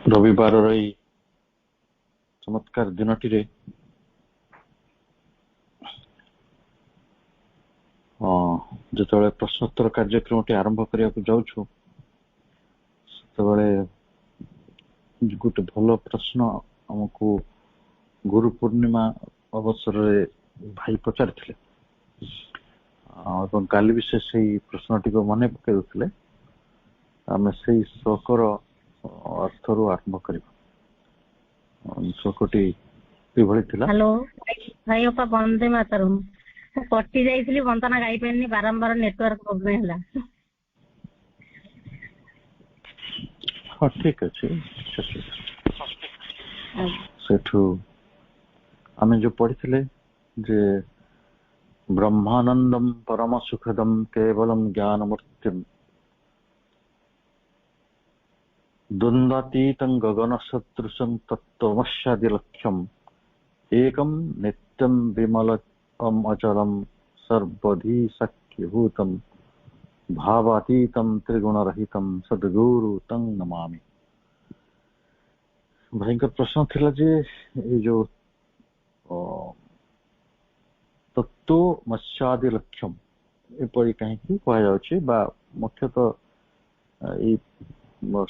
रविवार चमत्कार दिनटी जो प्रश्नोत्तर कार्यक्रम आरंभ करने जाऊँ गोटे भल प्रश्न आमको गुरु पूर्णिमा अवसर भाई पचार काली भी से प्रश्न टी मन पकड़े आम से श्लोकर अर्थ रु आरंभ कर श्लोकटी हेलो भाई अपा वंदे मातरम कटि जाइए वंदना गाई पानी बारंबार नेटवर्क प्रोब्लेम है। हाँ ठीक अच्छे सेठू आम जो पढ़ी जे ब्रह्मानंदम परम सुखदम केवलम ज्ञानमूर्तिम द्वंद्वातीतं गगन सदृशं तत्त्वमस्यादिलक्ष्यम् एकं नित्यं विमलम् अचलं सर्वधि सख्यभूतं भावातीतं त्रिगुणरहितं सद्गुरु तं नमामि। भयंकर प्रश्न थिला जे ये जो तत्त्वमस्यादिलक्ष्यम् एपरि कहीं कह जाउछि बा मुख्यतः ये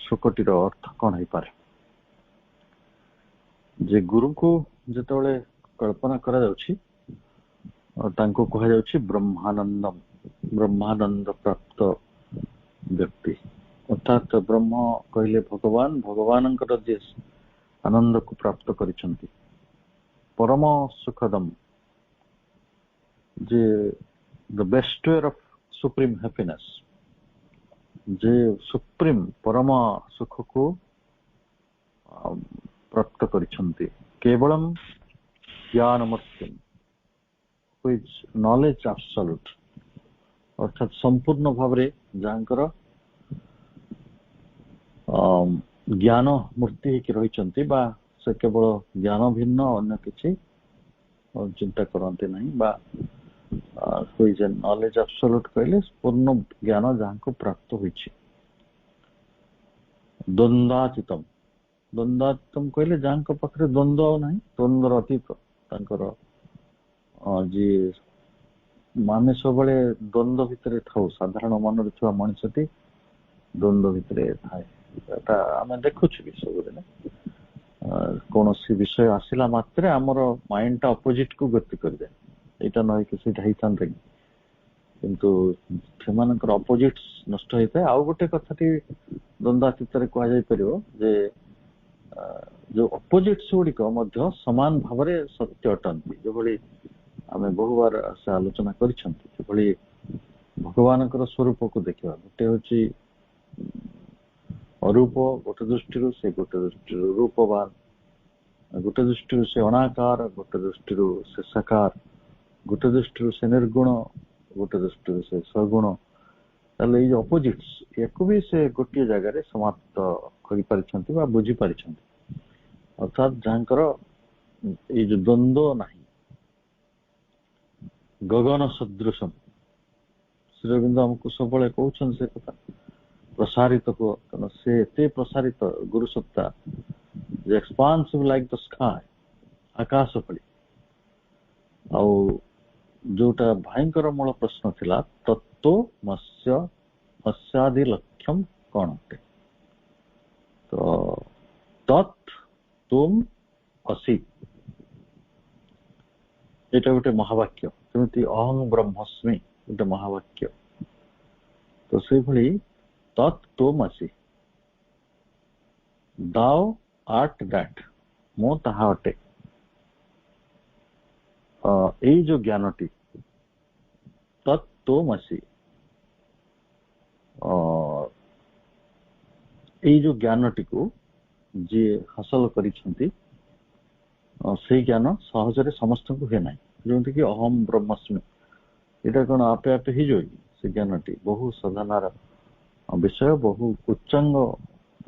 श्लोकटीर अर्थ कौन हो पारे जे गुरु को जिते कल्पना करा जाउछि तांको कहा जाउछि ब्रह्मानंदम ब्रह्मानंद प्राप्त व्यक्ति अर्थात ब्रह्म कहले भगवान भगवान जे आनंद को प्राप्त करिसंति परम सुखदम जे the bestower of supreme happiness जे सुप्रीम परम सुख को प्राप्त करिसंति केवलम ज्ञानमूर्तिम व्हिच नॉलेज एब्सोल्यूट अर्थात संपूर्ण भाव रे जानकर ज्ञान मूर्ति की रहिसंति बा से केवल ज्ञान भिन्न अन्य किछि चिंता करते नहीं बा कोई जे नॉलेज एब्सोल्यूट कहले पूर्ण ज्ञान जहाँ को प्राप्त होइछि द्वंद्वातीतम द्वंद्वातीतम कहले जहाँ को पाखरे द्वंद्व नहीं द्वंद्वर अतीत तांकर जी माने सब द्वंद्व भितर थाउ साधारण मन रुवा मनुष्यटी द्वंद्व भितर थाए आम देखु सब कौन सी विषय आसला मात्रे आमर माइंड टा अपोजिट को गति कर जाए यहाँ ना कि किंतु से अपोजिट नष्ट होता है। आउ गोटे कथाटी द्वंद्वातीत कहुपर जे जो अपोजिट्स गुड़िक समान भाव में सत्य अटंती जो भली आम बहु बार से आलोचना करी भगवान स्वरूप को देखा गोटे हूँ अरूप गोटे दृष्टि से गोटे दृष्टि रूपवान गोटे दृष्टि से अनाकार गोटे दृष्टि से साकार गोटे दृष्टि से निर्गुण गोटे दृष्टि से सगुण ताले ये अपोजिट्स याकू भी से गोटे जगह समाप्त कर बुझी पारि अर्थात जहाँकर ये जो द्वंद्व नहीं गगन सदृशम श्री अरविंद हमको सब कहते से कथा प्रसारित को से एते प्रसारित गुरु सत्ता एक्सपांसिव लाइक द स्काई आकाश पड़ी जोटा भयंकर मूल प्रश्न थिला तत्व मस्यादि लक्ष्यम कौन अटे तो तत् तुम असि एटा गोटे महावाक्य जमी अहं ब्रह्मस्मि गोटे महावाक्य तो से भली तत् तुम असि दाओ आर्ट दैट मो ताहा अटे यही जो ज्ञानटी तत् तुम असि यही जो ज्ञानटी को जी हासिल करिसंती से ज्ञान सहजरे समस्त को हुए ना जमी कि अहम ब्रह्मस्मि यहाँ कौन आपे आपे ही जो से ज्ञानटी बहु साधनार विषय बहु उच्चांग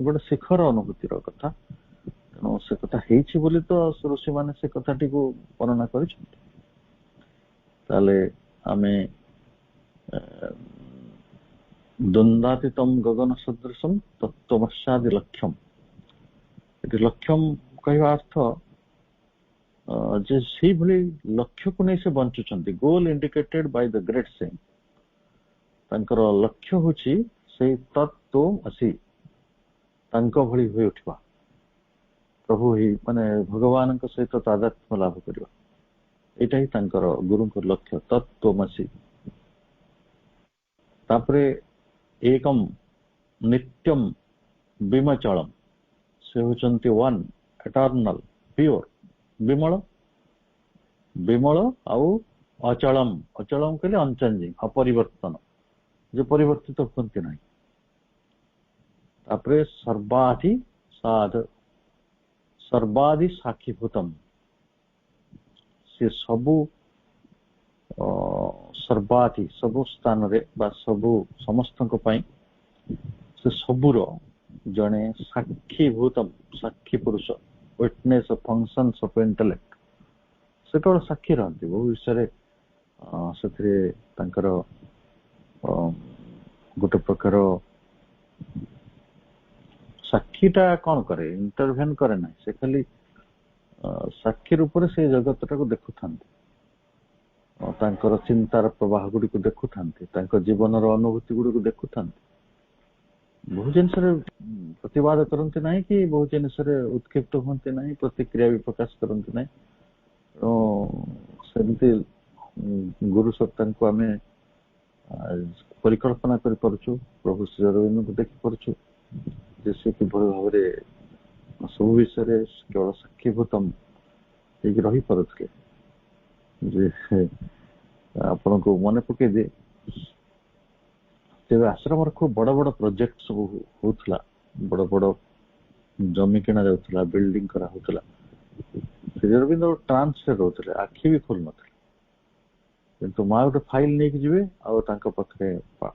गोटे शिखर अनुभूतिर कथा तेणु से कथा बोली तो ऋषि मैंने से कथाटी को वर्णना कर आमे द्वंद्वातीतम गगन सदृशम तत्त्वमस्यादि लक्ष्यम ଏଠି ଲକ୍ଷ୍ୟମ କହିବା ଅର୍ଥ ଯେ ସେଇଭଳି ଲକ୍ଷ୍ୟକୁ ନେଇ ସେ ବଞ୍ଚୁଛନ୍ତି। ଗୋଲ ଇଣ୍ଡିକେଟେଡ ବାଇ ଦ ଗ୍ରେଟ୍ ସେଣ୍ଟ, ତାଙ୍କର ଲକ୍ଷ୍ୟ ହଉଛି ସେଇ ତତ୍ତ୍ୱ ଅସି, ତାଙ୍କ ଭଳି ହୋଇ ଉଠିବା, ପ୍ରଭୁ ମାନେ ଭଗବାନଙ୍କ ସହିତ ତାଦାତ୍ମ୍ୟ ଲାଭ କରିବା, ଏଇଟା ହିଁ ତାଙ୍କର ଗୁରୁଙ୍କର ଲକ୍ଷ୍ୟ, ତତ୍ତ୍ୱମସି। ତାପରେ ଏକମ ନିତ୍ୟମ ବିମଚଳମ, ସେ ହଉଛନ୍ତି ୱାନ୍, ଏଟର୍ନାଲ, ପିଓର, ବିମଳ, ବିମଳ ଆଉ ଅଚଳମ। ଅଚଳମ କହିଲେ ଅନଚେଞ୍ଜିଂ, ଅପରିବର୍ତ୍ତନ, ଯେ ପରିବର୍ତ୍ତିତ ହୁଅନ୍ତି ନାହିଁ। ତାପରେ ସର୍ବାଧି ସର୍ବାଧି ସାକ୍ଷୀଭୂତମ, ସେ ସବୁ ସର୍ବାଧି, ସବୁ ସ୍ଥାନରେ ବା ସବୁ ସମସ୍ତଙ୍କ ପାଇଁ ସେ ସବୁର ଜଣେ ସାକ୍ଷୀଭୂତମ, ସାକ୍ଷୀ ପୁରୁଷ, witness of functions of intellect, ସେ କେବଳ ସାକ୍ଷୀ ରହନ୍ତି ବହୁ ବିଷୟରେ। ସେଥିରେ ତାଙ୍କର ଗୋଟେ ପ୍ରକାର ସାକ୍ଷୀଟା କଣ କରେ, ଇଣ୍ଟରଭେନ୍ କରେ ନାହିଁ, ସେ ଖାଲି ସାକ୍ଷୀ ରୂପରେ ସେ ଜଗତଟାକୁ ଦେଖୁଥାନ୍ତି, ତାଙ୍କର ଚିନ୍ତାର ପ୍ରବାହ ଗୁଡିକୁ ଦେଖୁଥାନ୍ତି, ତାଙ୍କ ଜୀବନର ଅନୁଭୂତି ଗୁଡିକୁ ଦେଖୁଥାନ୍ତି। ବହୁ ଜିନିଷରେ ପ୍ରତିବାଦ କରନ୍ତି ନାହିଁ କି ବହୁ ଜିନିଷରେ ଉତ୍କ୍ଷିପ୍ତ ହୁଅନ୍ତି ନାହିଁ, ପ୍ରତିକ୍ରିୟା ବି ପ୍ରକାଶ କରନ୍ତି ନାହିଁ। ସେମିତି ଗୁରୁ ସତ୍ତାଙ୍କୁ ଆମେ ପରିକଳ୍ପନା କରିପାରୁଛୁ, ପ୍ରଭୁ ଶ୍ରୀ ଅରବିନ୍ଦଙ୍କୁ ଦେଖିପାରୁଛୁ ଯେ ସେ କିଭଳି ଭାବରେ ସବୁ ବିଷୟରେ କେବଳ ସାକ୍ଷୀଭୂତମ ହେଇକି ରହିପାରୁଥିଲେ। ଯେ ଆପଣଙ୍କୁ ମନେ ପକେଇଦିଏ, ତେବେ ଆଶ୍ରମର ଖୁବ ବଡ ବଡ ପ୍ରୋଜେକ୍ଟ ସବୁ ହଉଥିଲା, ବଡ ବଡ ଜମି କିଣା ଯାଉଥିଲା, ବିଲ୍ଡିଂ କରା ହଉଥିଲା। ଶ୍ରୀ ଅରବିନ୍ଦ ଟ୍ରାନ୍ସରେ ରହୁଥିଲେ, ଆଖି ବି ଖୋଲୁ ନଥିଲେ, କିନ୍ତୁ ମା ଗୋଟେ ଫାଇଲ ନେଇକି ଯିବେ ଆଉ ତାଙ୍କ ପାଖରେ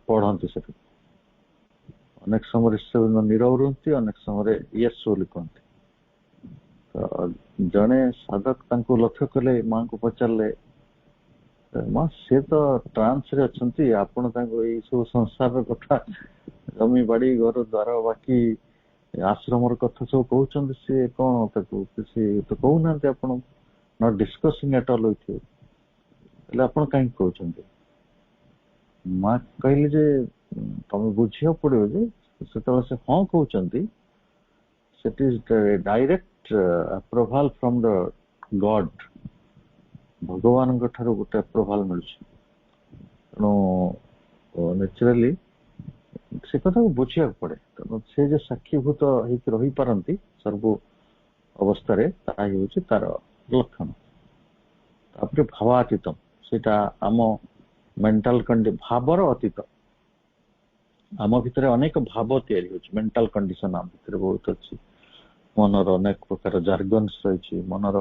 ପଢନ୍ତି। ସେଠି ଅନେକ ସମୟରେ ଶ୍ରୀ ନିରବ ରୁହନ୍ତି, ଅନେକ ସମୟରେ ୟେସ୍ ବୋଲି କୁହନ୍ତି। ତ ଜଣେ ସାଧକ ତାଙ୍କୁ ଲକ୍ଷ୍ୟ କଲେ, ମାଙ୍କୁ ପଚାରିଲେ, ମା ସେ ତ ଟ୍ରାନ୍ସରେ ଅଛନ୍ତି, ଆପଣ ତାଙ୍କୁ ଏଇ ସବୁ ସଂସାରର କଥା, ଜମି ବାଡି, ଘର ଦ୍ୱାର, ବାକି ଆଶ୍ରମର କଥା ସବୁ କହୁଛନ୍ତି, ସିଏ କଣ ତାକୁ କିଛି ତ କହୁନାହାନ୍ତି, ଆପଣ not discussing at all with you, ହେଲେ ଆପଣ କାହିଁକି କହୁଛନ୍ତି? ମା କହିଲେ ଯେ ତମେ ବୁଝିବାକୁ ପଡିବ ଯେ ସେତେବେଳେ ସେ ହଁ କହୁଛନ୍ତି, that is direct approval from the god, ଭଗବାନଙ୍କ ଠାରୁ ଗୋଟେ ଆପ୍ରୁଭାଲ ମିଳୁଛି। ତେଣୁ ନ୍ୟାଚୁରାଲି ସେ କଥାକୁ ବୁଝିବାକୁ ପଡେ। ତେଣୁ ସେ ଯେ ସାକ୍ଷୀଭୂତ ହେଇକି ରହିପାରନ୍ତି ସବୁ ଅବସ୍ଥାରେ, ତାହା ହେଉଛି ତାର ଲକ୍ଷଣ। ତାପରେ ଭାବାତୀତମ, ସେଇଟା ଆମ ମେଣ୍ଟାଲ ଭାବର ଅତୀତ। ଆମ ଭିତରେ ଅନେକ ଭାବ ତିଆରି ହଉଛି, ମେଣ୍ଟାଲ କଣ୍ଡିସନ ଆମ ଭିତରେ ବହୁତ ଅଛି, ମନର ଅନେକ ପ୍ରକାର ଜାର୍ଗନ୍ସ ରହିଛି, ମନର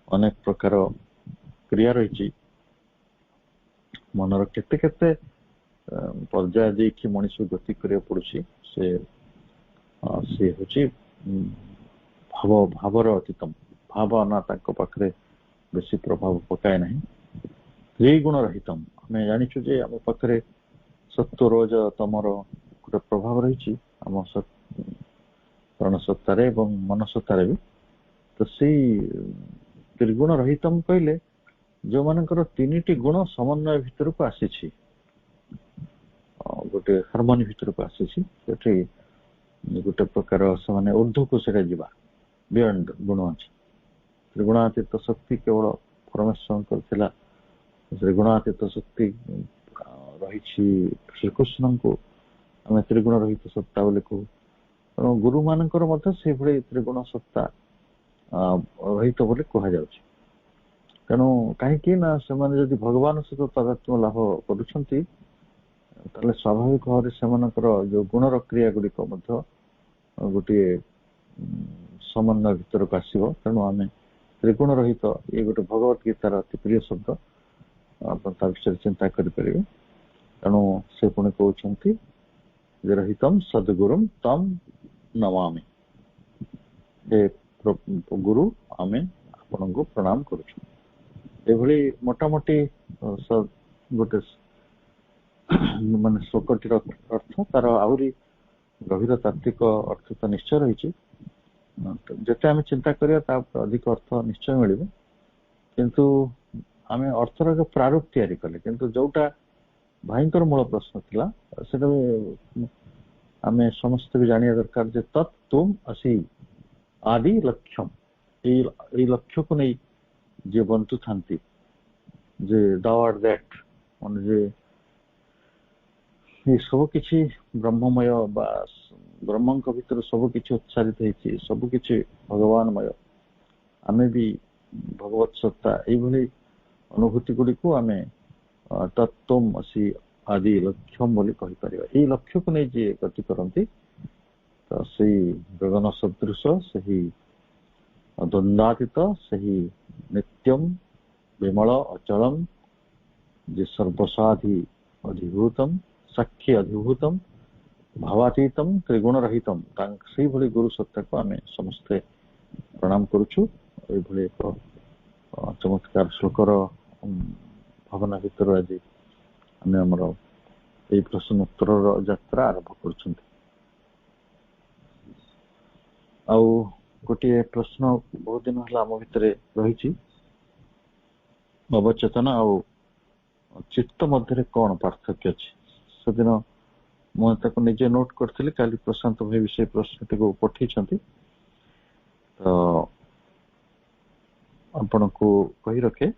ଅନେକ ପ୍ରକାର କ୍ରିୟା ରହିଛି, ମନର କେତେ କେତେ ପର୍ଯ୍ୟାୟ ଦେଇକି ମଣିଷକୁ ଗତି କରିବାକୁ ପଡୁଛି। ସେ ହଉଛି ଭାବର ଅତୀତମ। ଭାବନା ତାଙ୍କ ପାଖରେ ବେଶୀ ପ୍ରଭାବ ପକାଏ ନାହିଁ। ତ୍ରିଗୁଣ ରହିତମ, ଆମେ ଜାଣିଛୁ ଯେ ଆମ ପାଖରେ ସତ୍ୟ, ରୋଜ, ତମର ଗୋଟେ ପ୍ରଭାବ ରହିଛି ଆମ ପ୍ରାଣ ସତ୍ତାରେ ଏବଂ ମନ ସତ୍ତାରେ ବି। ତ ସେଇ ତ୍ରିଗୁଣ ରହିତମ କହିଲେ ଯୋଉମାନଙ୍କର ତିନିଟି ଗୁଣ ସମନ୍ୱୟ ଭିତରକୁ ଆସିଛି, ଗୋଟେ ହାରମୋନି ଭିତରକୁ ଆସିଛି, ସେଠି ଗୋଟେ ପ୍ରକାର ସେମାନେ ଊର୍ଦ୍ଧ୍ୱକୁ ସେଟା ଯିବା, ବିୟଣ୍ଡ ଗୁଣ ଅଛି। ତ୍ରିଗୁଣାତୀତ ଶକ୍ତି କେବଳ ପରମେଶ୍ୱରଙ୍କର ଥିଲା, ତ୍ରିଗୁଣାତୀତ ଶକ୍ତି ରହିଛି ଶ୍ରୀକୃଷ୍ଣଙ୍କୁ ଆମେ ତ୍ରିଗୁଣ ରହିତ ସତ୍ତା ବୋଲି କହୁ। ତେଣୁ ଗୁରୁ ମାନଙ୍କର ମଧ୍ୟ ସେଇଭଳି ତ୍ରିଗୁଣ ସତ୍ତା ରହିତ ବୋଲି କୁହାଯାଉଛି। ତେଣୁ କାହିଁକି ନା ସେମାନେ ଯଦି ଭଗବାନ ସହିତ ତାଦାତ୍ମ୍ୟ ଲାଭ କରୁଛନ୍ତି, ତାହେଲେ ସ୍ୱାଭାବିକ ଭାବରେ ସେମାନଙ୍କର ଯୋଉ ଗୁଣର କ୍ରିୟା ଗୁଡିକ ମଧ୍ୟ ଗୋଟିଏ ସମନ୍ୱୟ ଭିତରକୁ ଆସିବ। ତେଣୁ ଆମେ ତ୍ରିଗୁଣ ରହିତ, ଇଏ ଗୋଟେ ଭଗବତ ଗୀତାର ଅତି ପ୍ରିୟ ଶବ୍ଦ, ଆପଣ ତା ବିଷୟରେ ଚିନ୍ତା କରିପାରିବେ। ତେଣୁ ସେ ପୁଣି କହୁଛନ୍ତି ଯେ ରହିତମ ସଦ୍ଗୁରୁମ ତମ ନମାମି, ଏ ଗୁରୁ ଆମେ ଆପଣଙ୍କୁ ପ୍ରଣାମ କରୁଛୁ। ଏଭଳି ମୋଟାମୋଟି ଗୋଟେ ମାନେ ଶ୍ଲୋକଟିର ଅର୍ଥ, ତାର ଆହୁରି ଗଭୀର ତାତ୍ତ୍ୱିକ ଅର୍ଥ ତ ନିଶ୍ଚୟ ରହିଛି, ଯେତେ ଆମେ ଚିନ୍ତା କରିବା ତା ଉପରେ ଅଧିକ ଅର୍ଥ ନିଶ୍ଚୟ ମିଳିବ, କିନ୍ତୁ ଆମେ ଅର୍ଥର ଏକ ପ୍ରାରୂପ ତିଆରି କଲେ। କିନ୍ତୁ ଯୋଉଟା ଭାଇଙ୍କର ମୂଳ ପ୍ରଶ୍ନ ଥିଲା ସେଟା ଆମେ ସମସ୍ତେ ବି ଜାଣିବା ଦରକାର ଯେ ତତ୍ ତୁମ ଅସି ଆଦି ଲକ୍ଷ୍ୟମ, ଏଇ ଲକ୍ଷ୍ୟକୁ ନେଇ ଯିଏ ବଞ୍ଚୁଥାନ୍ତି, ଯେ thou art that, ମାନେ ଯେ ଏ ସବୁ କିଛି ବ୍ରହ୍ମମୟ ବା ବ୍ରହ୍ମଙ୍କ ଭିତରେ ସବୁ କିଛି ଉଚ୍ଚାରିତ ହେଇଛି, ସବୁ କିଛି ଭଗବାନମୟ, ଆମେ ବି ଭଗବତ ସତ୍ତା, ଏଇଭଳି ଅନୁଭୂତି ଗୁଡିକୁ ଆମେ ତତ୍ତ୍ୱମ୍ ଅସି ଆଦି ଲକ୍ଷ୍ୟମ ବୋଲି କହିପାରିବା। ଏଇ ଲକ୍ଷ୍ୟକୁ ନେଇ ଯିଏ ଗତି କରନ୍ତି ତ ସେଇ ଗଗନ ସଦୃଶ, ସେହି ଦ୍ୱନ୍ଦାତୀତ, ସେହି ନିତ୍ୟମ୍ ବିମଳ ଅଚଳମ୍, ଯେ ସର୍ବସାଧି ଅଧିଭୂତମ୍ ସାକ୍ଷୀ ଅଧିଭୂତମ୍ ଭାବାତୀତମ୍ ତ୍ରିଗୁଣ ରହିତମ୍, ସେଇଭଳି ଗୁରୁ ସତ୍ତାକୁ ଆମେ ସମସ୍ତେ ପ୍ରଣାମ କରୁଛୁ। ଏଇଭଳି ଏକ ଚମତ୍କାର ଶ୍ଲୋକର ଭାବନା ଭିତରୁ ଆଜି ଆମେ ଆମର ଏଇ ପ୍ରଶ୍ନ ଉତ୍ତରର ଯାତ୍ରା ଆରମ୍ଭ କରୁଛନ୍ତି। ଆଉ ଗୋଟିଏ ପ୍ରଶ୍ନ ବହୁତ ଦିନ ହେଲା ଆମ ଭିତରେ ରହିଛି, ଅବଚେତନ ଆଉ ଚିତ୍ତ ମଧ୍ୟରେ କଣ ପାର୍ଥକ୍ୟ ଅଛି? ସେଦିନ ମୁଁ ତାକୁ ନିଜେ ନୋଟ କରିଥିଲି, କାଲି ପ୍ରଶାନ୍ତ ଭାଇ ବି ସେଇ ପ୍ରଶ୍ନଟିକୁ ପଠେଇଛନ୍ତି, ତ ଆପଣଙ୍କୁ କହି ରଖେ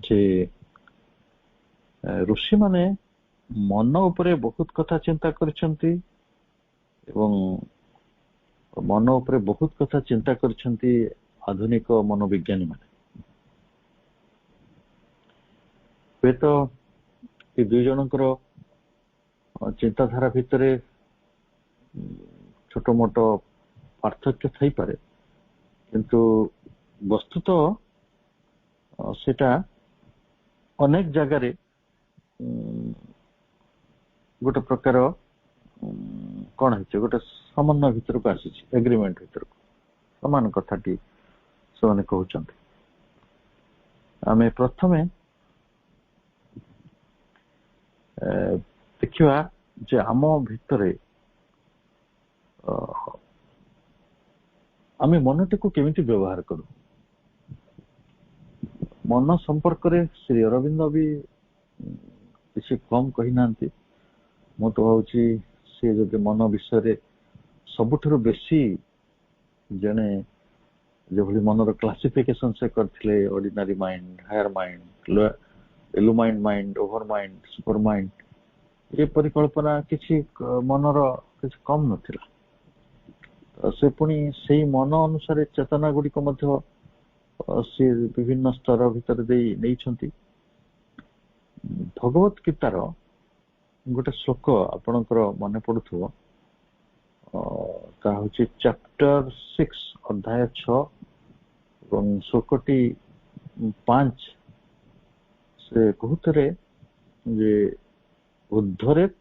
ଯେ ଋଷିମାନେ ମନ ଉପରେ ବହୁତ କଥା ଚିନ୍ତା କରିଛନ୍ତି ଏବଂ ମନ ଉପରେ ବହୁତ କଥା ଚିନ୍ତା କରିଛନ୍ତି ଆଧୁନିକ ମନୋବିଜ୍ଞାନୀ ମାନେ। ହୁଏତ ଏ ଦୁଇ ଜଣଙ୍କର ଚିନ୍ତାଧାରା ଭିତରେ ଛୋଟ ମୋଟ ପାର୍ଥକ୍ୟ ଥାଇପାରେ, କିନ୍ତୁ ବସ୍ତୁତଃ ସେଟା ଅନେକ ଜାଗାରେ ଗୋଟେ ପ୍ରକାର କଣ ହେଇଛି, ଗୋଟେ ସମନ୍ୱୟ ଭିତରକୁ ଆସିଛି, ଏଗ୍ରିମେଣ୍ଟ ଭିତରକୁ, ସମାନ କଥାଟି ସେମାନେ କହୁଛନ୍ତି। ଆମେ ପ୍ରଥମେ ଦେଖିବା ଯେ ଆମ ଭିତରେ ଆମେ ମନଟିକୁ କେମିତି ବ୍ୟବହାର କରୁ। ମନ ସମ୍ପର୍କରେ ଶ୍ରୀ ଅରବିନ୍ଦ ବି କିଛି କମ କହିନାହାନ୍ତି। ମୁଁ ତ ଭାବୁଛି ସେ ଯଦି ମନ ବିଷୟରେ ସବୁଠାରୁ ବେଶୀ ଜଣେ ଯେଭଳି ମନର କ୍ଲାସିଫିକେସନ ସେ କରିଥିଲେ, ordinary mind, higher mind, illumined mind, over mind, super mind, ଏ ପରିକଳ୍ପନା କିଛି ମନର କିଛି କମ ନଥିଲା। ସେ ପୁଣି ସେଇ ମନ ଅନୁସାରେ ଚେତନା ଗୁଡିକ ମଧ୍ୟ ସେ ବିଭିନ୍ନ ସ୍ତର ଭିତରେ ଦେଇ ନେଇଛନ୍ତି। ଭଗବତ ଗୀତାର ଗୋଟେ ଶ୍ଲୋକ ଆପଣଙ୍କର ମନେ ପଡୁଥିବ, ତାହା ହଉଛି ଚାପ୍ଟର 6 ଅଧ୍ୟାୟ 6 ଏବଂ ଶ୍ଲୋକଟି 5। ସେ କହୁଥିଲେ ଯେ ଉଦ୍ଧରେତ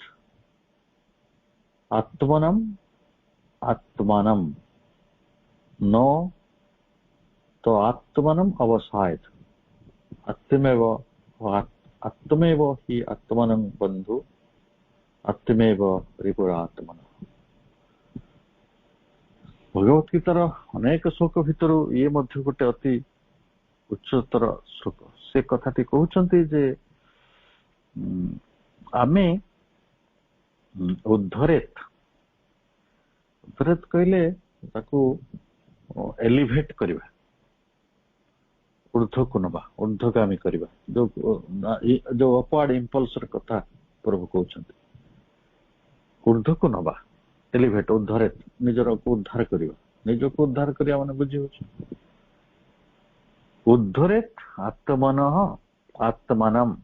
ଆତ୍ମନମ୍ ଆତ୍ମାନମ୍ ନ ତ ଆତ୍ମନମ୍ ଅବସାୟତ ଆତ୍ମେବ ହି ଆତ୍ମନଂ ବନ୍ଧୁ ଆତ୍ମେବ ରିପୁରାତ୍ମନ। ଭଗବତ ଗୀତାର ଅନେକ ଶ୍ଲୋକ ଭିତରୁ ଇଏ ମଧ୍ୟ ଗୋଟେ ଅତି ଉଚ୍ଚତର ଶ୍ଲୋକ। ସେ କଥାଟି କହୁଛନ୍ତି ଯେ ଆମେ ଉଦ୍ଧରେତ କହିଲେ ତାକୁ ଏଲିଭେଟ କରିବା, ଊର୍ଦ୍ଧ୍ୱକୁ ନବା, ଊର୍ଦ୍ଧ୍ୱଗାମୀ କରିବା, ଯୋଉ ଅପୱାର୍ଡ ଇମ୍ପଲ୍ସର କଥା ପ୍ରଭୁ କହୁଛନ୍ତି। ଊର୍ଦ୍ଧ୍ୱକୁ ନବା, ଏଲିଭେଟ, ଉଦ୍ଧରେତ, ନିଜରକୁ ଉଦ୍ଧାର କରିବା। ନିଜକୁ ଉଦ୍ଧାର କରିବା ମାନେ ବୁଝି ହଉଛି ଉଦ୍ଧରେତ ଆତ୍ମନଃ ଆତ୍ମାନମ୍।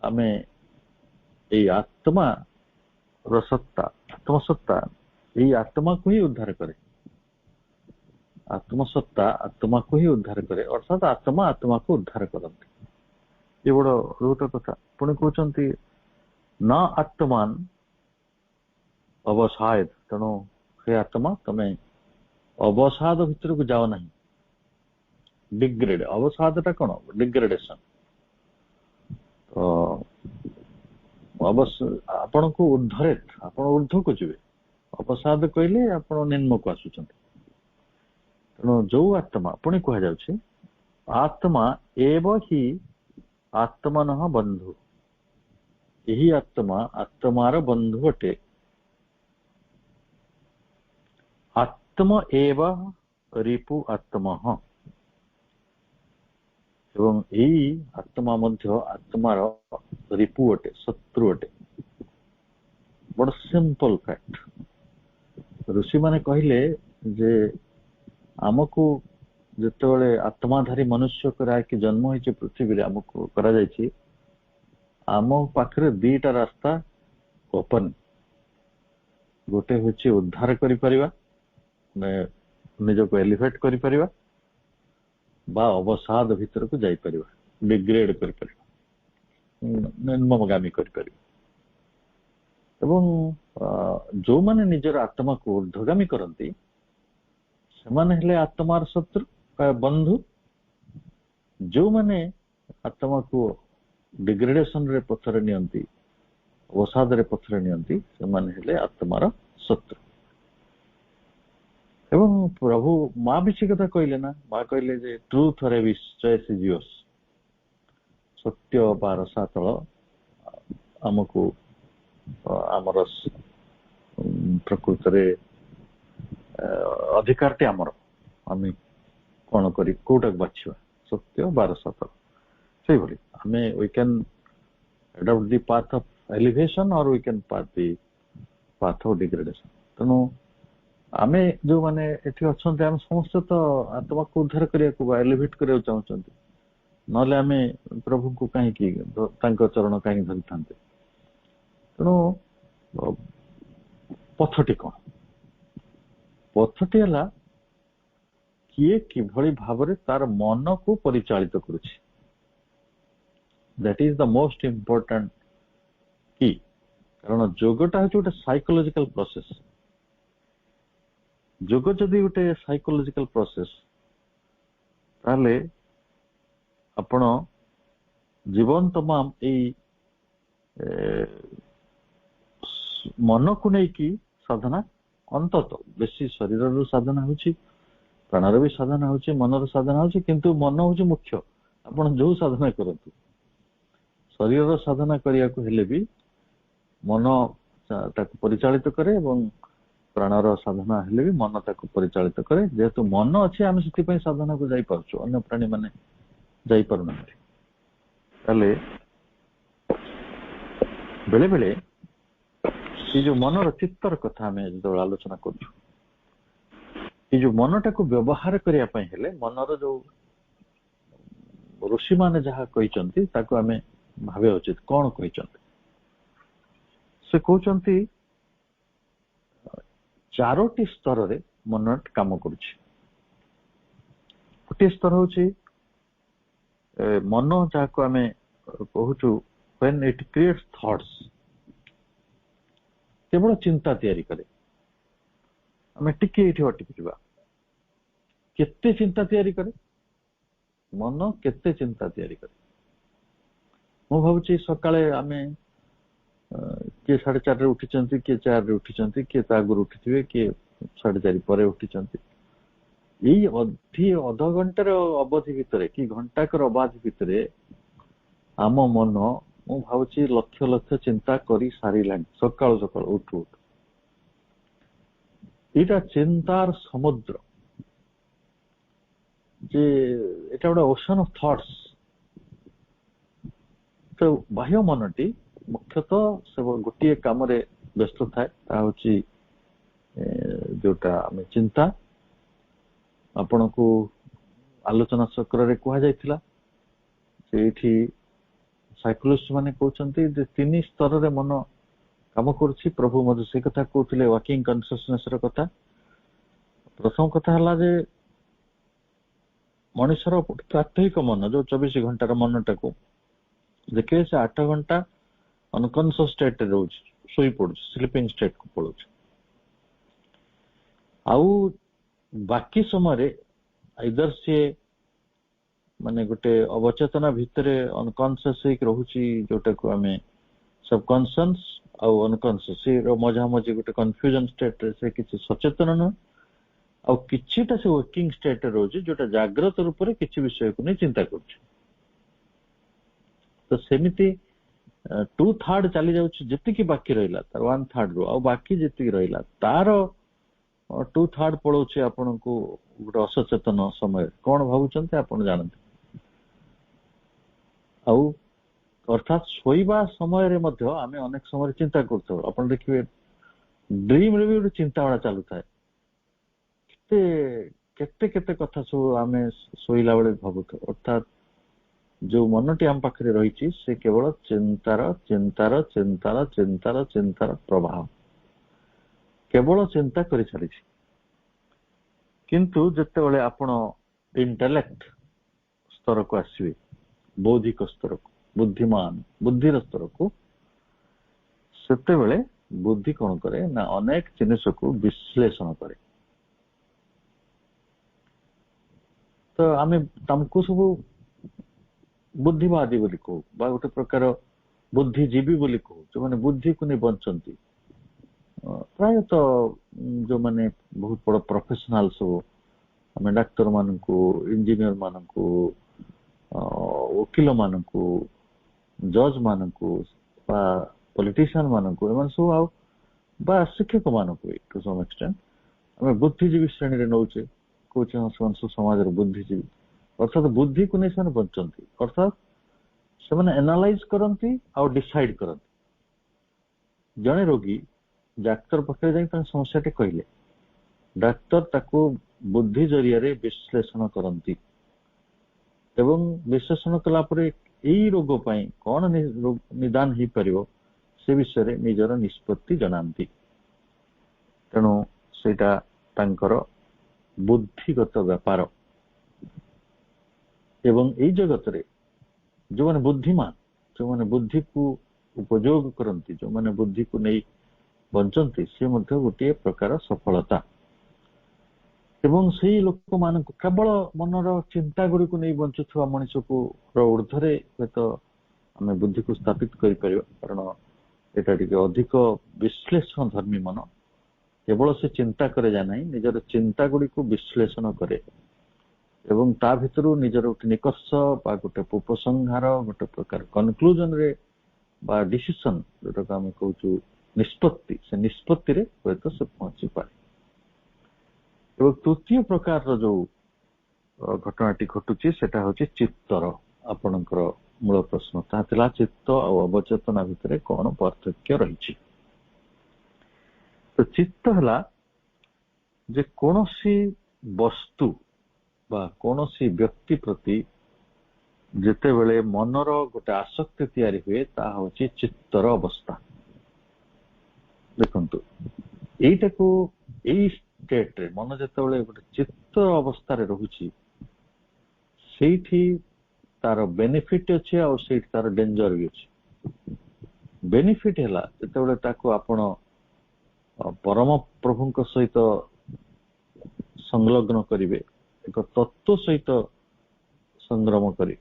ଆମେ ଏଇ ଆତ୍ମାର ସତ୍ତା, ଆତ୍ମସତ୍ତା ଏଇ ଆତ୍ମାକୁ ହିଁ ଉଦ୍ଧାର କରେ। ଆତ୍ମସତ୍ତା ଆତ୍ମାକୁ ହିଁ ଉଦ୍ଧାର କରେ, ଅର୍ଥାତ ଆତ୍ମା ଆତ୍ମାକୁ ଉଦ୍ଧାର କରନ୍ତି। ଏ ବଡ ରହୁତ କଥା। ପୁଣି କହୁଛନ୍ତି ନ ଆତ୍ମାନ ଅବସାଦ, ତେଣୁ ହେ ଆତ୍ମା ତମେ ଅବସାଦ ଭିତରକୁ ଯାଅ ନାହିଁ। ଡିଗ୍ରେଡ, ଅବସାଦଟା କଣ? ଡିଗ୍ରେଡେସନ। ତ ଆପଣଙ୍କୁ ଉଦ୍ଧରେତ, ଆପଣ ଊର୍ଦ୍ଧ୍ୱକୁ ଯିବେ, ଅବସାଦ କହିଲେ ଆପଣ ନିମ୍ନକୁ ଆସୁଛନ୍ତି। ତେଣୁ ଯୋଉ ଆତ୍ମା ପୁଣି କୁହାଯାଉଛି ଆତ୍ମା ଏବ ହି ଆତ୍ମନଃ ବନ୍ଧୁ, ଏହି ଆତ୍ମା ଆତ୍ମାର ବନ୍ଧୁ ଅଟେ। ଆତ୍ମ ଏବ ରିପୁ ଆତ୍ମଃ, ଏବଂ ଏଇ ଆତ୍ମା ମଧ୍ୟ ଆତ୍ମାର ରିପୁ ଅଟେ, ଶତ୍ରୁ ଅଟେ। ବଡ ସିମ୍ପଲ ଫ୍ୟାକ୍ଟ। ଋଷି ମାନେ କହିଲେ ଯେ ଆମକୁ ଯେତେବେଳେ ଆତ୍ମାଧାରୀ ମନୁଷ୍ୟ କରାଇକି ଜନ୍ମ ହେଇଛି ପୃଥିବୀରେ, ଆମକୁ କରାଯାଇଛି, ଆମ ପାଖରେ ଦିଟା ରାସ୍ତା ଓପନ। ଗୋଟେ ହଉଛି ଉଦ୍ଧାର କରିପାରିବା, ନିଜକୁ ଏଲିଭେଟ କରିପାରିବା, ବା ଅବସାଦ ଭିତରକୁ ଯାଇପାରିବା, ଡିଗ୍ରେଡ କରିପାରିବା, ନିମ୍ନଗାମୀ କରିପାରିବା। ଏବଂ ଯୋଉମାନେ ନିଜର ଆତ୍ମାକୁ ଊର୍ଦ୍ଧ୍ୱଗାମୀ କରନ୍ତି ସେମାନେ ହେଲେ ଆତ୍ମାର ଶତ୍ରୁ ବନ୍ଧୁ। ଯୋଉମାନେ ଆତ୍ମାକୁ ଡିଗ୍ରେଡେସନ ରେ ପଥରେ ନିଅନ୍ତି, ଅବସାଦରେ ପଥରେ ନିଅନ୍ତି, ସେମାନେ ହେଲେ ଆତ୍ମାର ଶତ୍ରୁ। ଏବଂ ପ୍ରଭୁ ମା ବି ସେ କଥା କହିଲେ ନା, ମା କହିଲେ ଯେ truth or choice is yours, ସତ୍ୟ ବା ରସାତଳ ଆମକୁ ଆମର ପ୍ରକୃତରେ ଅଧିକାରଟି ଆମର, ଆମେ କଣ କରି କୋଉଟାକୁ ବାଛିବା, ସତ୍ୟ ବା ରସାତଳ। ସେଇଭଳି ଆମେ we can adopt the path of elevation or we can path the path of degradation। ତେଣୁ ଆମେ ଯୋଉମାନେ ଏଠି ଅଛନ୍ତି, ଆମେ ସମସ୍ତେ ତ ଆତ୍ମାକୁ ଉଦ୍ଧାର କରିବାକୁ ବା ଏଲିଭେଟ କରିବାକୁ ଚାହୁଁଛନ୍ତି, ନହେଲେ ଆମେ ପ୍ରଭୁଙ୍କୁ କାହିଁକି, ତାଙ୍କ ଚରଣ କାହିଁକି ଧରିଥାନ୍ତେ? ତେଣୁ ପଥଟି କଣ? ପଥଟି ହେଲା କିଏ କିଭଳି ଭାବରେ ତାର ମନକୁ ପରିଚାଳିତ କରୁଛି। That is the most important key। କାରଣ ଯୋଗଟା ହଉଛି ଗୋଟେ ସାଇକୋଲୋଜିକାଲ ପ୍ରୋସେସ। ଯୋଗ ଯଦି ଗୋଟେ ସାଇକୋଲୋଜିକାଲ ପ୍ରୋସେସ, ତାହେଲେ ଆପଣ ଜୀବନ ତମାମ ଏଇ ମନକୁ ନେଇକି ସାଧନା, ଅନ୍ତତଃ ବେଶୀ ଶରୀରର ସାଧନା ହଉଛି, ପ୍ରାଣର ବି ସାଧନା ହଉଛି, ମନର ସାଧନା ହଉଛି, କିନ୍ତୁ ମନ ହଉଛି ମୁଖ୍ୟ। ଆପଣ ଯୋଉ ସାଧନା କରନ୍ତୁ, ଶରୀରର ସାଧନା କରିବାକୁ ହେଲେ ବି ମନ ତାକୁ ପରିଚାଳିତ କରେ, ଏବଂ ପ୍ରାଣର ସାଧନା ହେଲେ ବି ମନ ତାକୁ ପରିଚାଳିତ କରେ। ଯେହେତୁ ମନ ଅଛି, ଆମେ ସେଥିପାଇଁ ସାଧନାକୁ ଯାଇପାରୁଛୁ, ଅନ୍ୟ ପ୍ରାଣୀ ମାନେ ଯାଇପାରୁନାହାନ୍ତି। ତାହେଲେ ବେଳେ ବେଳେ ଏଇ ଯୋଉ ମନର ଚିତ୍ତର କଥା ଆମେ ଯେତେବେଳେ ଆଲୋଚନା କରୁଛୁ, ଏଇ ଯୋଉ ମନଟାକୁ ବ୍ୟବହାର କରିବା ପାଇଁ ହେଲେ ମନର ଯୋଉ ଋଷି ମାନେ ଯାହା କହିଛନ୍ତି ତାକୁ ଆମେ ଭାବିବା ଉଚିତ। କଣ କହିଛନ୍ତି? ସେ କହୁଛନ୍ତି 4ଟି ସ୍ତରରେ ମନ କାମ କରୁଛି। ଗୋଟିଏ ସ୍ତର ହଉଛି ମନ, ଯାହାକୁ ଆମେ କହୁଛୁ when it creates thoughts, କେବଳ ଚିନ୍ତା ତିଆରି କରେ। ଆମେ ଟିକେ ଏଇଠି ଅଟକି ଯିବା। କେତେ ଚିନ୍ତା ତିଆରି କରେ ମନ, କେତେ ଚିନ୍ତା ତିଆରି କରେ? ମୁଁ ଭାବୁଛି ସକାଳେ ଆମେ କିଏ 4:30ରେ ଉଠିଛନ୍ତି, କିଏ 4ରେ ଉଠିଛନ୍ତି, କିଏ ତା ଆଗରୁ ଉଠିଥିବେ, କିଏ 4:30 ପରେ ଉଠିଛନ୍ତି। ଏଇ ଅଧଘଣ୍ଟାର ଅବଧି ଭିତରେ କି ଘଣ୍ଟାକର ଅବଧି ଭିତରେ ଆମ ମନ, ମୁଁ ଭାବୁଛି ଲକ୍ଷ ଲକ୍ଷ ଚିନ୍ତା କରି ସାରିଲାଣି। ସକାଳୁ ସକାଳୁ ଉଠୁ ଉଠୁ ଏଇଟା ଚିନ୍ତାର ସମୁଦ୍ର, ଯେ ଏଟା ଗୋଟେ ଓସନ୍ ଅଫ ଥଟ୍ସ। ତ ବାହ୍ୟ ମନଟି ମୁଖ୍ୟତଃ ସେ ଗୋଟିଏ କାମରେ ବ୍ୟସ୍ତ ଥାଏ, ତାହା ହଉଛି ଯୋଉଟା ଆମେ ଚିନ୍ତା। ଆପଣଙ୍କୁ ଆଲୋଚନା ଚକ୍ରରେ କୁହାଯାଇଥିଲା ଯେ ଏଇଠି ସାଇକୋଲୋଜିଷ୍ଟ ମାନେ କହୁଛନ୍ତି ଯେ 3 ସ୍ତରରେ ମନ କାମ କରୁଛି। ପ୍ରଭୁ ମଧ୍ୟ ସେ କଥା କହୁଥିଲେ, ୱାର୍କିଂ କନସିୟସନେସ ର କଥା। ପ୍ରଥମ କଥା ହେଲା ଯେ ମଣିଷର ପ୍ରାତ୍ୟହିକ ମନ, ଯୋଉ 24 ଘଣ୍ଟାର ମନଟାକୁ ଦେଖିବେ, ସେ 8 ଘଣ୍ଟା ଅନକନସିୟସ୍ ଷ୍ଟେଟରେ ରହୁଛି, ଶୋଇ ପଡୁଛି, ସ୍ଲିପିଂ ଷ୍ଟେଟକୁ ପଳଉଛି। ଆଉ ବାକି ସମୟରେ ଆଇଦର ସିଏ ମାନେ ଗୋଟେ ଅବଚେତନା ଭିତରେ ଅନକନସିୟସ୍ ହେଇକି ରହୁଛି, ଯୋଉଟାକୁ ଆମେ ସବକନସିୟସ୍, ଆଉ ଅନକନସିୟସ୍ ମଝା ମଝି ଗୋଟେ କନଫ୍ୟୁଜନ ଷ୍ଟେଟ ରେ ସେ କିଛି ସଚେତନ ନୁହେଁ, ଆଉ କିଛିଟା ସେ ୱର୍କିଂ ଷ୍ଟେଟ ରେ ରହୁଛି ଯୋଉଟା ଜାଗ୍ରତ ରୂପରେ କିଛି ବିଷୟକୁ ନେଇ ଚିନ୍ତା କରୁଛି। ତ ସେମିତି 2/3 ଚାଲି ଯାଉଛି, ଯେତିକି ବାକି ରହିଲା ତାର 1/3 ରୁ, ଆଉ ବାକି ଯେତିକି ରହିଲା ତାର 2/3 ପଳଉଛି ଆପଣଙ୍କୁ ଗୋଟେ ଅସଚେତନ ସମୟରେ କଣ ଭାବୁଛନ୍ତି ଆପଣ ଜାଣନ୍ତି। ଆଉ ଅର୍ଥାତ ଶୋଇବା ସମୟରେ ମଧ୍ୟ ଆମେ ଅନେକ ସମୟରେ ଚିନ୍ତା କରୁଥାଉ। ଆପଣ ଦେଖିବେ ଡ୍ରିମ ରେ ବି ଗୋଟେ ଚିନ୍ତା ଗୁଡା ଚାଲୁଥାଏ, କେତେ କେତେ କଥା ସବୁ ଆମେ ଶୋଇଲା ବେଳେ ଭାବୁଥାଉ। ଅର୍ଥାତ ଯୋଉ ମନଟି ଆମ ପାଖରେ ରହିଛି ସେ କେବଳ ଚିନ୍ତାର ଚିନ୍ତାର ଚିନ୍ତାର ଚିନ୍ତାର ଚିନ୍ତାର ପ୍ରବାହ, କେବଳ ଚିନ୍ତା କରି ଚାଲିଛି। କିନ୍ତୁ ଯେତେବେଳେ ଆପଣ ଇଣ୍ଟେଲେକ୍ଟ ସ୍ତରକୁ ଆସିବେ, ବୌଦ୍ଧିକ ସ୍ତରକୁ, ବୁଦ୍ଧିର ସ୍ତରକୁ, ସେତେବେଳେ ବୁଦ୍ଧି କଣ କରେ ନା ଅନେକ ଜିନିଷକୁ ବିଶ୍ଳେଷଣ କରେ। ତ ଆମେ ତାଙ୍କୁ ସବୁ ବୁଦ୍ଧିବାଦୀ ବୋଲି କହୁ, ବା ଗୋଟେ ପ୍ରକାର ବୁଦ୍ଧିଜୀବୀ ବୋଲି କହୁ, ଯୋଉମାନେ ବୁଦ୍ଧିକୁ ନେଇ ବଞ୍ଚନ୍ତି। ପ୍ରାୟତଃ ଯୋଉମାନେ ବହୁତ ବଡ ପ୍ରଫେସନାଲ ସବୁ, ଆମେ ଡାକ୍ତର ମାନଙ୍କୁ, ଇଞ୍ଜିନିୟର ମାନଙ୍କୁ, ଓକିଲ ମାନଙ୍କୁ, ଜଜ୍ ମାନଙ୍କୁ, ବା ପଲିଟିସିଆନ ମାନଙ୍କୁ, ଏମାନେ ସବୁ, ଆଉ ବା ଶିକ୍ଷକ ମାନଙ୍କୁ ଟୁ ସମ୍ ଏକ୍ସଟେଣ୍ଟ ଆମେ ବୁଦ୍ଧିଜୀବୀ ଶ୍ରେଣୀରେ ନଉଛେ, କହୁଛେ ସେମାନେ ସବୁ ସମାଜର ବୁଦ୍ଧିଜୀବୀ। ଅର୍ଥାତ ବୁଦ୍ଧିକୁ ନେଇ ସେମାନେ ବଞ୍ଚନ୍ତି, ଅର୍ଥାତ ସେମାନେ ଏନାଲାଇଜ କରନ୍ତି ଆଉ ଡିସାଇଡ କରନ୍ତି। ଜଣେ ରୋଗୀ ଡାକ୍ତର ପାଖରେ ଯାଇ ତାଙ୍କ ସମସ୍ୟାଟି କହିଲେ, ଡାକ୍ତର ତାକୁ ବୁଦ୍ଧି ଜରିଆରେ ବିଶ୍ଳେଷଣ କରନ୍ତି ଏବଂ ବିଶ୍ଳେଷଣ କଲା ପରେ ଏଇ ରୋଗ ପାଇଁ କଣ ନିଦାନ ହେଇପାରିବ ସେ ବିଷୟରେ ନିଜର ନିଷ୍ପତ୍ତି ଜଣାନ୍ତି। ତେଣୁ ସେଇଟା ତାଙ୍କର ବୁଦ୍ଧିଗତ ବ୍ୟାପାର। ଏବଂ ଏଇ ଜଗତରେ ଯୋଉମାନେ ବୁଦ୍ଧିମାନ, ଯୋଉମାନେ ବୁଦ୍ଧିକୁ ଉପଯୋଗ କରନ୍ତି, ଯୋଉମାନେ ବୁଦ୍ଧିକୁ ନେଇ ବଞ୍ଚନ୍ତି, ସେ ମଧ୍ୟ ଗୋଟିଏ ପ୍ରକାର ସଫଳତା। ଏବଂ ସେଇ ଲୋକମାନଙ୍କୁ, କେବଳ ମନର ଚିନ୍ତା ଗୁଡିକୁ ନେଇ ବଞ୍ଚୁଥିବା ମଣିଷକୁ ଉର୍ଦ୍ଧ୍ୱରେ ହୁଏତ ଆମେ ବୁଦ୍ଧିକୁ ସ୍ଥାପିତ କରିପାରିବା, କାରଣ ଏଟା ଟିକେ ଅଧିକ ବିଶ୍ଳେଷଣ ଧର୍ମୀ ମନ। କେବଳ ସେ ଚିନ୍ତା କରେ ଯା ନାହିଁ, ନିଜର ଚିନ୍ତା ଗୁଡିକୁ ବିଶ୍ଳେଷଣ କରେ ଏବଂ ତା ଭିତରୁ ନିଜର ଗୋଟେ ନିକର୍ଷ ବା ଗୋଟେ ଉପସଂହାର, ଗୋଟେ ପ୍ରକାର କନକ୍ଲୁଜନ ରେ ବା ଡିସିସନ, ଯୋଉଟାକୁ ଆମେ କହୁଛୁ ନିଷ୍ପତ୍ତି, ସେ ନିଷ୍ପତ୍ତିରେ ହୁଏତ ସେ ପହଞ୍ଚି ପାରେ। ଏବଂ ତୃତୀୟ ପ୍ରକାରର ଯୋଉ ଘଟଣାଟି ଘଟୁଛି ସେଟା ହଉଛି ଚିତ୍ତର। ଆପଣଙ୍କର ମୂଳ ପ୍ରଶ୍ନ ତାହା ଥିଲା, ଚିତ୍ତ ଆଉ ଅବଚେତନା ଭିତରେ କଣ ପାର୍ଥକ୍ୟ ରହିଛି। ତ ଚିତ୍ତ ହେଲା ଯେ କୌଣସି ବସ୍ତୁ ବା କୌଣସି ବ୍ୟକ୍ତି ପ୍ରତି ଯେତେବେଳେ ମନର ଗୋଟେ ଆସକ୍ତି ତିଆରି ହୁଏ, ତାହା ହଉଛି ଚିତ୍ତର ଅବସ୍ଥା। ଦେଖନ୍ତୁ, ଏଇଟାକୁ ଏଇ ଷ୍ଟେଟରେ ମନ ଯେତେବେଳେ ଗୋଟେ ଚିତ୍ତ ଅବସ୍ଥାରେ ରହୁଛି, ସେଇଠି ତାର ବେନିଫିଟ ଅଛି ଆଉ ସେଇଠି ତାର ଡେଞ୍ଜର ବି ଅଛି। ବେନିଫିଟ ହେଲା ଯେତେବେଳେ ତାକୁ ଆପଣ ପରମ ପ୍ରଭୁଙ୍କ ସହିତ ସଂଲଗ୍ନ କରିବେ, ଏକ ତତ୍ତ୍ୱ ସହିତ ସଂଗ୍ରାମ କରି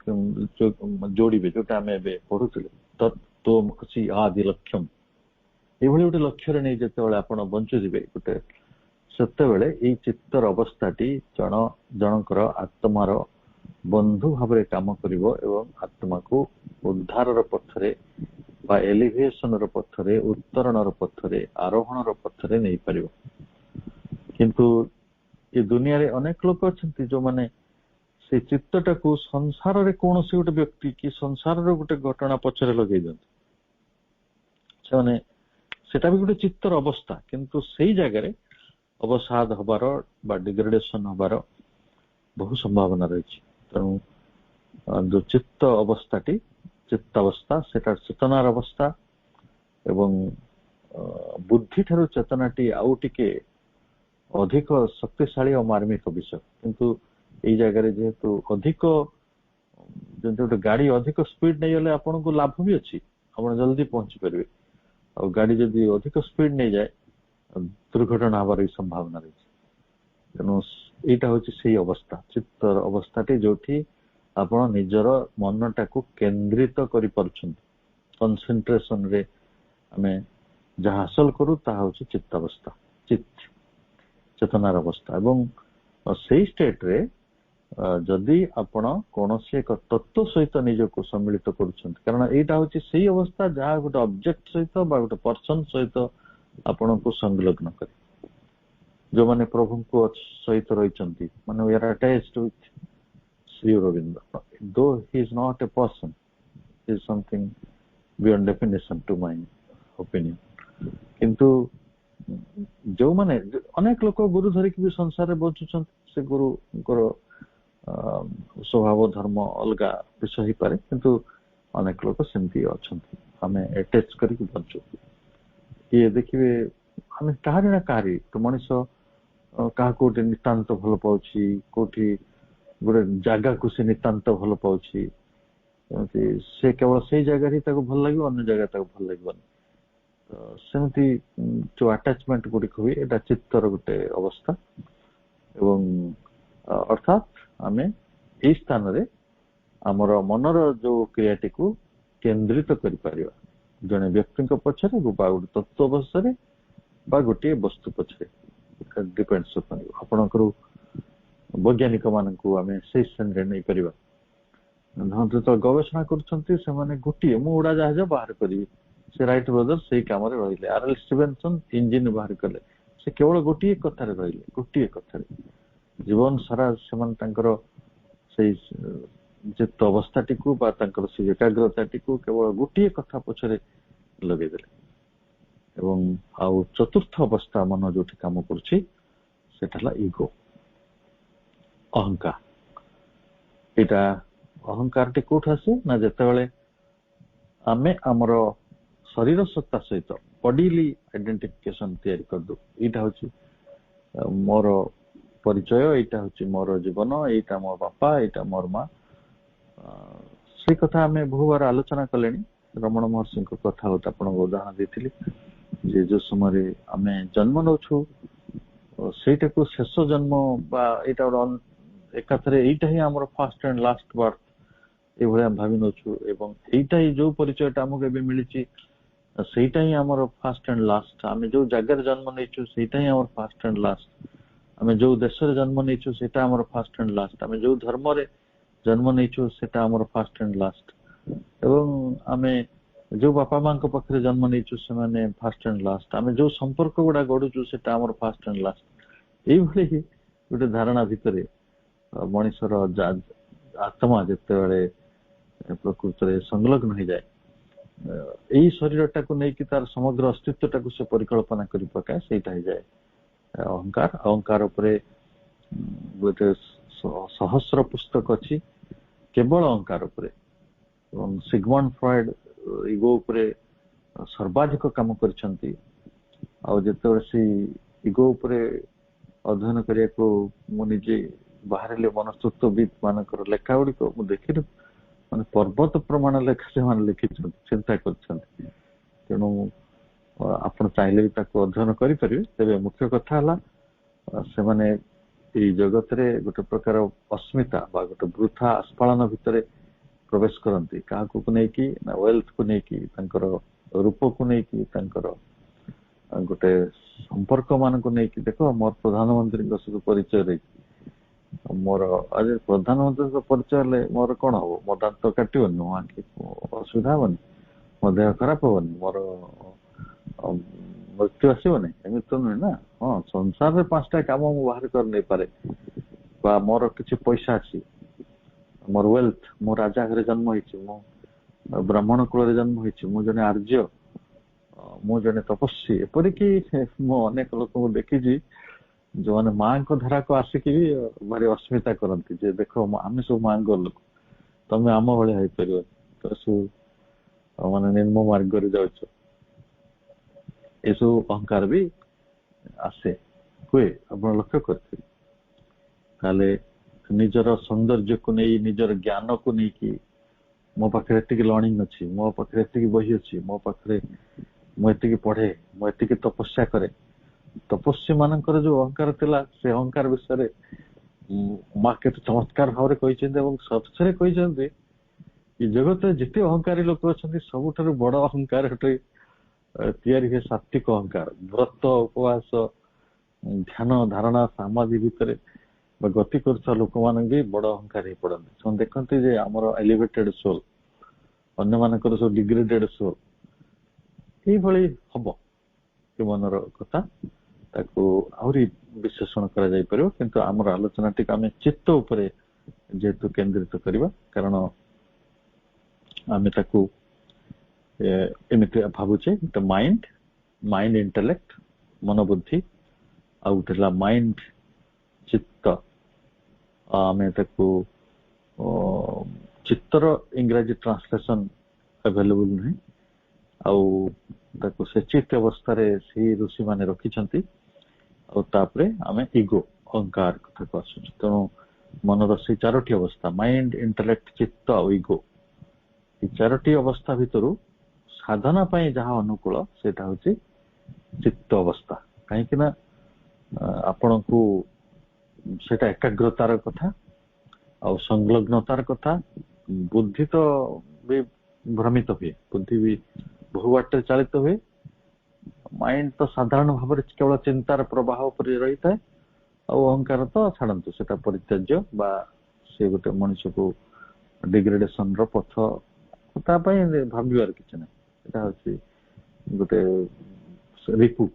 ଯୋଡ଼ିବେ, ଯୋଉଟା ଆମେ ଏବେ ପଢୁଥିଲେ ତତ୍ତ୍ୱମସି ଆଦି ଲକ୍ଷ୍ୟମ୍, ଏଇଭଳି ଗୋଟେ ଲକ୍ଷ୍ୟରେ ନେଇ ଯେତେବେଳେ ଆପଣ ବଞ୍ଚୁଥିବେ ଗୋଟେ, ସେତେବେଳେ ଏଇ ଚିତ୍ତର ଅବସ୍ଥାଟି ଜଣଙ୍କର ଆତ୍ମାର ବନ୍ଧୁ ଭାବରେ କାମ କରିବ ଏବଂ ଆତ୍ମାକୁ ଉଦ୍ଧାରର ପଥରେ ବା ଏଲିଭେସନର ପଥରେ, ଉତ୍ତରଣର ପଥରେ, ଆରୋହଣର ପଥରେ ନେଇପାରିବ। କିନ୍ତୁ ଏ ଦୁନିଆରେ ଅନେକ ଲୋକ ଅଛନ୍ତି ଯୋଉମାନେ ସେ ଚିତ୍ତଟାକୁ ସଂସାରରେ କୌଣସି ଗୋଟେ ବ୍ୟକ୍ତି କି ସଂସାରର ଗୋଟେ ଘଟଣା ପଛରେ ଲଗେଇ ଦିଅନ୍ତି। ସେମାନେ, ସେଟା ବି ଗୋଟେ ଚିତ୍ତର ଅବସ୍ଥା, କିନ୍ତୁ ସେଇ ଜାଗାରେ ଅବସାଦ ହବାର ବା ଡିଗ୍ରେଡେସନ ହବାର ବହୁ ସମ୍ଭାବନା ରହିଛି। ତେଣୁ ଯୋଉ ଚିତ୍ତ ଅବସ୍ଥାଟି, ଚିତ୍ତାବସ୍ଥା, ସେଟା ଚେତନାର ଅବସ୍ଥା ଏବଂ ବୁଦ୍ଧି ଠାରୁ ଚେତନାଟି ଆଉ ଟିକେ ଅଧିକ ଶକ୍ତିଶାଳୀ ଆଉ ମାର୍ମିକ ବିଷୟ। କିନ୍ତୁ ଏଇ ଜାଗାରେ ଯେହେତୁ ଅଧିକ, ଯେମିତି ଗୋଟେ ଗାଡି ଅଧିକ ସ୍ପିଡ ନେଇଗଲେ ଆପଣଙ୍କୁ ଲାଭ ବି ଅଛି, ଆପଣ ଜଲ୍ଦି ପହଞ୍ଚି ପାରିବେ। ଆଉ ଗାଡି ଯଦି ଅଧିକ ସ୍ପିଡ ନେଇଯାଏ, ଦୁର୍ଘଟଣା ହବାର ବି ସମ୍ଭାବନା ରହିଛି। ତେଣୁ ଏଇଟା ହଉଛି ସେଇ ଅବସ୍ଥା, ଚିତ୍ତର ଅବସ୍ଥାଟି, ଯୋଉଠି ଆପଣ ନିଜର ମନଟାକୁ କେନ୍ଦ୍ରିତ କରିପାରୁଛନ୍ତି। କନସେନ୍ଟ୍ରେସନରେ ଆମେ ଯାହା ହାସଲ କରୁ ତାହା ହଉଛି ଚିତ୍ତାବସ୍ଥା, ଚେତନାର ଅବସ୍ଥା। ଏବଂ ସେଇ ଷ୍ଟେଟରେ ଯଦି ଆପଣ କୌଣସି ଏକ ତତ୍ତ୍ୱ ସହିତ ନିଜକୁ ସମ୍ମିଳିତ କରୁଛନ୍ତି, କାରଣ ଏଇଟା ହଉଛି ସେଇ ଅବସ୍ଥା ଯାହା ଗୋଟେ ଅବଜେକ୍ଟ ସହିତ ବା ଗୋଟେ ପର୍ସନ ସହିତ ଆପଣଙ୍କୁ ସଂଲଗ୍ନ କରେ। ଯୋଉମାନେ ପ୍ରଭୁଙ୍କ ସହିତ ରହିଛନ୍ତି, ମାନେ we are attached with Sri Aurobindo, though he is not a person, he is something beyond definition to my opinion। କିନ୍ତୁ ଯୋଉମାନେ ଅନେକ ଲୋକ ଗୁରୁ ଧରିକି ବି ସଂସାରରେ ବଞ୍ଚୁଛନ୍ତି, ସେ ଗୁରୁଙ୍କର ସ୍ୱଭାବ ଧର୍ମ ଅଲଗା ବିଷୟ ହେଇପାରେ, କିନ୍ତୁ ଅନେକ ଲୋକ ସେମିତି ଅଛନ୍ତି, ଆମେ ଆଟାଚ କରିକି ବଞ୍ଚୁ। ଇଏ ଦେଖିବେ ଆମେ କାହାରି ନା କାହାରି ମଣିଷ କାହାକୁ ଗୋଟେ ନିତାନ୍ତ ଭଲ ପାଉଛି, କୋଉଠି ଗୋଟେ ଜାଗାକୁ ସେ ନିତାନ୍ତ ଭଲ ପାଉଛି, ସେ କେବଳ ସେଇ ଜାଗାରେ ତାକୁ ଭଲ ଲାଗିବ, ଅନ୍ୟ ଜାଗା ତାକୁ ଭଲ ଲାଗିବନି। ତ ସେମିତି ଯୋଉ ଆଟାଚମେଣ୍ଟ ଗୁଡିକ ହୁଏ, ଏଇଟା ଚିତ୍ତର ଗୋଟେ ଅବସ୍ଥା। ଏବଂ ଅର୍ଥାତ୍ ଆମେ ଏଇ ସ୍ଥାନରେ ଆମର ମନର ଯୋଉ କ୍ରିୟାଟିକୁ କେନ୍ଦ୍ରିତ କରିପାରିବା, ଜଣେ ବ୍ୟକ୍ତିଙ୍କ ପଛରେ ବା ଗୋଟେ ତତ୍ତ୍ୱ ଅବସ୍ଥାରେ ବା ଗୋଟିଏ ବସ୍ତୁ ପଛରେ। ଡିପେଣ୍ଡସ ଆପଣଙ୍କର ବୈଜ୍ଞାନିକ ମାନଙ୍କୁ ଆମେ ସେଇ ଶ୍ରେଣୀରେ ନେଇପାରିବା। ଯେତେବେଳେ ଗବେଷଣା କରୁଛନ୍ତି ସେମାନେ ଗୋଟିଏ, ମୁଁ ଉଡାଜାହାଜ ବାହାର କରିବି, ସେ ରାଇଟ ବ୍ରଦର ସେଇ କାମରେ ରହିଲେ। ଆରଏଲ ଷ୍ଟିଭେନସନ ଇଞ୍ଜିନ ବାହାର କଲେ, ସେ କେବଳ ଗୋଟିଏ କଥାରେ ରହିଲେ, ଗୋଟିଏ କଥାରେ ଜୀବନ ସାରା ସେମାନେ ତାଙ୍କର ସେଇ ଚିତ୍ତ ଅବସ୍ଥାଟିକୁ ବା ତାଙ୍କର ସେଇ ଏକାଗ୍ରତାଟିକୁ କେବଳ ଗୋଟିଏ କଥା ପଛରେ ଲଗେଇଦେଲେ। ଏବଂ ଆଉ ଚତୁର୍ଥ ଅବସ୍ଥା ମନ ଯୋଉଠି କାମ କରୁଛି ସେଟା ହେଲା ଇଗୋ, ଅହଙ୍କାର। ଏଇଟା ଅହଙ୍କାରଟି କୋଉଠୁ ଆସେ ନା ଯେତେବେଳେ ଆମେ ଆମର ଶରୀର ସତ୍ତା ସହିତ ବଡିଲି ଆଇଡେଣ୍ଟିଫିକେସନ ତିଆରି କରିଦଉ, ଏଇଟା ହଉଛି ମୋର ପରିଚୟ, ଏଇଟା ହଉଛି ମୋର ଜୀବନ, ଏଇଟା ମୋ ବାପା, ଏଇଟା ମୋର ମା। ସେଇ କଥା ଆମେ ବହୁବାର ଆଲୋଚନା କଲେଣି। ରମଣ ମହର୍ଷିଙ୍କ କଥା ହଉଛି ଆପଣଙ୍କୁ ଉଦାହରଣ ଦେଇଥିଲି ଯେ ଯୋଉ ସମୟରେ ଆମେ ଜନ୍ମ ନଉଛୁ ସେଇଟାକୁ ଶେଷ ଜନ୍ମ ବା ଏଇଟା ଗୋଟେ ଏକାଥରେ ଏଇଟା ହିଁ ଆମର ଫାଷ୍ଟ ଆଣ୍ଡ ଲାଷ୍ଟ ବାର୍ଥ ଏଇଭଳିଆ ଆମେ ଭାବି ନଉଛୁ। ଏବଂ ଏଇଟା ହିଁ ଯୋଉ ପରିଚୟଟା ଆମକୁ ଏବେ ମିଳିଛି ସେଇଟା ହିଁ ଆମର ଫାଷ୍ଟ ଆଣ୍ଡ ଲାଷ୍ଟ। ଆମେ ଯୋଉ ଜାଗାରେ ଜନ୍ମ ନେଇଛୁ ସେଇଟା ହିଁ ଆମର ଫାଷ୍ଟ ଆଣ୍ଡ ଲାଷ୍ଟ। ଆମେ ଯୋଉ ଦେଶରେ ଜନ୍ମ ନେଇଛୁ ସେଇଟା ଆମର ଫାଷ୍ଟ ଆଣ୍ଡ ଲାଷ୍ଟ। ଆମେ ଯୋଉ ଧର୍ମରେ ଜନ୍ମ ନେଇଛୁ ସେଟା ଆମର ଫାଷ୍ଟ ଆଣ୍ଡ ଲାଷ୍ଟ। ଏବଂ ଆମେ ଯୋଉ ବାପା ମାଙ୍କ ପାଖରେ ଜନ୍ମ ନେଇଛୁ ସେମାନେ ଫାଷ୍ଟ ଆଣ୍ଡ ଲାଷ୍ଟ। ଆମେ ଯୋଉ ସମ୍ପର୍କ ଗୁଡା ଗଢୁଛୁ ସେଟା ଆମର ଫାଷ୍ଟ ଆଣ୍ଡ ଲାଷ୍ଟ। ଏଇଭଳି ଗୋଟେ ଧାରଣା ଭିତରେ ମଣିଷର ଆତ୍ମା ଯେତେବେଳେ ପ୍ରକୃତରେ ସଂଲଗ୍ନ ହେଇଯାଏ, ଏଇ ଶରୀରଟାକୁ ନେଇକି ତାର ସମଗ୍ର ଅସ୍ତିତ୍ୱଟାକୁ ସେ ପରିକଳ୍ପନା କରି ପକାଏ, ସେଇଟା ହେଇଯାଏ ଅହଙ୍କାର। ଅହଙ୍କାର ଉପରେ ଗୋଟେ ସହସ୍ର ପୁସ୍ତକ ଅଛି କେବଳ ଅହଙ୍କାର ଉପରେ। ଏବଂ ସିଗମଣ୍ଡ ଫ୍ରଏଡ ଇଗୋ ଉପରେ ସର୍ବାଧିକ କାମ କରିଛନ୍ତି। ଆଉ ଯେତେବେଳେ ସେଇ ଇଗୋ ଉପରେ ଅଧ୍ୟୟନ କରିବାକୁ ମୁଁ ନିଜେ ବାହାରିଲେ ମନସ୍ତତ୍ତ୍ୱବିଦ ମାନଙ୍କର ଲେଖା ଗୁଡିକ ମୁଁ ଦେଖିଲି, ମାନେ ପର୍ବତ ପ୍ରମାଣ ଲେଖା ସେମାନେ ଲେଖିଛନ୍ତି, ଚିନ୍ତା କରିଛନ୍ତି। ତେଣୁ ଆପଣ ଚାହିଁଲେ ବି ତାକୁ ଅଧ୍ୟୟନ କରିପାରିବେ। ତେବେ ମୁଖ୍ୟ କଥା ହେଲା ସେମାନେ ଏଇ ଜଗତରେ ଗୋଟେ ପ୍ରକାର ଅସ୍ମିତା ବା ଗୋଟେ ବୃଥା ଆସ୍ଫାଳନ ଭିତରେ ପ୍ରବେଶ କରନ୍ତି। କାହାକୁ ନେଇକି ନା ୱେଲ୍ଥକୁ ନେଇକି, ତାଙ୍କର ରୂପକୁ ନେଇକି, ତାଙ୍କର ଗୋଟେ ସମ୍ପର୍କ ମାନଙ୍କୁ ନେଇକି। ଦେଖ ମୋର ପ୍ରଧାନମନ୍ତ୍ରୀଙ୍କ ସହିତ ପରିଚୟ ଦେଇଛି, ମୋର ଆଜି ପ୍ରଧାନମନ୍ତ୍ରୀଙ୍କ ପରିଚୟ ହେଲେ ମୋର କଣ ହବ? ମୋ ଦାନ୍ତ କାଟିବନି, ମୋ ଆଖି ଅସୁବିଧା ହବନି, ମୋ ଦେହ ଖରାପ ହବନି, ମୋର ମୃତ୍ୟୁ ଆସିବନି? ଏମିତି ତ ନୁହେଁ ନା। ହଁ, ସଂସାରରେ 5ଟା କାମ ମୁଁ ବାହାର କରି ନେଇପାରେ, ବା ମୋର କିଛି ପଇସା ଅଛି, ମୋର ୱେଲ୍ଥ, ମୁଁ ରାଜା ଘରେ ଜନ୍ମ ହେଇଛି, ମୁଁ ବ୍ରାହ୍ମଣ କୂଳରେ ଜନ୍ମ ହେଇଛି, ମୁଁ ଜଣେ ଆର୍ଯ୍ୟ, ମୁଁ ଜଣେ ତପସ୍ୱୀ। ଏପରିକି ମୁଁ ଅନେକ ଲୋକଙ୍କୁ ଦେଖିଛି ଯୋଉମାନେ ମାଙ୍କ ଧାରାକୁ ଆସିକି ବି ଭାରି ଅସ୍ମିତା କରନ୍ତି ଯେ ଦେଖ ଆମେ ସବୁ ମାଙ୍କ ଲୋକ, ତମେ ଆମ ଭଳିଆ ହେଇପାରିବନି, ତ ସବୁ ମାନେ ନିମ୍ନ ମାର୍ଗରେ ଯାଉଛ। ଏସବୁ ଅହଙ୍କାର ବି ଆସେ, ହୁଏ, ଆପଣ ଲକ୍ଷ୍ୟ କରିଥିବେ। ତାହେଲେ ନିଜର ସୌନ୍ଦର୍ଯ୍ୟକୁ ନେଇ, ନିଜର ଜ୍ଞାନକୁ ନେଇକି, ମୋ ପାଖରେ ଏତିକି ଲର୍ଣ୍ଣିଂ ଅଛି, ମୋ ପାଖରେ ଏତିକି ବହି ଅଛି, ମୋ ପାଖରେ ମୁଁ ଏତିକି ପଢେ, ମୁଁ ଏତିକି ତପସ୍ୟା କରେ। ତପସ୍ୱୀ ମାନଙ୍କର ଯୋଉ ଅହଙ୍କାର ଥିଲା, ସେ ଅହଙ୍କାର ବିଷୟରେ ମା କେତେ ଚମତ୍କାର ଭାବରେ କହିଛନ୍ତି। ଏବଂ ସତରେ କହିଛନ୍ତି ଏ ଜଗତରେ ଯେତେ ଅହଙ୍କାରୀ ଲୋକ ଅଛନ୍ତି ସବୁଠାରୁ ବଡ ଅହଙ୍କାର ଗୋଟେ ତିଆରି ହୁଏ ସାତ୍ଵିକ ଅହଙ୍କାର। ବ୍ରତ ଉପବାସ ଧ୍ୟାନ ଧାରଣା ସମାଧି ଭିତରେ ଗତି କରୁଥିବା ଲୋକମାନେ ବି ବଡ ଅହଙ୍କାର ହେଇ ପଡନ୍ତି। ସେମାନେ ଦେଖନ୍ତି ଯେ ଆମର ଏଲିଭେଟେଡ ସୋଲ, ଅନ୍ୟମାନଙ୍କର ସବୁ ଡିଗ୍ରେଡେଡ ସୋଲ। ଏଇଭଳି ହବ ଏ ମନର କଥା, ତାକୁ ଆହୁରି ବିଶ୍ଳେଷଣ କରାଯାଇ ପାରିବ। କିନ୍ତୁ ଆମର ଆଲୋଚନାଟିକୁ ଆମେ ଚିତ୍ତ ଉପରେ ଯେହେତୁ କେନ୍ଦ୍ରିତ କରିବା, କାରଣ ଆମେ ତାକୁ ଏମିତି ଭାବୁଛେ ଗୋଟେ ମାଇଣ୍ଡ ଇଣ୍ଟେଲେକ୍ଟ ମନ ବୁଦ୍ଧି, ଆଉ ଗୋଟେ ହେଲା ମାଇଣ୍ଡ ଚିତ୍ତ। ଆମେ ତାକୁ ଚିତ୍ତର ଇଂରାଜୀ ଟ୍ରାନ୍ସଲେସନ ଆଭେଲେବୁଲ ନାହିଁ, ଆଉ ତାକୁ ସେ ଚିତ୍ତ ଅବସ୍ଥାରେ ସେଇ ଋଷି ମାନେ ରଖିଛନ୍ତି। ଆଉ ତାପରେ ଆମେ ଇଗୋ ଅହଙ୍କାର କଥାକୁ ଆସୁଛୁ। ତେଣୁ ମନର ସେଇ ଚାରୋଟି ଅବସ୍ଥା ମାଇଣ୍ଡ ଇଣ୍ଟେଲେକ୍ଟ ଚିତ୍ତ ଆଉ ଇଗୋ, এই ଚାରୋଟି ଅବସ୍ଥା ଭିତରୁ ସାଧନା ପାଇଁ ଯାହା ଅନୁକୂଳ ସେଇଟା ହଉଛି ଚିତ୍ତ ଅବସ୍ଥା। କାହିଁକି ନା ଆପଣଙ୍କୁ ସେଇଟା ଏକାଗ୍ରତାର କଥା ଆଉ ସଂଲଗ୍ନତାର କଥା। ବୁଦ୍ଧି ତ ବି ଭ୍ରମିତ ହୁଏ, ବୁଦ୍ଧି ବି ବହୁ ବାଟରେ ଚାଳିତ ହୁଏ। ମାଇଣ୍ଡ ତ ସାଧାରଣ ଭାବରେ କେବଳ ଚିନ୍ତାର ପ୍ରବାହ ଉପରେ ରହିଥାଏ, ଆଉ ଅହଙ୍କାର ତ ଛାଡନ୍ତୁ, ସେଟା ପରିତ୍ୟାଜ୍ୟ ବା ସେ ଗୋଟେ ମଣିଷକୁ ଡିଗ୍ରେଡେସନ ର ପଥ, ତା ପାଇଁ ଭାବିବାର କିଛି ନାହିଁ। ଏଟା ହଉଛି ଗୋଟେ ରିପୁ,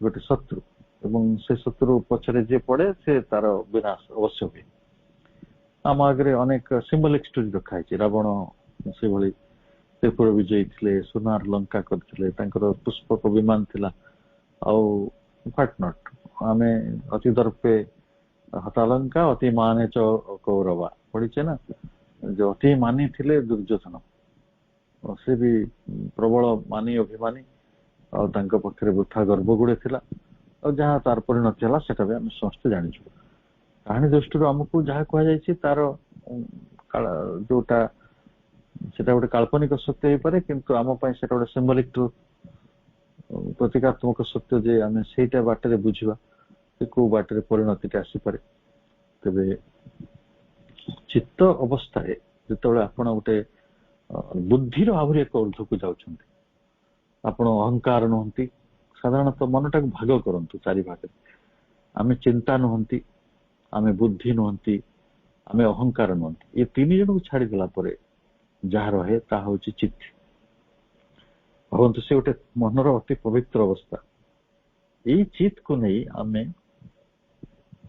ଗୋଟେ ଶତ୍ରୁ, ଏବଂ ସେ ଶତ୍ରୁ ପଛରେ ଯିଏ ପଡେ ସେ ତାର ବିନାଶ ଅବଶ୍ୟ ହୁଏ। ଆମ ଆଗରେ ଅନେକ ସିମ୍ବଲିକ ଷ୍ଟୋରି ରଖା ହେଇଛି। ରାବଣ ସେଭଳି ତ୍ରିପୁର ବିଜୟୀ ଥିଲେ, ସୁନାର ଲଙ୍କା କରିଥିଲେ, ତାଙ୍କର ପୁଷ୍ପକ ବିମାନ ଥିଲା। ଆଉ ହ୍ୱାଟ ନଟ୍, ଆମେ ଅତି ଦର୍ପେ ହତାଲଙ୍କା ଅତି ମାନେ ଚ କୌରବା ପଢିଛେ ନା, ଯୋଉ ଅତି ମାନି ଥିଲେ ଦୁର୍ଯ୍ୟୋଧନ, ସେ ବି ପ୍ରବଳ ମାନି ଅଭିମାନୀ, ଆଉ ତାଙ୍କ ପାଖରେ ବୃଥା ଗର୍ବ ଗୁଡେ ଥିଲା। ଆଉ ଯାହା ତାର ପରିଣତି ହେଲା ସେଟା ବି ଆମେ ସମସ୍ତେ ଜାଣିଛୁ। କାହାଣୀ ଦୃଷ୍ଟିରୁ ଆମକୁ ଯାହା କୁହାଯାଇଛି ତାର ଯୋଉଟା ସେଟା ଗୋଟେ କାଳ୍ପନିକ ସତ୍ୟ ହେଇପାରେ, କିନ୍ତୁ ଆମ ପାଇଁ ସେଟା ଗୋଟେ ସିମ୍ବଲିକ ଟ୍ରୁଥ, ପ୍ରତୀକାତ୍ମକ ସତ୍ୟ, ଯେ ଆମେ ସେଇଟା ବାଟରେ ବୁଝିବା ଯେ କୋଉ ବାଟରେ ପରିଣତିଟା ଆସିପାରେ। ତେବେ ଚିତ୍ତ ଅବସ୍ଥାରେ ଯେତେବେଳେ ଆପଣ ଗୋଟେ ବୁଦ୍ଧିର ଆହୁରି ଏକ ଊର୍ଦ୍ଧ୍ୱକୁ ଯାଉଛନ୍ତି, ଆପଣ ଅହଙ୍କାର ନୁହନ୍ତି। ସାଧାରଣତଃ ମନଟାକୁ ଭାଗ କରନ୍ତୁ ଚାରି ଭାଗରେ। ଆମେ ଚିନ୍ତା ନୁହନ୍ତି, ଆମେ ବୁଦ୍ଧି ନୁହନ୍ତି, ଆମେ ଅହଙ୍କାର ନୁହନ୍ତି। ଏ ତିନି ଜଣଙ୍କୁ ଛାଡିଦେଲା ପରେ ଯାହା ରହେ ତାହା ହଉଛି ଚିତ୍ତ। ଭାବନ୍ତୁ, ସେ ଗୋଟେ ମନର ଅତି ପବିତ୍ର ଅବସ୍ଥା। ଏଇ ଚିତ୍ତକୁ ନେଇ ଆମେ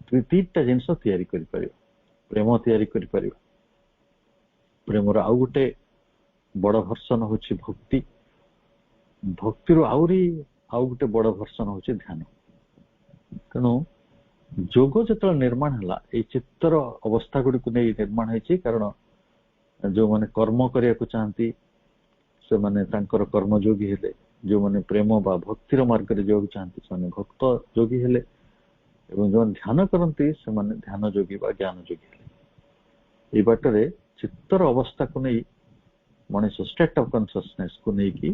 ତିନିଟା ଜିନିଷ ତିଆରି କରିପାରିବା। ପ୍ରେମ ତିଆରି କରିପାରିବା, ପ୍ରେମର ଆଉ ଗୋଟେ ବଡ ଭର୍ସନ ହଉଛି ଭକ୍ତି, ଭକ୍ତିର ଆହୁରି ଆଉ ଗୋଟେ ବଡ ଭର୍ସନ ହଉଛି ଧ୍ୟାନ। ତେଣୁ ଯୋଗ ଯେତେବେଳେ ନିର୍ମାଣ ହେଲା, ଏଇ ଚିତ୍ତର ଅବସ୍ଥା ଗୁଡିକୁ ନେଇ ନିର୍ମାଣ ହେଇଛି। କାରଣ ଯୋଉମାନେ କର୍ମ କରିବାକୁ ଚାହାନ୍ତି ସେମାନେ ତାଙ୍କର କର୍ମଯୋଗୀ ହେଲେ, ଯୋଉମାନେ ପ୍ରେମ ବା ଭକ୍ତିର ମାର୍ଗରେ ଯିବାକୁ ଚାହାନ୍ତି ସେମାନେ ଭକ୍ତ ଯୋଗୀ ହେଲେ, ଏବଂ ଯୋଉମାନେ ଧ୍ୟାନ କରନ୍ତି ସେମାନେ ଧ୍ୟାନ ଯୋଗୀ ବା ଜ୍ଞାନ ଯୋଗୀ ହେଲେ। ଏଇ ବାଟରେ ଚିତ୍ତର ଅବସ୍ଥାକୁ ନେଇ ମଣିଷ ଷ୍ଟେଟ୍ ଅଫ୍ କନସିୟସନେସ୍ କୁ ନେଇକି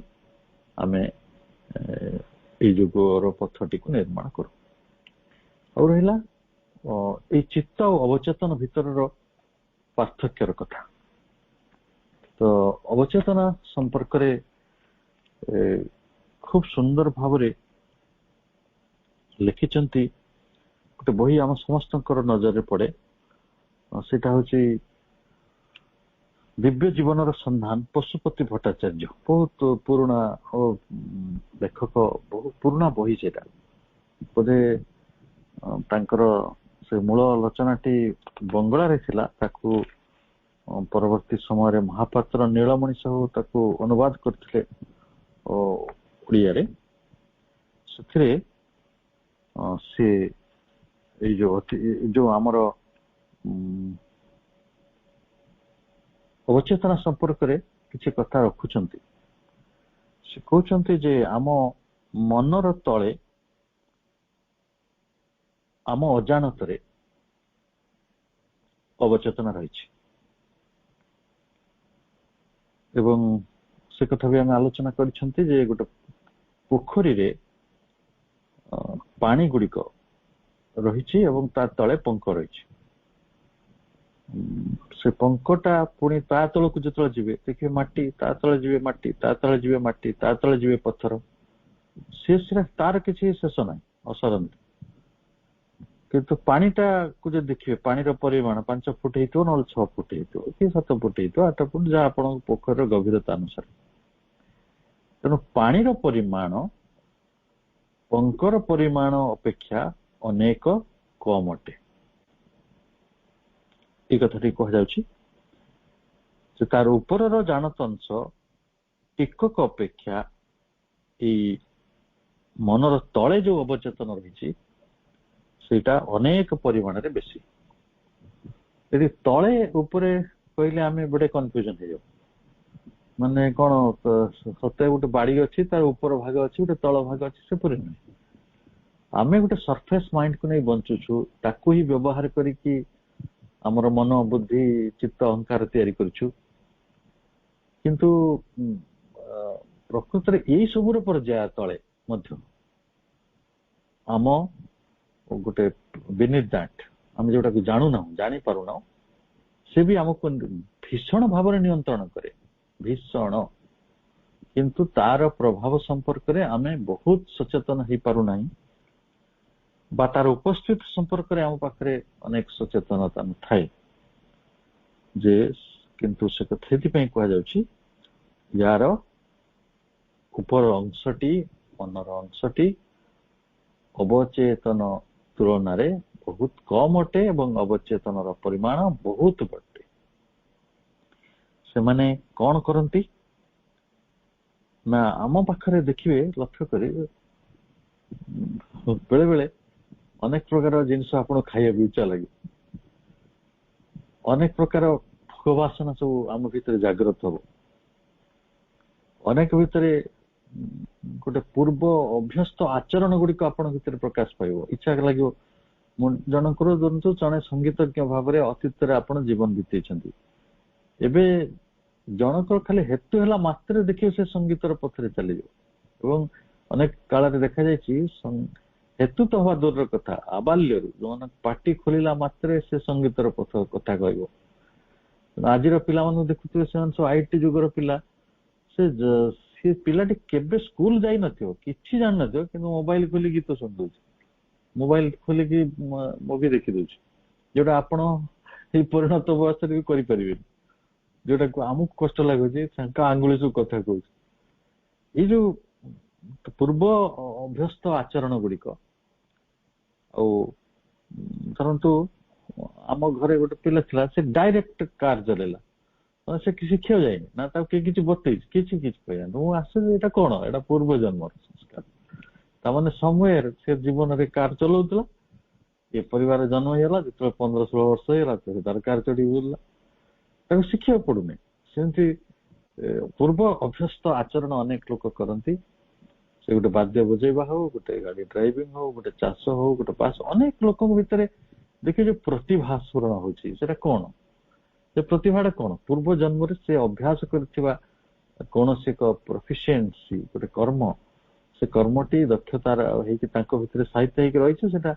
ଆମେ ଏଇ ଯୋଗର ପଥଟିକୁ ନିର୍ମାଣ କରୁ। ଆଉ ରହିଲା ଏଇ ଚିତ୍ତ ଆଉ ଅବଚେତନ ଭିତରର ପାର୍ଥକ୍ୟର କଥା। ତ ଅବଚେତନା ସମ୍ପର୍କରେ ଖୁବ ସୁନ୍ଦର ଭାବରେ ଲେଖିଛନ୍ତି ଗୋଟେ ବହି, ଆମ ସମସ୍ତଙ୍କର ନଜରରେ ପଡେ। ସେଇଟା ହଉଛି ଦିବ୍ୟ ଜୀବନର ସନ୍ଧାନ, ପଶୁପତି ଭଟ୍ଟାଚାର୍ଯ୍ୟ। ବହୁତ ପୁରୁଣା ଲେଖକ, ବହୁତ ପୁରୁଣା ବହି ସେଇଟା। ବୋଧେ ତାଙ୍କର ସେ ମୂଳ ରଚନାଟି ବଙ୍ଗଳାରେ ଥିଲା, ତାକୁ ପରବର୍ତ୍ତୀ ସମୟରେ ମହାପାତ୍ର ନୀଳମଣି ସାହୁ ତାକୁ ଅନୁବାଦ କରିଥିଲେ ଓଡ଼ିଆରେ। ସେଥିରେ ସେ ଏଇ ଯୋଉ ଆମର ଅବଚେତନା ସମ୍ପର୍କରେ କିଛି କଥା ରଖୁଛନ୍ତି। ସେ କହୁଛନ୍ତି ଯେ ଆମ ମନର ତଳେ, ଆମ ଅଜାଣତରେ ଅବଚେତନା ରହିଛି, ଏବଂ ସେ କଥା ବି ଆମେ ଆଲୋଚନା କରିଛନ୍ତି ଯେ ଗୋଟେ ପୋଖରୀରେ ପାଣି ଗୁଡିକ ରହିଛି ଏବଂ ତା ତଳେ ପଙ୍କ ରହିଛି। ସେ ପଙ୍କଟା ପୁଣି ତା ତଳକୁ ଯେତେବେଳେ ଯିବେ ଦେଖିବେ ମାଟି, ତା ତଳେ ଯିବେ ମାଟି, ତା ତଳେ ଯିବେ ମାଟି, ତା ତଳେ ଯିବେ ପଥର, ସେଟା ତାର କିଛି ଶେଷ ନାହିଁ, ଅସରନ୍ତି। କିନ୍ତୁ ପାଣିଟାକୁ ଯଦି ଦେଖିବେ, ପାଣିର ପରିମାଣ 5 ଫୁଟ ହେଇଥିବ, ନହେଲେ 6 ଫୁଟ ହେଇଥିବ, କି 7 ଫୁଟ ହେଇଥିବ, 8 ଫୁଟ, ଯାହା ଆପଣଙ୍କ ପୋଖରୀର ଗଭୀରତା ଅନୁସାରେ। ତେଣୁ ପାଣିର ପରିମାଣ ପଙ୍କର ପରିମାଣ ଅପେକ୍ଷା ଅନେକ କମ ଅଟେ। ଏ କଥାଟି କୁହାଯାଉଛି ଯେ ତାର ଉପରର ଜାଣତ ଅଂଶ ଟିକକ ଅପେକ୍ଷା ଏଇ ମନର ତଳେ ଯୋଉ ଅବଚେତନ ରହିଛି ସେଇଟା ଅନେକ ପରିମାଣରେ ବେଶୀ। ଯଦି ତଳେ ଉପରେ କହିଲେ ଆମେ ଗୋଟେ କନଫ୍ୟୁଜନ ହେଇଯାଉ, ମାନେ କଣ ସତେ ଗୋଟେ ବାଡି ଅଛି, ତାର ଉପର ଭାଗ ଅଛି, ଗୋଟେ ତଳ ଭାଗ ଅଛି, ସେପରି ନୁହେଁ। ଆମେ ଗୋଟେ ସରଫେସ ମାଇଣ୍ଡକୁ ନେଇ ବଞ୍ଚୁଛୁ, ତାକୁ ହିଁ ବ୍ୟବହାର କରିକି ଆମର ମନ, ବୁଦ୍ଧି, ଚିତ୍ତ, ଅହଙ୍କାର ତିଆରି କରୁଛୁ। କିନ୍ତୁ ପ୍ରକୃତରେ ଏଇ ସବୁର ପର୍ଯ୍ୟାୟ ତଳେ ମଧ୍ୟ ଆମ ଗୋଟେ ବିନିଟ୍ ଦ୍ୟାଟ୍, ଆମେ ଯୋଉଟାକୁ ଜାଣୁନାହୁଁ, ଜାଣିପାରୁନାହୁଁ, ସେ ବି ଆମକୁ ଭୀଷଣ ଭାବରେ ନିୟନ୍ତ୍ରଣ କରେ, ଭୀଷଣ। କିନ୍ତୁ ତାର ପ୍ରଭାବ ସମ୍ପର୍କରେ ଆମେ ବହୁତ ସଚେତନ ହେଇପାରୁନାହିଁ, ବା ତାର ଉପସ୍ଥିତି ସମ୍ପର୍କରେ ଆମ ପାଖରେ ଅନେକ ସଚେତନତା ନଥାଏ। ଯେ କିନ୍ତୁ ସେ କଥା ସେଥିପାଇଁ କୁହାଯାଉଛି ୟାର ଉପର ଅଂଶଟି, ମନର ଅଂଶଟି ଅବଚେତନ ତୁଳନାରେ ବହୁତ କମ ଅଟେ ଏବଂ ଅବଚେତନର ପରିମାଣ ବହୁତ ବଟେ। ସେମାନେ କଣ କରନ୍ତି ନା, ଆମ ପାଖରେ ଦେଖିବେ, ଲକ୍ଷ୍ୟ କରି ବେଳେ ବେଳେ ଅନେକ ପ୍ରକାର ଜିନିଷ ଆପଣ ଖାଇବାକୁ ଇଚ୍ଛା ଲାଗେ, ଅନେକ ପ୍ରକାର ଭୋଗ ବାସନା ସବୁ ଆମ ଭିତରେ ଜାଗ୍ରତ ହବ, ଅନେକ ଭିତରେ ଗୋଟେ ପୂର୍ବ ଅଭ୍ୟସ୍ତ ଆଚରଣ ଗୁଡିକ ଆପଣଙ୍କ ଭିତରେ ପ୍ରକାଶ ପାଇବ, ଇଚ୍ଛା ଲାଗିବ। ଜଣଙ୍କର ଜଣେ ସଙ୍ଗୀତଜ୍ଞ ଭାବରେ ଅତୀତରେ ଆପଣ ଜୀବନ ବିତେଇଛନ୍ତି, ଏବେ ଜଣଙ୍କର ଖାଲି ହେତୁ ହେଲା ମାତ୍ରେ ଦେଖିବେ ସେ ସଙ୍ଗୀତର ପଥରେ ଚାଲିଯିବ। ଏବଂ ଅନେକ କାଳରେ ଦେଖାଯାଇଛି ହେତୁ ତ ହବା ଦୂରର କଥା, ଆବାଲ୍ୟରୁ ଯୋଉମାନେ ପାଟି ଖୋଲିଲା ମାତ୍ରେ ସେ ସଙ୍ଗୀତର ପଥ କଥା କହିବ। ଆଜିର ପିଲାମାନଙ୍କୁ ଦେଖୁଥିବେ, ସେମାନେ ସବୁ IT ଯୁଗର ପିଲା, ସେ ପିଲାଟି କେବେ ସ୍କୁଲ ଯାଇନଥିବ, କିଛି ଜାଣିନଥିବ, କିନ୍ତୁ ମୋବାଇଲ ଖୋଲି ଗୀତ ଶୁଣିଦଉଛି, ମୋବାଇଲ ଖୋଲିକି ମୁଭି ଦେଖି ଦଉଛି, ଯୋଉଟା ଆପଣ ଏଇ ପରିଣତ ବୟସରେ ବି କରିପାରିବେନି, ଯୋଉଟାକୁ ଆମକୁ କଷ୍ଟ ଲାଗୁଛି, ତାଙ୍କ ଆଙ୍ଗୁଳି ସବୁ କଥା କହୁଛି। ଏଇ ଯୋଉ ପୂର୍ବ ଅଭ୍ୟସ୍ତ ଆଚରଣ ଗୁଡିକ, ଆଉ ଧରନ୍ତୁ ଆମ ଘରେ ଗୋଟେ ପିଲା ଥିଲା, ସେ ଡାଇରେକ୍ଟ କାର ଚଲେଇଲା, ସେ ଶିଖିବାକୁ ଯାଇନି ନା, ତାକୁ କିଏ କିଛି ବତେଇଛି, କିଛି କହିଲା। ମୁଁ ଆସୁଛି, ଏଇଟା କଣ? ଏଇଟା ପୂର୍ବ ଜନ୍ମର ସଂସ୍କାର। ତାମାନେ ସମୟରେ ସେ ଜୀବନରେ କାର ଚଲାଉଥିଲା, ଏ ପରିବାର ଜନ୍ମ ହେଇଗଲା, ଯେତେବେଳେ 15-16 ବର୍ଷ ହେଇଗଲା ସେ ତାର କାର ଚଢି ବୁଲିଲା, ତାକୁ ଶିଖିବାକୁ ପଡୁନି। ସେମିତି ପୂର୍ବ ଅଭ୍ୟସ୍ତ ଆଚରଣ ଅନେକ ଲୋକ କରନ୍ତି। ସେ ଗୋଟେ ବାଦ୍ୟ ବଜେଇବା ହଉ, ଗୋଟେ ଗାଡି ଡ୍ରାଇଭିଂ ହଉ, ଗୋଟେ ଚାଷ ହଉ, ଗୋଟେ ପାସ, ଅନେକ ଲୋକଙ୍କ ଭିତରେ ଦେଖେ ଯୋଉ ପ୍ରତିଭା ସ୍ଫୁରଣ ହଉଛି, ସେଟା କଣ? ସେ ପ୍ରତିଭାଟା କଣ? ପୂର୍ବ ଜନ୍ମରେ ସେ ଅଭ୍ୟାସ କରିଥିବା କୌଣସି ଏକ ପ୍ରଫିସିଏନ୍ସି, ଗୋଟେ କର୍ମ, ସେ କର୍ମଟି ଦକ୍ଷତାର ହେଇକି ତାଙ୍କ ଭିତରେ ସାହିତ୍ୟ ହେଇକି ରହିଛି, ସେଟା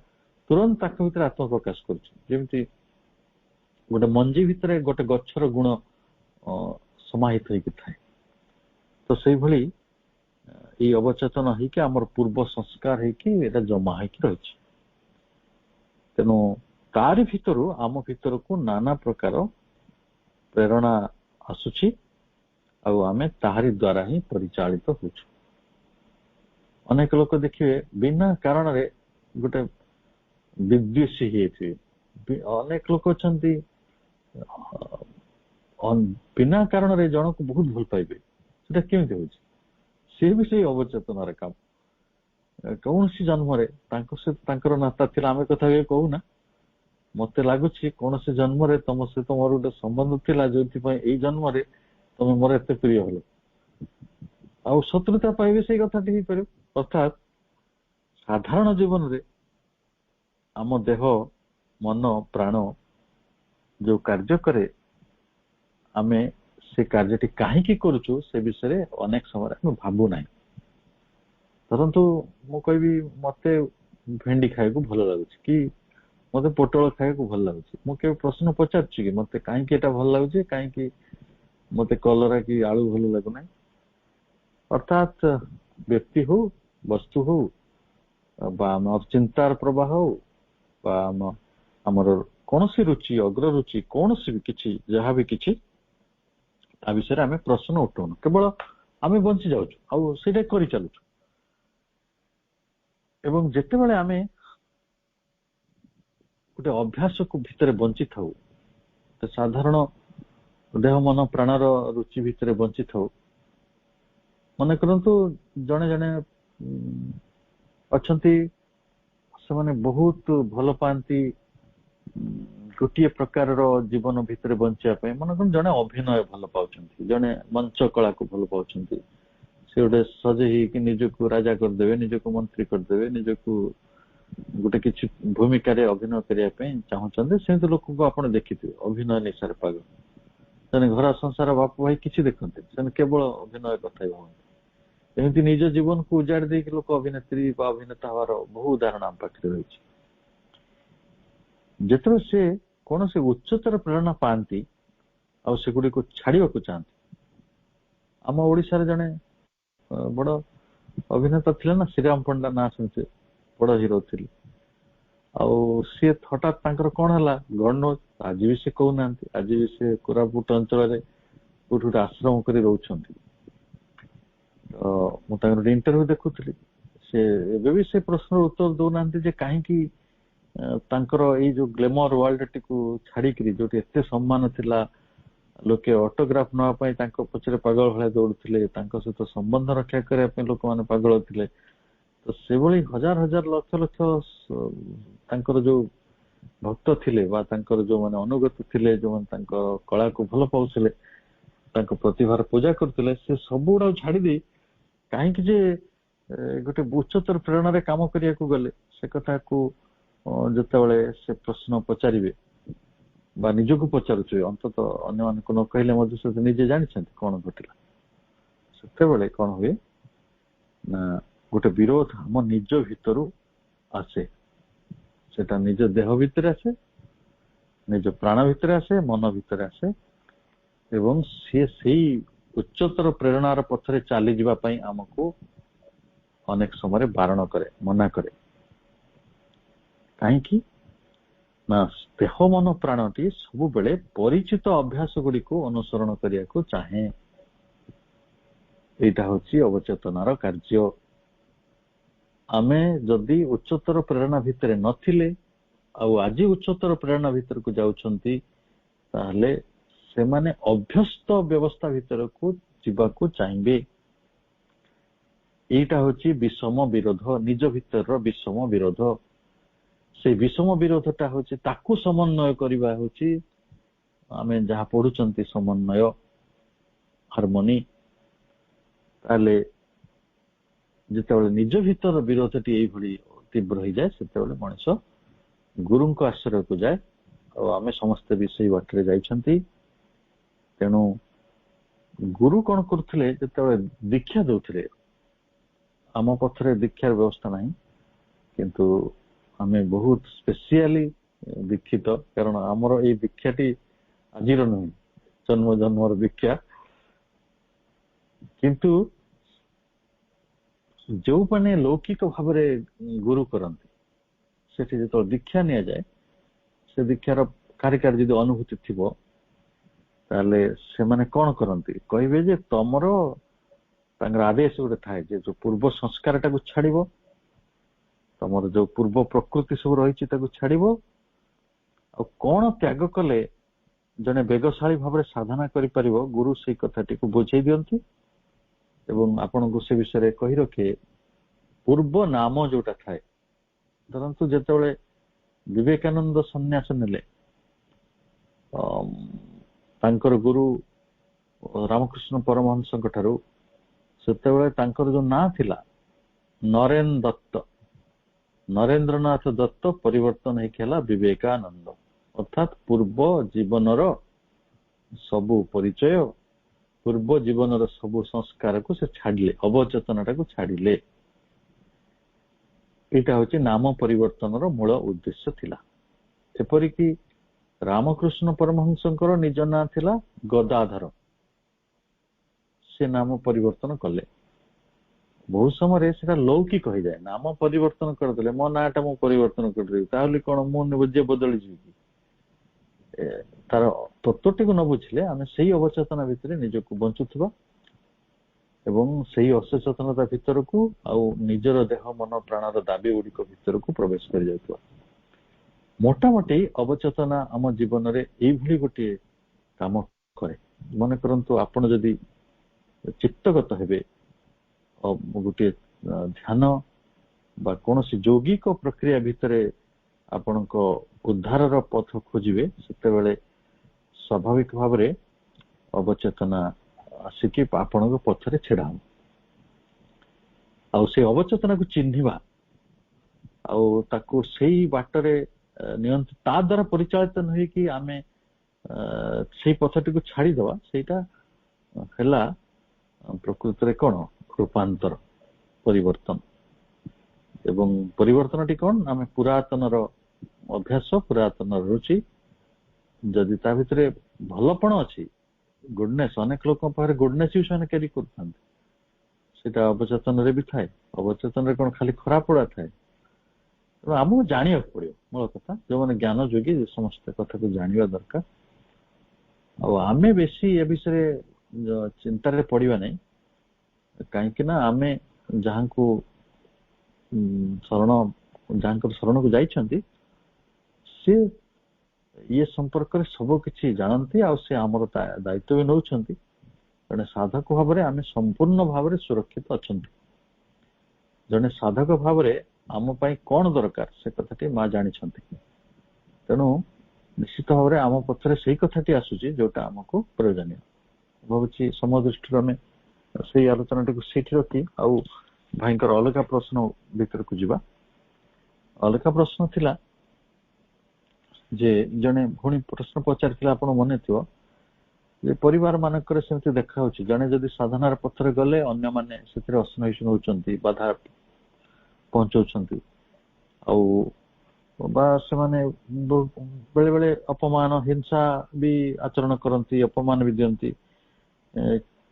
ତୁରନ୍ତ ତାଙ୍କ ଭିତରେ ଆତ୍ମପ୍ରକାଶ କରୁଛି। ଯେମିତି ଗୋଟେ ମଞ୍ଜି ଭିତରେ ଗୋଟେ ଗଛର ଗୁଣ ସମାହିତ ହେଇକି ଥାଏ, ତ ସେଇଭଳି ଏଇ ଅବଚେତନ ହେଇକି ଆମର ପୂର୍ବ ସଂସ୍କାର ହେଇକି ଏଇଟା ଜମା ହେଇକି ରହିଛି। ତେଣୁ ତାରି ଭିତରୁ ଆମ ଭିତରକୁ ନାନା ପ୍ରକାର ପ୍ରେରଣା ଆସୁଛି, ଆଉ ଆମେ ତାହାରି ଦ୍ୱାରା ହିଁ ପରିଚାଳିତ ହଉଛୁ। ଅନେକ ଲୋକ ଦେଖିବେ ବିନା କାରଣରେ ଗୋଟେ ବିଦ୍ୱେଷୀ ହେଇଥିବେ, ଅନେକ ଲୋକ ଅଛନ୍ତି ବିନା କାରଣରେ ଜଣକୁ ବହୁତ ଭଲ ପାଇବେ। ସେଟା କେମିତି ହଉଛି? ସିଏ ବି ସେଇ ଅବଚେତନର କାମ। କୌଣସି ଜନ୍ମରେ ତାଙ୍କ ସହିତ ତାଙ୍କର ନାତା ଥିଲା, ଆମେ କଥା କହୁନା, ମତେ ଲାଗୁଛି କୌଣସି ଜନ୍ମରେ ତମ ସହିତ ମୋର ଗୋଟେ ସମ୍ବନ୍ଧ ଥିଲା, ଯୋଉଥିପାଇଁ ଏଇ ଜନ୍ମରେ ତମେ ମୋର ଏତେ ପ୍ରିୟ ହେଲ। ଆଉ ଶତ୍ରୁତା ପାଇବେ ସେଇ କଥାଟି ହେଇପାରିବ। ଅର୍ଥାତ୍ ସାଧାରଣ ଜୀବନରେ ଆମ ଦେହ, ମନ, ପ୍ରାଣ ଯୋଉ କାର୍ଯ୍ୟ କରେ, ଆମେ ସେ କାର୍ଯ୍ୟଟି କାହିଁକି କରୁଛୁ ସେ ବିଷୟରେ ଅନେକ ସମୟରେ ଆମେ ଭାବୁ ନାହିଁ। ଧରନ୍ତୁ ମୁଁ କହିବି ମତେ ଭେଣ୍ଡି ଖାଇବାକୁ ଭଲ ଲାଗୁଛି, କି ମତେ ପୋଟଳ ଖାଇବାକୁ ଭଲ ଲାଗୁଛି, ମୁଁ କେବେ ପ୍ରଶ୍ନ ପଚାରୁଛି କି ମତେ କାହିଁକି ଏଟା ଭଲ ଲାଗୁଛି, କାହିଁକି ମତେ କଲରା କି ଆଳୁ ଭଲ ଲାଗୁନାହିଁ? ଅର୍ଥାତ୍ ବ୍ୟକ୍ତି ହଉ, ବସ୍ତୁ ହଉ, ବା ଆମର ଚିନ୍ତାର ପ୍ରବାହ ହଉ, ବା ଆମର କୌଣସି ରୁଚି, ଅଗ୍ରରୁଚି, କୌଣସି ବି କିଛି, ଯାହାବି କିଛି, ତା ବିଷୟରେ ଆମେ ପ୍ରଶ୍ନ ଉଠାଉନୁ, କେବଳ ଆମେ ବଞ୍ଚି ଯାଉଛୁ ଆଉ ସେଇଟା କରିଚାଲୁଛୁ। ଏବଂ ଯେତେବେଳେ ଆମେ ଗୋଟେ ଅଭ୍ୟାସକୁ ଭିତରେ ବଞ୍ଚିଥାଉ, ସାଧାରଣ ଦେହ ମନ ପ୍ରାଣର ରୁଚି ଭିତରେ ବଞ୍ଚିଥାଉ, ମନେ କରନ୍ତୁ ଜଣେ ଜଣେ ଅଛନ୍ତି, ସେମାନେ ବହୁତ ଭଲ ପାଆନ୍ତି ଗୋଟିଏ ପ୍ରକାରର ଜୀବନ ଭିତରେ ବଞ୍ଚିବା ପାଇଁ। ମନେ କରନ୍ତୁ ଜଣେ ଅଭିନୟ ଭଲ ପାଉଛନ୍ତି, ଜଣେ ମଞ୍ଚ କଳାକୁ ଭଲ ପାଉଛନ୍ତି, ସେ ଗୋଟେ ସଜେଇ ହେଇକି ନିଜକୁ ରାଜା କରିଦେବେ, ନିଜକୁ ମନ୍ତ୍ରୀ କରିଦେବେ, ନିଜକୁ ଗୋଟେ କିଛି ଭୂମିକାରେ ଅଭିନୟ କରିବା ପାଇଁ ଚାହୁଁଛନ୍ତି। ସେମିତି ଲୋକଙ୍କୁ ଆପଣ ଦେଖିଥିବେ ଅଭିନୟ ନିଶାରେ ପାଗଳ, ସେମାନେ ଘର ସଂସାର ବାପ ଭାଇ କିଛି ଦେଖନ୍ତି, ସେମାନେ କେବଳ ଅଭିନୟ କଥା ହିଁ ଭାବନ୍ତି। ଏମିତି ନିଜ ଜୀବନକୁ ଉଜାଡି ଦେଇକି ଲୋକ ଅଭିନେତ୍ରୀ ବା ଅଭିନେତା ହବାର ବହୁ ଉଦାହରଣ ଆମ ପାଖରେ ରହିଛି। ଯେତେବେଳେ ସେ କୌଣସି ଉଚ୍ଚତର ପ୍ରେରଣା ପାଆନ୍ତି ଆଉ ସେଗୁଡିକୁ ଛାଡିବାକୁ ଚାହାନ୍ତି, ଆମ ଓଡିଶାରେ ଜଣେ ବଡ ଅଭିନେତା ଥିଲେ ନା, ଶ୍ରୀରାମ ପଣ୍ଡା ନାଁ ଶୁଣିছে, ବଡ ହିରୋ ଥିଲେ। ଆଉ ସିଏ ହଠାତ୍ ତାଙ୍କର କଣ ହେଲା ଗଣ୍ଡ, ଆଜି ବି ସେ କହୁନାହାନ୍ତି, ଆଜି ବି ସେ କୋରାପୁଟ ଅଞ୍ଚଳରେ କୋଉଠି ଗୋଟେ ଆଶ୍ରମ କରି ରହୁଛନ୍ତି। ତ ମୁଁ ତାଙ୍କର ଗୋଟେ ଇଣ୍ଟରଭ୍ୟୁ ଦେଖୁଥିଲି, ସେ ଏବେ ବି ସେ ପ୍ରଶ୍ନର ଉତ୍ତର ଦଉନାହାନ୍ତି ଯେ କାହିଁକି ତାଙ୍କର ଏଇ ଯୋଉ ଗ୍ଲେମର ୱାର୍ଲଡ ଟିକୁ ଛାଡିକିରି, ଯୋଉଠି ଏତେ ସମ୍ମାନ ଥିଲା, ଲୋକେ ଅଟୋଗ୍ରାଫ ନେବା ପାଇଁ ତାଙ୍କ ପଛରେ ପାଗଳ ଭଳିଆ ଦୌଡୁଥିଲେ, ତାଙ୍କ ସହିତ ସମ୍ବନ୍ଧ ରକ୍ଷା କରିବା ପାଇଁ ଲୋକମାନେ ପାଗଳ ଥିଲେ, ତ ସେଭଳି ହଜାର ହଜାର ଲକ୍ଷ ଲକ୍ଷ ତାଙ୍କର ଯୋଉ ଭକ୍ତ ଥିଲେ ବା ତାଙ୍କର ଯୋଉମାନେ ଅନୁଗତ ଥିଲେ, ଯୋଉମାନେ ତାଙ୍କ କଳାକୁ ଭଲ ପାଉଥିଲେ, ତାଙ୍କ ପ୍ରତିଭାର ପୂଜା କରୁଥିଲେ, ସେ ସବୁ ଗୁଡାକୁ ଛାଡିଦେଇ କାହିଁକି ଯେ ଗୋଟେ ଉଚ୍ଚତର ପ୍ରେରଣାରେ କାମ କରିବାକୁ ଗଲେ, ସେ କଥାକୁ ଯେତେବେଳେ ସେ ପ୍ରଶ୍ନ ପଚାରିବେ ବା ନିଜକୁ ପଚାରୁଥିବେ, ଅନ୍ତତଃ ଅନ୍ୟମାନଙ୍କୁ ନ କହିଲେ ମଧ୍ୟ ସେ ନିଜେ ଜାଣିଛନ୍ତି କଣ ଘଟିଲା, ସେତେବେଳେ କଣ ହୁଏ ନା ଗୋଟେ ବିରୋଧ ଆମ ନିଜ ଭିତରୁ ଆସେ। ସେଟା ନିଜ ଦେହ ଭିତରେ ଆସେ, ନିଜ ପ୍ରାଣ ଭିତରେ ଆସେ, ମନ ଭିତରେ ଆସେ, ଏବଂ ସିଏ ସେଇ ଉଚ୍ଚତର ପ୍ରେରଣାର ପଥରେ ଚାଲିଯିବା ପାଇଁ ଆମକୁ ଅନେକ ସମୟରେ ବାରଣ କରେ, ମନା କରେ। କାହିଁକି ନା ଦେହ ମନ ପ୍ରାଣଟି ସବୁବେଳେ ପରିଚିତ ଅଭ୍ୟାସ ଗୁଡିକୁ ଅନୁସରଣ କରିବାକୁ ଚାହେଁ। ଏଇଟା ହଉଛି ଅବଚେତନାର କାର୍ଯ୍ୟ। ଆମେ ଯଦି ଉଚ୍ଚତର ପ୍ରେରଣା ଭିତରେ ନଥିଲେ ଆଉ ଆଜି ଉଚ୍ଚତର ପ୍ରେରଣା ଭିତରକୁ ଯାଉଛନ୍ତି, ତାହେଲେ ସେମାନେ ଅଭ୍ୟସ୍ତ ବ୍ୟବସ୍ଥା ଭିତରକୁ ଯିବାକୁ ଚାହିଁବେ। ଏଇଟା ହଉଛି ବିଷମ ବିରୋଧ, ନିଜ ଭିତରର ବିଷମ ବିରୋଧ। ସେଇ ବିଷମ ବିରୋଧଟା ହଉଛି, ତାକୁ ସମନ୍ୱୟ କରିବା ହଉଛି ଆମେ ଯାହା ପଢୁଛନ୍ତି ସମନ୍ୱୟ, ହାରମୋନି। ତାହେଲେ ଯେତେବେଳେ ନିଜ ଭିତର ବିରୋଧଟି ଏଇଭଳି ତୀବ୍ର ହେଇଯାଏ, ସେତେବେଳେ ମଣିଷ ଗୁରୁଙ୍କ ଆଶ୍ରୟକୁ ଯାଏ, ଆଉ ଆମେ ସମସ୍ତେ ବି ସେଇ ବାଟରେ ଯାଇଛନ୍ତି। ତେଣୁ ଗୁରୁ କଣ କରୁଥିଲେ, ଯେତେବେଳେ ଦୀକ୍ଷା ଦଉଥିଲେ, ଆମ ପଥରେ ଦୀକ୍ଷାର ବ୍ୟବସ୍ଥା ନାହିଁ, କିନ୍ତୁ ଆମେ ବହୁତ ସ୍ପେସିଆଲି ଦୀକ୍ଷିତ, କାରଣ ଆମର ଏଇ ଦୀକ୍ଷାଟି ଆଜିର ନୁହେଁ, ଜନ୍ମ ଜନ୍ମର ଦୀକ୍ଷା। କିନ୍ତୁ ଯୋଉମାନେ ଲୌକିକ ଭାବରେ ଗୁରୁ କରନ୍ତି, ସେଠି ଯେତେବେଳେ ଦୀକ୍ଷା ନିଆଯାଏ, ସେ ଦୀକ୍ଷାର କାରିକାର ଯଦି ଅନୁଭୂତି ଥିବ, ତାହେଲେ ସେମାନେ କଣ କରନ୍ତି, କହିବେ ଯେ ତମର, ତାଙ୍କର ଆଦେଶ ଗୋଟେ ଥାଏ ଯେ ଯୋଉ ପୂର୍ବ ସଂସ୍କାରଟାକୁ ଛାଡିବ, ତମର ଯୋଉ ପୂର୍ବ ପ୍ରକୃତି ସବୁ ରହିଛି ତାକୁ ଛାଡିବ, ଆଉ କଣ ତ୍ୟାଗ କଲେ ଜଣେ ବେଗଶାଳୀ ଭାବରେ ସାଧନା କରିପାରିବ, ଗୁରୁ ସେଇ କଥାଟିକୁ ବୁଝେଇ ଦିଅନ୍ତି ଏବଂ ଆପଣଙ୍କୁ ସେ ବିଷୟରେ କହି ରଖେ। ପୂର୍ବ ନାମ ଯୋଉଟା ଥାଏ, ଧରନ୍ତୁ ଯେତେବେଳେ ବିବେକାନନ୍ଦ ସନ୍ନ୍ୟାସ ନେଲେ, ତାଙ୍କର ଗୁରୁ ରାମକୃଷ୍ଣ ପରମହଂସଙ୍କ ଠାରୁ, ସେତେବେଳେ ତାଙ୍କର ଯୋଉ ନାଁ ଥିଲା ନରେନ୍ଦ୍ର ଦତ୍ତ, ନରେନ୍ଦ୍ରନାଥ ଦତ୍ତ ପରିବର୍ତ୍ତନ ହେଇକି ହେଲା ବିବେକାନନ୍ଦ। ଅର୍ଥାତ୍ ପୂର୍ବ ଜୀବନର ସବୁ ପରିଚୟ, ପୂର୍ବ ଜୀବନର ସବୁ ସଂସ୍କାରକୁ ସେ ଛାଡିଲେ, ଅବଚେତନାଟାକୁ ଛାଡିଲେ। ଏଇଟା ହଉଛି ନାମ ପରିବର୍ତ୍ତନର ମୂଳ ଉଦ୍ଦେଶ୍ୟ ଥିଲା। ଏପରିକି ରାମକୃଷ୍ଣ ପରମହଂସଙ୍କର ନିଜ ନାଁ ଥିଲା ଗଦାଧର, ସେ ନାମ ପରିବର୍ତ୍ତନ କଲେ। ବହୁତ ସମୟରେ ସେଟା ଲୌକିକ ହେଇଯାଏ, ନାମ ପରିବର୍ତ୍ତନ କରିଦେଲେ, ମୋ ନାଁଟା ମୁଁ ପରିବର୍ତ୍ତନ କରିଦେବି, ତାହେଲେ କଣ ମୁଁ ନିଜେ ବଦଳିଯିବି କି? ତାର ତତ୍ତ୍ୱଟିକୁ ନ ବୁଝିଲେ ଆମେ ସେଇ ଅବଚେତନା ଭିତରେ ନିଜକୁ ବଞ୍ଚୁଥିବା ଏବଂ ସେଇ ଅସଚେତନତା ଭିତରକୁ ଆଉ ନିଜର ଦେହ ମନ ପ୍ରାଣର ଦାବି ଗୁଡିକ ଭିତରକୁ ପ୍ରବେଶ କରି ଯାଉଥିବା। ମୋଟାମୋଟି ଅବଚେତନା ଆମ ଜୀବନରେ ଏଇଭଳି ଗୋଟିଏ କାମ କରେ। ମନେ କରନ୍ତୁ ଆପଣ ଯଦି ଚିତ୍ତଗତ ହେବେ, ଗୋଟିଏ ଧ୍ୟାନ ବା କୌଣସି ଯୌଗିକ ପ୍ରକ୍ରିୟା ଭିତରେ ଆପଣଙ୍କ ଉଦ୍ଧାରର ପଥ ଖୋଜିବେ, ସେତେବେଳେ ସ୍ୱାଭାବିକ ଭାବରେ ଅବଚେତନା ଆସିକି ଆପଣଙ୍କ ପଛରେ ଛିଡା ହବ। ଆଉ ସେ ଅବଚେତନାକୁ ଚିହ୍ନିବା ଆଉ ତାକୁ ସେଇ ବାଟରେ ନିୟନ୍ତ୍ରଣ, ତା ଦ୍ୱାରା ପରିଚାଳିତ ନ ହେଇକି ଆମେ ସେଇ ପଥଟିକୁ ଛାଡିଦବା, ସେଇଟା ହେଲା ପ୍ରକୃତରେ କଣ? ରୂପାନ୍ତର, ପରିବର୍ତ୍ତନ। ଏବଂ ପରିବର୍ତ୍ତନଟି କଣ? ଆମେ ପୁରାତନର ଅଭ୍ୟାସ, ପୁରାତନର ରୁଚି, ଯଦି ତା ଭିତରେ ଭଲପଣ ଅଛି, ଗୁଡନେସ୍, ଅନେକ ଲୋକଙ୍କ ପାଖରେ ଗୁଡନେସ୍ ବି ସେମାନେ କ୍ୟାରି କରୁଥାନ୍ତି, ସେଇଟା ଅବଚେତନରେ ବି ଥାଏ। ଅବଚେତନରେ କଣ ଖାଲି ଖରାପ ଗୁଡା ଥାଏ? ତେଣୁ ଆମକୁ ଜାଣିବାକୁ ପଡିବ, ମୂଳ କଥା। ଯୋଉମାନେ ଜ୍ଞାନ ଯୋଗୀ ସମସ୍ତ କଥାକୁ ଜାଣିବା ଦରକାର। ଆଉ ଆମେ ବେଶୀ ଏ ବିଷୟରେ ଚିନ୍ତାରେ ପଡିବା ନାହିଁ, କାହିଁକି ନା ଆମେ ଯାହାଙ୍କର ଶରଣକୁ ଯାଇଛନ୍ତି ସେ ଇଏ ସମ୍ପର୍କରେ ସବୁ କିଛି ଜାଣନ୍ତି, ଆଉ ସେ ଆମର ଦାୟିତ୍ୱ ବି ନେଉଛନ୍ତି। ଜଣେ ସାଧକ ଭାବରେ ଆମେ ସମ୍ପୂର୍ଣ୍ଣ ଭାବରେ ସୁରକ୍ଷିତ ଅଛନ୍ତି। ଜଣେ ସାଧକ ଭାବରେ ଆମ ପାଇଁ କଣ ଦରକାର ସେ କଥାଟି ମା ଜାଣିଛନ୍ତି। ତେଣୁ ନିଶ୍ଚିତ ଭାବରେ ଆମ ପଛରେ ସେଇ କଥାଟି ଆସୁଛି ଯୋଉଟା ଆମକୁ ପ୍ରୟୋଜନୀୟ। ଭାବୁଛି ସମୟ ଦୃଷ୍ଟିରୁ ଆମେ ସେଇ ଆଲୋଚନାଟିକୁ ସେଇଠି ରଖି ଆଉ ଭାଇଙ୍କର ଅଲଗା ପ୍ରଶ୍ନ ଭିତରକୁ ଯିବା। ଅଲଗା ପ୍ରଶ୍ନ ଥିଲା ଯେ ଜଣେ ଭଉଣୀ ପ୍ରଶ୍ନ ପଚାରିଥିଲା, ଆପଣ ମନେ ଥିବ, ଯେ ପରିବାର ମାନଙ୍କରେ ସେମିତି ଦେଖା ହଉଛି, ଜଣେ ଯଦି ସାଧନାର ପଥରେ ଗଲେ ଅନ୍ୟମାନେ ସେଥିରେ ଅସହିଷ୍ଣୁ ହଉଛନ୍ତି, ବାଧା ପହଞ୍ଚଉଛନ୍ତି, ଆଉ ବା ସେମାନେ ବେଳେ ବେଳେ ଅପମାନ, ହିଂସା ବି ଆଚରଣ କରନ୍ତି, ଅପମାନ ବି ଦିଅନ୍ତି,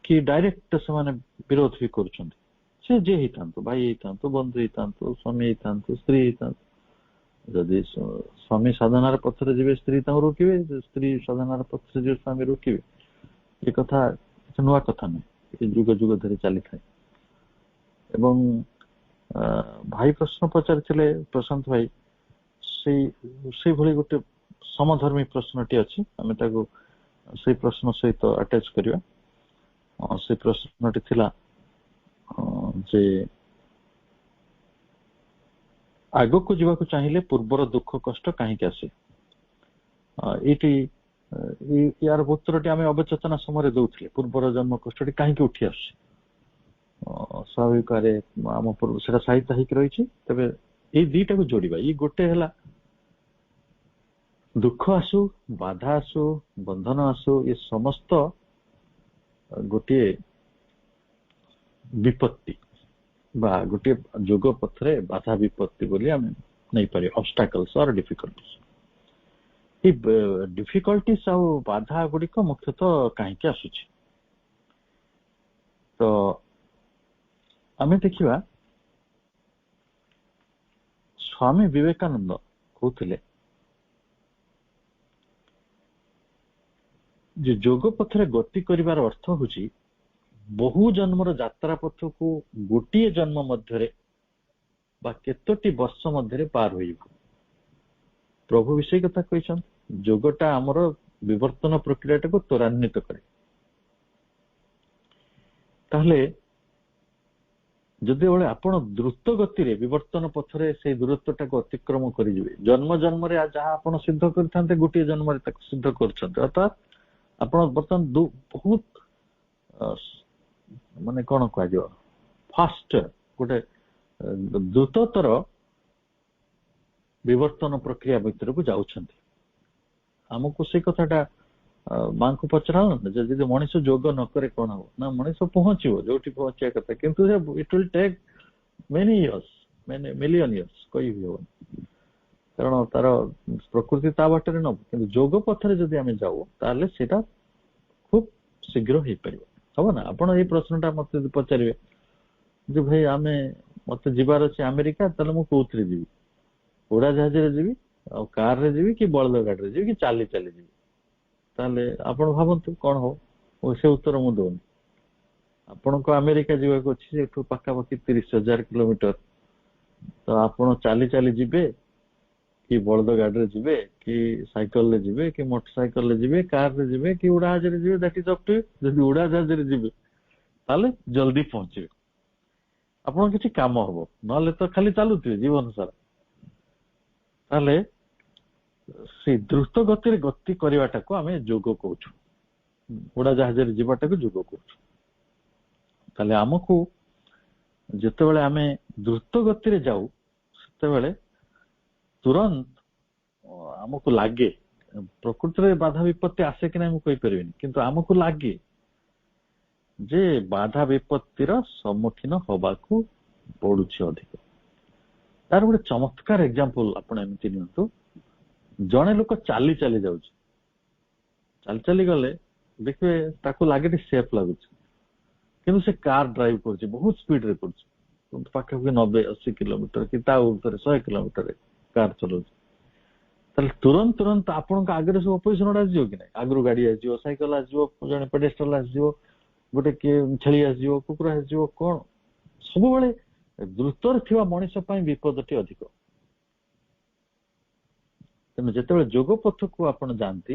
କି ଡାଇରେକ୍ଟ ସେମାନେ ବିରୋଧ ବି କରୁଛନ୍ତି। ସେ ଯିଏ ହେଇଥାନ୍ତୁ, ଭାଇ ହେଇଥାନ୍ତୁ, ବନ୍ଧୁ ହେଇଥାନ୍ତୁ, ସ୍ୱାମୀ ହେଇଥାନ୍ତୁ, ସ୍ତ୍ରୀ ହେଇଥାନ୍ତୁ। ଯଦି ସ୍ୱାମୀ ସାଧନାର ପଥରେ ଯିବେ, ସ୍ତ୍ରୀ ତାଙ୍କୁ ରୋକିବେ, ସ୍ତ୍ରୀ ସାଧନାର ପଥରେ ଯିବେ, ସ୍ୱାମୀ ରୋକିବେ। ଏ କଥା କିଛି ନୂଆ କଥା ନୁହେଁ, ଏ ଯୁଗ ଯୁଗ ଧରି ଚାଲିଥାଏ। ଏବଂ ଭାଇ ପ୍ରଶ୍ନ ପଚାରିଥିଲେ, ପ୍ରଶାନ୍ତ ଭାଇ, ସେଇଭଳି ଗୋଟେ ସମଧର୍ମୀ ପ୍ରଶ୍ନଟି ଅଛି, ଆମେ ତାକୁ ସେଇ ପ୍ରଶ୍ନ ସହିତ ଆଟାଚ କରିବା। ସେ ପ୍ରଶ୍ନଟି ଥିଲା ଯେ ଆଗକୁ ଯିବାକୁ ଚାହିଁଲେ ପୂର୍ବର ଦୁଃଖ କଷ୍ଟ କାହିଁକି ଆସେ? ଏଇଠି ୟାର ଉତ୍ତରଟି ଆମେ ଅବଚେତନା ସମୟରେ ଦଉଥିଲେ, ପୂର୍ବର ଜନ୍ମ କଷ୍ଟଟି କାହିଁକି ଉଠି ଆସୁଛି। ସ୍ୱାଭାବିକରେ ଆମ ପୂର୍ବ ସେଟା ସାହିତ୍ୟ ହେଇକି ରହିଛି। ତେବେ ଏଇ ଦିଟାକୁ ଯୋଡିବା, ଏଇ ଗୋଟେ ହେଲା ଦୁଃଖ ଆସୁ, ବାଧା ଆସୁ, ବନ୍ଧନ ଆସୁ, ଏ ସମସ୍ତ ଗୋଟିଏ ବିପତ୍ତି ବା ଗୋଟିଏ ଯୋଗ ପଥରେ ବାଧା ବିପତ୍ତି ବୋଲି ଆମେ ନେଇପାରିବା, ଅବଷ୍ଟାକଲ୍ସ ଅର୍ ଡିଫିକଲ୍ଟିଜ। এই ଡିଫିକଲ୍ଟିଜ ଆଉ ବାଧା ଗୁଡିକ ମୁଖ୍ୟତଃ କାହିଁକି ଆସୁଛି? ତ ଆମେ ଦେଖିବା, ସ୍ୱାମୀ ବିବେକାନନ୍ଦ କହୁଥିଲେ ଯେ ଯୋଗ ପଥରେ ଗତି କରିବାର ଅର୍ଥ ହଉଛି ବହୁ ଜନ୍ମର ଯାତ୍ରା ପଥକୁ ଗୋଟିଏ ଜନ୍ମ ମଧ୍ୟରେ ବା କେତୋଟି ବର୍ଷ ମଧ୍ୟରେ ପାର ହୋଇଯିବ। ପ୍ରଭୁ ବି ସେଇ କଥା କହିଛନ୍ତି, ଯୋଗଟା ଆମର ବିବର୍ତ୍ତନ ପ୍ରକ୍ରିୟାଟାକୁ ତ୍ୱରାନ୍ୱିତ କରେ। ତାହେଲେ ଯେତେବେଳେ ଆପଣ ଦ୍ରୁତ ଗତିରେ ବିବର୍ତ୍ତନ ପଥରେ ସେଇ ଦୂରତ୍ୱଟାକୁ ଅତିକ୍ରମ କରିଯିବେ, ଜନ୍ମ ଜନ୍ମରେ ଯାହା ଆପଣ ସିଦ୍ଧ କରିଥାନ୍ତେ ଗୋଟିଏ ଜନ୍ମରେ ତାକୁ ସିଦ୍ଧ କରୁଛନ୍ତି, ଅର୍ଥାତ୍ ଆପଣ ବର୍ତ୍ତମାନ ବହୁତ ମାନେ କଣ କୁହାଯିବ, ଫାଷ୍ଟ ଗୋଟେ ଦ୍ରୁତତର ବିବର୍ତ୍ତନ ପ୍ରକ୍ରିୟା ଭିତରକୁ ଯାଉଛନ୍ତି। ଆମକୁ ସେଇ କଥାଟା ମାଙ୍କୁ ପଚରାଉନ, ଯଦି ମଣିଷ ଯୋଗ ନ କରେ କଣ ହବ ନା, ମଣିଷ ପହଞ୍ଚିବ ଯୋଉଠି ପହଞ୍ଚିବା କଥା, କିନ୍ତୁ it will take many years, million years, କହିବି ହବନି। କାରଣ ତାର ପ୍ରକୃତି ତା ବାଟରେ ନବ, କିନ୍ତୁ ଯୋଗ ପଥରେ ଯଦି ଆମେ ଯାଉ ତାହେଲେ ସେଇଟା ଖୁବ ଶୀଘ୍ର ହେଇପାରିବ। ହବ ନା? ଆପଣ ଏଇ ପ୍ରଶ୍ନଟା ମତେ ଯଦି ପଚାରିବେ ଯେ ଭାଇ ମତେ ଯିବାର ଅଛି ଆମେରିକା, ତାହେଲେ ମୁଁ କୋଉଥିରେ ଯିବି? ଉଡାଜାହାଜରେ ଯିବି, ଆଉ କାରରେ ଯିବି, କି ବଳଦ ଗାଡିରେ ଯିବି, କି ଚାଲି ଚାଲି ଯିବି? ତାହେଲେ ଆପଣ ଭାବନ୍ତୁ କଣ ହବ? ସେ ଉତ୍ତର ମୁଁ ଦଉନି। ଆପଣଙ୍କୁ ଆମେରିକା ଯିବାକୁ ଅଛି, ଏଠୁ ପାଖାପାଖି 30,000 କିଲୋମିଟର, ତ ଆପଣ ଚାଲି ଚାଲି ଯିବେ, କି ବଳଦ ଗାଡିରେ ଯିବେ, କି ସାଇକେଲରେ ଯିବେ, କି ମୋଟର ସାଇକେଲରେ ଯିବେ, କାରରେ ଯିବେ, କି ଉଡାଜାହାଜରେ ଯିବେ, that is up to you. ଯଦି ଉଡାଜାହାଜରେ ଯିବେ ତାହେଲେ ଜଲ୍ଦି ପହଞ୍ଚିବେ, ଆପଣଙ୍କ କିଛି କାମ ହବ, ନହେଲେ ତ ଖାଲି ଚାଲୁଥିବେ ଜୀବନ ସାରା। ତାହେଲେ ସେ ଦ୍ରୁତ ଗତିରେ ଗତି କରିବାଟାକୁ ଆମେ ଯୋଗ କହୁଛୁ, ଉଡାଜାହାଜରେ ଯିବାଟାକୁ ଯୋଗ କହୁଛୁ। ତାହେଲେ ଆମକୁ ଯେତେବେଳେ ଆମେ ଦ୍ରୁତ ଗତିରେ ଯାଉ ସେତେବେଳେ ତୁରନ୍ତ ଆମକୁ ଲାଗେ, ପ୍ରକୃତିରେ ବାଧା ବିପତ୍ତି ଆସେ କି ନାହିଁ ମୁଁ କହିପାରିବିନି, କିନ୍ତୁ ଆମକୁ ଲାଗେ ଯେ ବାଧା ବିପତ୍ତିର ସମ୍ମୁଖୀନ ହବାକୁ ପଡୁଛି ଅଧିକ। ତାର ଗୋଟେ ଚମତ୍କାର ଏକ୍ସାମ୍ପଲ ଆପଣ ଏମିତି ନିଅନ୍ତୁ, ଜଣେ ଲୋକ ଚାଲି ଚାଲି ଯାଉଛି, ଚାଲି ଚାଲି ଗଲେ ଦେଖିବେ ତାକୁ ଲାଗେ ଟିକେ ସେଫ ଲାଗୁଛି, କିନ୍ତୁ ସେ କାର ଡ୍ରାଇଭ କରୁଛି, ବହୁତ ସ୍ପିଡରେ କରୁଛି, ପାଖାପାଖି 90-80 କିଲୋମିଟର କି ତା ଉପରେ 100 କିଲୋମିଟର କାର ଚଲାଉଛି। ତାହେଲେ ତୁରନ୍ତ ଆପଣଙ୍କ ଆଗରେ ସବୁ ଅପୋଜିସନ ଗୁଡା ଆସିଯିବ କି ନାହିଁ? ଆଗରୁ ଗାଡି ଆସିଯିବ, ସାଇକେଲ ଆସିଯିବ, ଜଣେ ପେଡେଷ୍ଟ୍ରାଲ ଆସିଯିବ, ଗୋଟେ କିଏ ଛେଳି ଆସିଯିବ, କୁକୁର ଆସିଯିବ। କଣ ସବୁବେଳେ ଦ୍ରୁତରେ ଥିବା ମଣିଷ ପାଇଁ ବିପଦଟି ଅଧିକ। ତେଣୁ ଯେତେବେଳେ ଯୋଗ ପଥକୁ ଆପଣ ଯାଆନ୍ତି,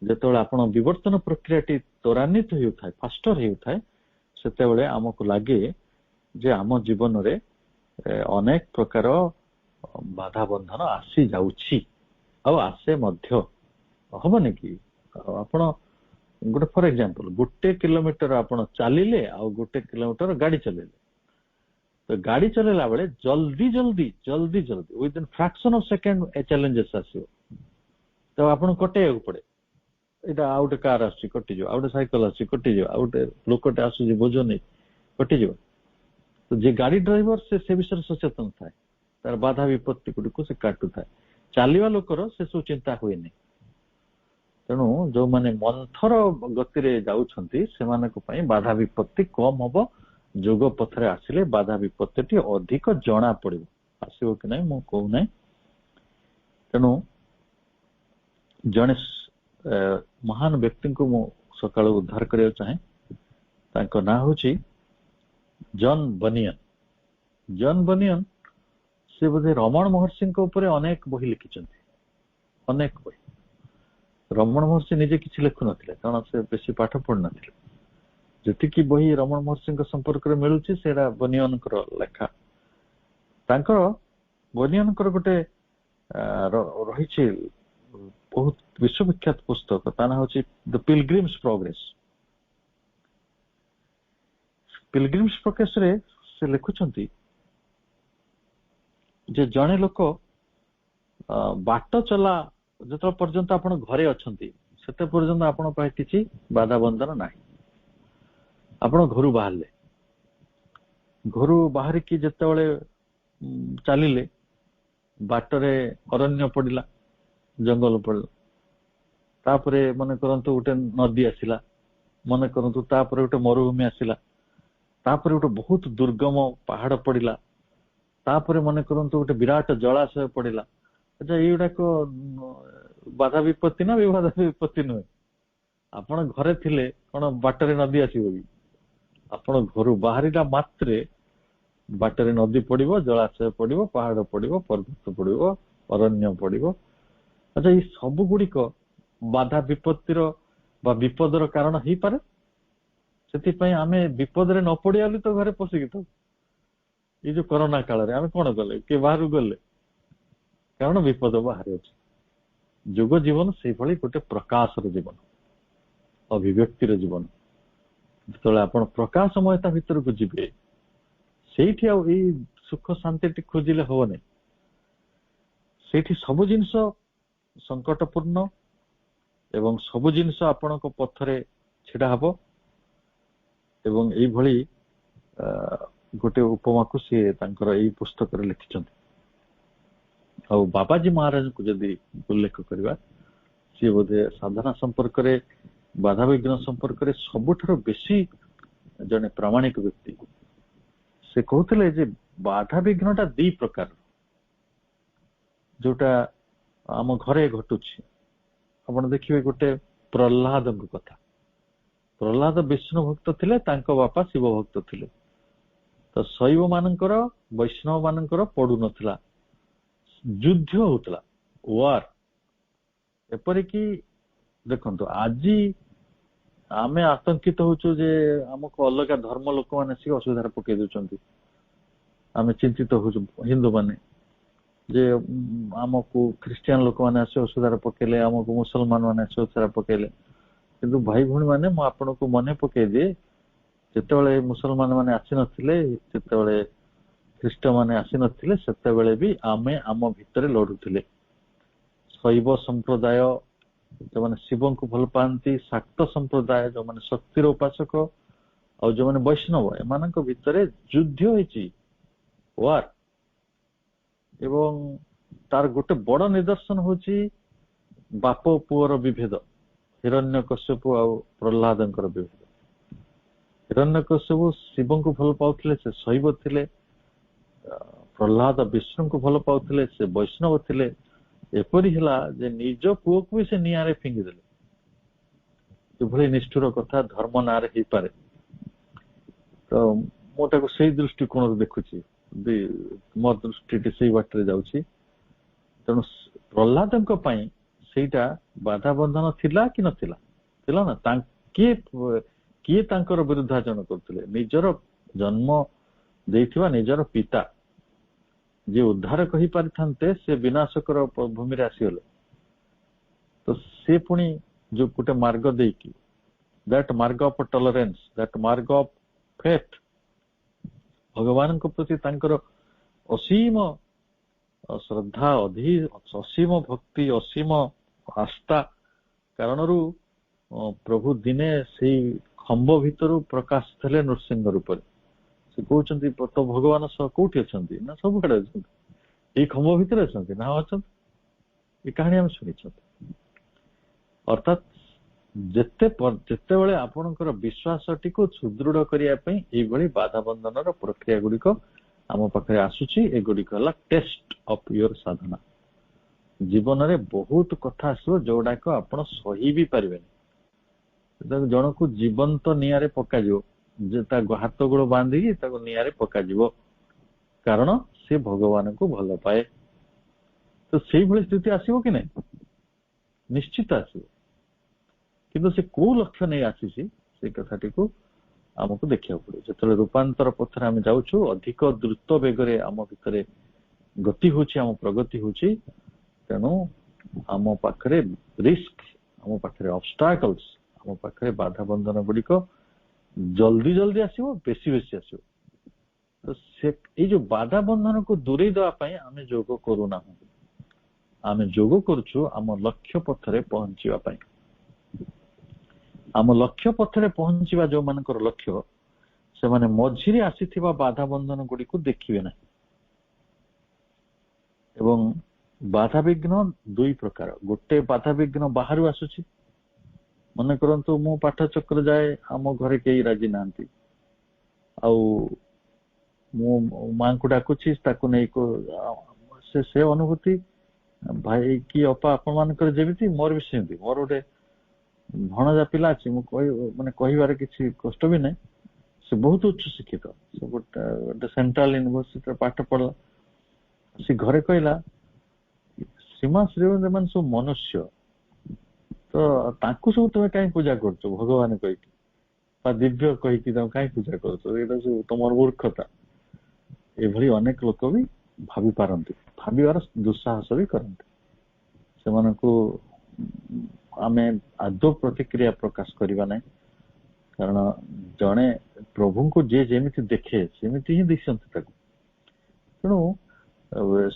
ଯେତେବେଳେ ଆପଣ ବିବର୍ତ୍ତନ ପ୍ରକ୍ରିୟାଟି ତ୍ୱରାନ୍ୱିତ ହେଉଥାଏ, ଫାଷ୍ଟର ହେଉଥାଏ, ସେତେବେଳେ ଆମକୁ ଲାଗେ ଯେ ଆମ ଜୀବନରେ ଅନେକ ପ୍ରକାର ବାଧା ବନ୍ଧନ ଆସି ଯାଉଛି, ଆଉ ଆସେ ମଧ୍ୟ। ହବନି କି? ଆପଣ ଗୋଟେ ଫର ଏକ୍ସାମ୍ପଲ, 1 କିଲୋମିଟର ଆପଣ ଚାଲିଲେ ଆଉ 1 କିଲୋମିଟର ଗାଡି ଚଲେଇଲେ, ତ ଗାଡି ଚଲେଇଲା ବେଳେ ଜଲ୍ଦି ୱିଦିନ ଫ୍ରାକ୍ସନ ଅଫ ସେକେଣ୍ଡ ଚ୍ୟାଲେଞ୍ଜେସ୍ ଆସିବ, ତ ଆପଣଙ୍କୁ କଟେଇବାକୁ ପଡେ। ଏଇଟା ଆଉ ଗୋଟେ କାର ଆସୁଛି କଟିଯିବ, ଆଉ ଗୋଟେ ସାଇକେଲ ଆସୁଛି କଟିଯିବ, ଆଉ ଗୋଟେ ଲୋକଟେ ଆସୁଛି ବୋଝ ନେଇ କଟିଯିବ। ତ ଯିଏ ଗାଡି ଡ୍ରାଇଭର ସେ ବିଷୟରେ ସଚେତନ ଥାଏ, ତାର ବାଧା ବିପତ୍ତି ଗୁଡିକୁ ସେ କାଟୁଥାଏ। ଚାଲିବା ଲୋକର ସେସବୁ ଚିନ୍ତା ହୁଏନି। ତେଣୁ ଯୋଉମାନେ ମନ୍ଥର ଗତିରେ ଯାଉଛନ୍ତି ସେମାନଙ୍କ ପାଇଁ ବାଧା ବିପତ୍ତି କମ ହବ। ଯୋଗ ପଥରେ ଆସିଲେ ବାଧା ବିପତ୍ତିଟି ଅଧିକ ଜଣା ପଡିବ। ଆସିବ କି ନାହିଁ ମୁଁ କହୁନାହିଁ। ତେଣୁ ଜଣେ ମହାନ ବ୍ୟକ୍ତିଙ୍କୁ ମୁଁ ସକାଳୁ ଉଦ୍ଧାର କରିବାକୁ ଚାହେଁ। ତାଙ୍କ ନାଁ ହଉଛି ଜନ୍ ବନିୟନ। ଜନ୍ ବନିୟନ ସେ ବୋଧେ ରମଣ ମହର୍ଷିଙ୍କ ଉପରେ ଅନେକ ବହି ଲେଖିଛନ୍ତି, ଅନେକ ବହି। ରମଣ ମହର୍ଷି ନିଜେ କିଛି ଲେଖୁନଥିଲେ, କାରଣ ସେ ବେଶୀ ପାଠ ପଢିନଥିଲେ। ଯେତିକି ବହି ରମଣ ମହର୍ଷିଙ୍କ ସମ୍ପର୍କରେ ମିଳୁଛି ସେଇଟା ବନିୟନଙ୍କର ଲେଖା। ତାଙ୍କର ବନିୟନଙ୍କର ଗୋଟେ ରହିଛି ବହୁତ ବିଶ୍ୱବିଖ୍ୟାତ ପୁସ୍ତକ, ତା ନାଁ ହଉଛି ଦ ପିଲଗ୍ରିମ୍ସ ପ୍ରୋଗ୍ରେସ। ପିଲଗ୍ରିମ୍ସ ପ୍ରୋଗ୍ରେସରେ ସେ ଲେଖୁଛନ୍ତି ଯେ ଜଣେ ଲୋକ ବାଟ ଚଲା ଯେତେବେଳେ ପର୍ଯ୍ୟନ୍ତ ଆପଣ ଘରେ ଅଛନ୍ତି ସେତେ ପର୍ଯ୍ୟନ୍ତ ଆପଣଙ୍କ ପାଇଁ କିଛି ବାଧା ବନ୍ଧନ ନାହିଁ। ଆପଣ ଘରୁ ବାହାରିଲେ, ଘରୁ ବାହାରିକି ଯେତେବେଳେ ଚାଲିଲେ, ବାଟରେ ଅରଣ୍ୟ ପଡିଲା, ଜଙ୍ଗଲ ପଡିଲା, ତାପରେ ମନେ କରନ୍ତୁ ଗୋଟେ ନଦୀ ଆସିଲା, ମନେ କରନ୍ତୁ ତାପରେ ଗୋଟେ ମରୁଭୂମି ଆସିଲା, ତାପରେ ଗୋଟେ ବହୁତ ଦୁର୍ଗମ ପାହାଡ ପଡିଲା, ତାପରେ ମନେ କରନ୍ତୁ ଗୋଟେ ବିରାଟ ଜଳାଶୟ ପଡିଲା। ଆଚ୍ଛା, ଏଇଗୁଡାକ ବାଧା ବିପତ୍ତି ନା ବାଧା ବିପତ୍ତି ନୁହେଁ? ଆପଣ ଘରେ ଥିଲେ କଣ ବାଟରେ ନଦୀ ଆସିବ କି? ଆପଣ ଘରୁ ବାହାରିଲା ମାତ୍ରେ ବାଟରେ ନଦୀ ପଡିବ, ଜଳାଶୟ ପଡିବ, ପାହାଡ ପଡିବ, ପର୍ବତ ପଡିବ, ଅରଣ୍ୟ ପଡିବ। ଆଚ୍ଛା, ଏଇ ସବୁ ଗୁଡିକ ବାଧା ବିପତ୍ତିର ବା ବିପଦର କାରଣ ହେଇପାରେ। ସେଥିପାଇଁ ଆମେ ବିପଦରେ ନ ପଡିବା ବୋଲି ତ ଘରେ ପଶିକି ଥାଉ। ଏଇ ଯୋଉ କରୋନା କାଳରେ ଆମେ କଣ କଲେ? କିଏ ବାହାରକୁ ଗଲେ? କାରଣ ବିପଦ ବାହାରେ ଅଛି। ଯୋଗ ଜୀବନ ସେଇଭଳି ଗୋଟେ ପ୍ରକାଶର ଜୀବନ, ଅଭିବ୍ୟକ୍ତିର ଜୀବନ। ଯେତେବେଳେ ଆପଣ ପ୍ରକାଶମୟତା ଭିତରକୁ ଯିବେ, ସେଇଠି ଆଉ ଏଇ ସୁଖ ଶାନ୍ତିଟି ଖୋଜିଲେ ହବନି। ସେଇଠି ସବୁ ଜିନିଷ ସଙ୍କଟପୂର୍ଣ୍ଣ ଏବଂ ସବୁ ଜିନିଷ ଆପଣଙ୍କ ପଥରେ ଛିଡା ହବ। ଏବଂ ଏଇଭଳି ଗୋଟେ ଉପମାକୁ ସିଏ ତାଙ୍କର ଏଇ ପୁସ୍ତକରେ ଲେଖିଛନ୍ତି। ଆଉ ବାବାଜୀ ମହାରାଜଙ୍କୁ ଯଦି ଉଲ୍ଲେଖ କରିବା, ସିଏ ବୋଧେ ସାଧନା ସମ୍ପର୍କରେ ବାଧାବିଘ୍ନ ସମ୍ପର୍କରେ ସବୁଠାରୁ ବେଶୀ ଜଣେ ପ୍ରାମାଣିକ ବ୍ୟକ୍ତି। ସେ କହୁଥିଲେ ଯେ ବାଧାବିଘ୍ନଟା ଦି ପ୍ରକାର, ଯୋଉଟା ଆମ ଘରେ ଘଟୁଛି। ଆପଣ ଦେଖିବେ ଗୋଟେ ପ୍ରହ୍ଲାଦଙ୍କ କଥା। ପ୍ରହ୍ଲାଦ ବିଷ୍ଣୁ ଭକ୍ତ ଥିଲେ, ତାଙ୍କ ବାପା ଶିବ ଭକ୍ତ ଥିଲେ। ତ ଶୈବ ମାନଙ୍କର ବୈଷ୍ଣବ ମାନଙ୍କର ପଡୁନଥିଲା, ଯୁଦ୍ଧ ହଉଥିଲା, ୱାର। ଏପରିକି ଦେଖନ୍ତୁ ଆଜି ଆମେ ଆତଙ୍କିତ ହଉଛୁ ଯେ ଆମକୁ ଅଲଗା ଧର୍ମ ଲୋକମାନେ ଆସିକି ଅସୁବିଧାରେ ପକେଇ ଦଉଛନ୍ତି। ଆମେ ଚିନ୍ତିତ ହଉଛୁ ହିନ୍ଦୁ ମାନେ ଯେ ଆମକୁ ଖ୍ରୀଷ୍ଟିଆନ ଲୋକମାନେ ଆସି ଅସୁବିଧାରେ ପକେଇଲେ, ଆମକୁ ମୁସଲମାନ ମାନେ ଆସି ଅସୁବିଧାରେ ପକେଇଲେ। କିନ୍ତୁ ଭାଇ ଭଉଣୀ ମାନେ, ମୁଁ ଆପଣଙ୍କୁ ମନେ ପକେଇ ଦିଏ, ଯେତେବେଳେ ମୁସଲମାନ ମାନେ ଆସିନଥିଲେ, ଯେତେବେଳେ ଖ୍ରୀଷ୍ଟ ମାନେ ଆସିନଥିଲେ, ସେତେବେଳେ ବି ଆମେ ଆମ ଭିତରେ ଲଢୁଥିଲେ। ଶୈବ ସମ୍ପ୍ରଦାୟ ଯୋଉମାନେ ଶିବଙ୍କୁ ଭଲ ପାଆନ୍ତି, ଶାକ୍ତ ସମ୍ପ୍ରଦାୟ ଯୋଉମାନେ ଶକ୍ତିର ଉପାସକ, ଆଉ ଯୋଉମାନେ ବୈଷ୍ଣବ, ଏମାନଙ୍କ ଭିତରେ ଯୁଦ୍ଧ ହେଇଛି, ୱାର। ଏବଂ ତାର ଗୋଟେ ବଡ ନିଦର୍ଶନ ହଉଛି ବାପ ପୁଅର ବିଭେଦ, ହିରଣ୍ୟକଶ୍ୟପ ଆଉ ପ୍ରହ୍ଲାଦଙ୍କର ବିଭେଦ। ହିରଣ୍ୟକଶ୍ୟପ ଶିବଙ୍କୁ ଭଲ ପାଉଥିଲେ, ସେ ଶୈବ ଥିଲେ। ପ୍ରହ୍ଲାଦ ବିଷ୍ଣୁଙ୍କୁ ଭଲ ପାଉଥିଲେ, ସେ ବୈଷ୍ଣବ ଥିଲେ। ଏପରି ହେଲା ଯେ ନିଜ ପୁଅକୁ ବି ସେ ନିଆଁରେ ଫିଙ୍ଗିଦେଲେ। ଏଭଳି ନିଷ୍ଠୁର କଥା ଧର୍ମ ନାଁରେ ହେଇପାରେ? ତ ମୁଁ ତାକୁ ସେଇ ଦୃଷ୍ଟିକୋଣରୁ ଦେଖୁଛି, ମୋ ଦୃଷ୍ଟିଟି ସେଇ ବାଟରେ ଯାଉଛି। ତେଣୁ ପ୍ରହ୍ଲାଦଙ୍କ ପାଇଁ ସେଇଟା ବାଧାବନ୍ଧନ ଥିଲା କି ନଥିଲା? ଥିଲା ନା। କିଏ ତାଙ୍କର ବିରୁଦ୍ଧାଚରଣ କରୁଥିଲେ? ନିଜର ଜନ୍ମ ଦେଇଥିବା ନିଜର ପିତା, ଯିଏ ଉଦ୍ଧାର କହିପାରିଥାନ୍ତେ, ସେ ବିନାଶକର ଭୂମିରେ ଆସିଗଲେ। ତ ସେ ପୁଣି ଯୋଉ ଗୋଟେ ମାର୍ଗ ଦେଇକି, ଦ୍ୟାଟ୍ ମାର୍ଗ ଅଫ୍ ଟଲରେନ୍ସ, ଦ୍ୟାଟ୍ ମାର୍ଗ ଅଫ୍ ଫେଥ୍, ଭଗବାନଙ୍କ ପ୍ରତି ତାଙ୍କର ଅସୀମ ଶ୍ରଦ୍ଧା, ଅସୀମ ଭକ୍ତି, ଅସୀମ ଆସ୍ଥା କାରଣରୁ ପ୍ରଭୁ ଦିନେ ସେଇ ଖମ୍ବ ଭିତରୁ ପ୍ରକାଶ ଥିଲେ ନୃସିଂହ ରୂପରେ। ସେ କହୁଛନ୍ତି, ତ ଭଗବାନ ସହ କୋଉଠି ଅଛନ୍ତି? ନା ସବୁଆଡେ ଅଛନ୍ତି। ଏଇ ଖମ୍ବ ଭିତରେ ଅଛନ୍ତି ନା ଅଛନ୍ତି? ଏ କାହାଣୀ ଆମେ ଶୁଣିଛନ୍ତି। ଅର୍ଥାତ୍ ଯେତେବେଳେ ଆପଣଙ୍କର ବିଶ୍ୱାସଟିକୁ ସୁଦୃଢ କରିବା ପାଇଁ ଏଇଭଳି ବାଧାବନ୍ଧନର ପ୍ରକ୍ରିୟା ଗୁଡିକ ଆମ ପାଖରେ ଆସୁଛି, ଏଗୁଡିକ ହେଲା ଟେଷ୍ଟ ଅଫ ୟୁର ସାଧନା। ଜୀବନରେ ବହୁତ କଥା ଆସିବ ଯୋଉଡାକ ଆପଣ ସହି ବି ପାରିବେନି। ଜଣକୁ ଜୀବନ୍ତ ନିଆଁରେ ପକାଯିବ, ଯେ ତା ହାତ ଗୋଡ ବାନ୍ଧିକି ତାକୁ ନିଆଁରେ ପକାଯିବ, କାରଣ ସେ ଭଗବାନଙ୍କୁ ଭଲ ପାଏ। ତ ସେଇଭଳି ସ୍ଥିତି ଆସିବ କି ନାହିଁ? ନିଶ୍ଚିତ ଆସିବ। କିନ୍ତୁ ସେ କୋଉ ଲକ୍ଷ୍ୟ ନେଇ ଆସିଛି, ସେଇ କଥାଟିକୁ ଆମକୁ ଦେଖିବାକୁ ପଡିବ। ଯେତେବେଳେ ରୂପାନ୍ତର ପଥରେ ଆମେ ଯାଉଛୁ, ଅଧିକ ଦ୍ରୁତ ବେଗରେ ଆମ ଭିତରେ ଗତି ହଉଛି, ଆମ ପ୍ରଗତି ହଉଛି। ତେଣୁ ଆମ ପାଖରେ ରିସ୍କ, ଆମ ପାଖରେ ଅବଷ୍ଟାକଲ୍ସ, ଆମ ପାଖରେ ବାଧାବନ୍ଧନ ଗୁଡିକ ଜଲ୍ଦି ଜଲ୍ଦି ଆସିବ, ବେଶୀ ବେଶୀ ଆସିବ। ତ ଏଇ ଯୋଉ ବାଧାବନ୍ଧନକୁ ଦୂରେଇ ଦେବା ପାଇଁ ଆମେ ଯୋଗ କରୁନାହୁଁ। ଆମେ ଯୋଗ କରୁଛୁ ଆମ ଲକ୍ଷ୍ୟ ପଥରେ ପହଞ୍ଚିବା ପାଇଁ। ଆମ ଲକ୍ଷ୍ୟ ପଥରେ ପହଞ୍ଚିବା ଯୋଉମାନଙ୍କର ଲକ୍ଷ୍ୟ, ସେମାନେ ମଝିରେ ଆସିଥିବା ବାଧାବନ୍ଧନ ଗୁଡିକୁ ଦେଖିବେ ନାହିଁ। ଏବଂ ବାଧାବିଘ୍ନ ଦୁଇ ପ୍ରକାର। ଗୋଟେ ବାଧାବିଘ୍ନ ବାହାରୁ ଆସୁଛି। ମନେ କରନ୍ତୁ, ମୁଁ ପାଠ ଚକ୍ର ଯାଏ, ଆମ ଘରେ କେହି ରାଜି ନାହାନ୍ତି, ଆଉ ମୁଁ ମାଙ୍କୁ ଡାକୁଛି, ତାକୁ ନେଇ ସେ ଅନୁଭୂତି, ଭାଇ କି ଅପା ଆପଣ ମାନଙ୍କର ଯେମିତି, ମୋର ବି ସେମିତି। ମୋର ଗୋଟେ ଭଣଜା ପିଲା ଅଛି, ମୁଁ କହିବାରେ କିଛି କଷ୍ଟ ବି ନାହିଁ। ସେ ବହୁତ ଉଚ୍ଚ ଶିକ୍ଷିତ, ସେ ଗୋଟେ ସେଣ୍ଟ୍ରାଲ ୟୁନିଭର୍ସିଟିରେ ପାଠ ପଢିଲା। ସେ ଘରେ କହିଲା, ଶ୍ରୀମା ଶ୍ରୀମନ୍ତ ଏମାନେ ସବୁ ମନୁଷ୍ୟ, ତ ତାଙ୍କୁ ସବୁ ତମେ କାହିଁ ପୂଜା କରୁଛ ଭଗବାନ କହିକି, ବା ଦିବ୍ୟ କହିକି ତମେ କାହିଁ ପୂଜା କରୁଛ? ଏଇଟା ସବୁ ତମର ମୂର୍ଖତା। ଏଭଳି ଅନେକ ଲୋକ ବି ଭାବି ପାରନ୍ତି, ଭାବିବାର ଦୁଃସାହସ ବି କରନ୍ତି। ସେମାନଙ୍କୁ ଆମେ ଆଦୌ ପ୍ରତିକ୍ରିୟା ପ୍ରକାଶ କରିବା ନାହିଁ, କାରଣ ଜଣେ ପ୍ରଭୁଙ୍କୁ ଯିଏ ଯେମିତି ଦେଖେ ସେମିତି ହିଁ ଦିଶନ୍ତି ତାକୁ। ତେଣୁ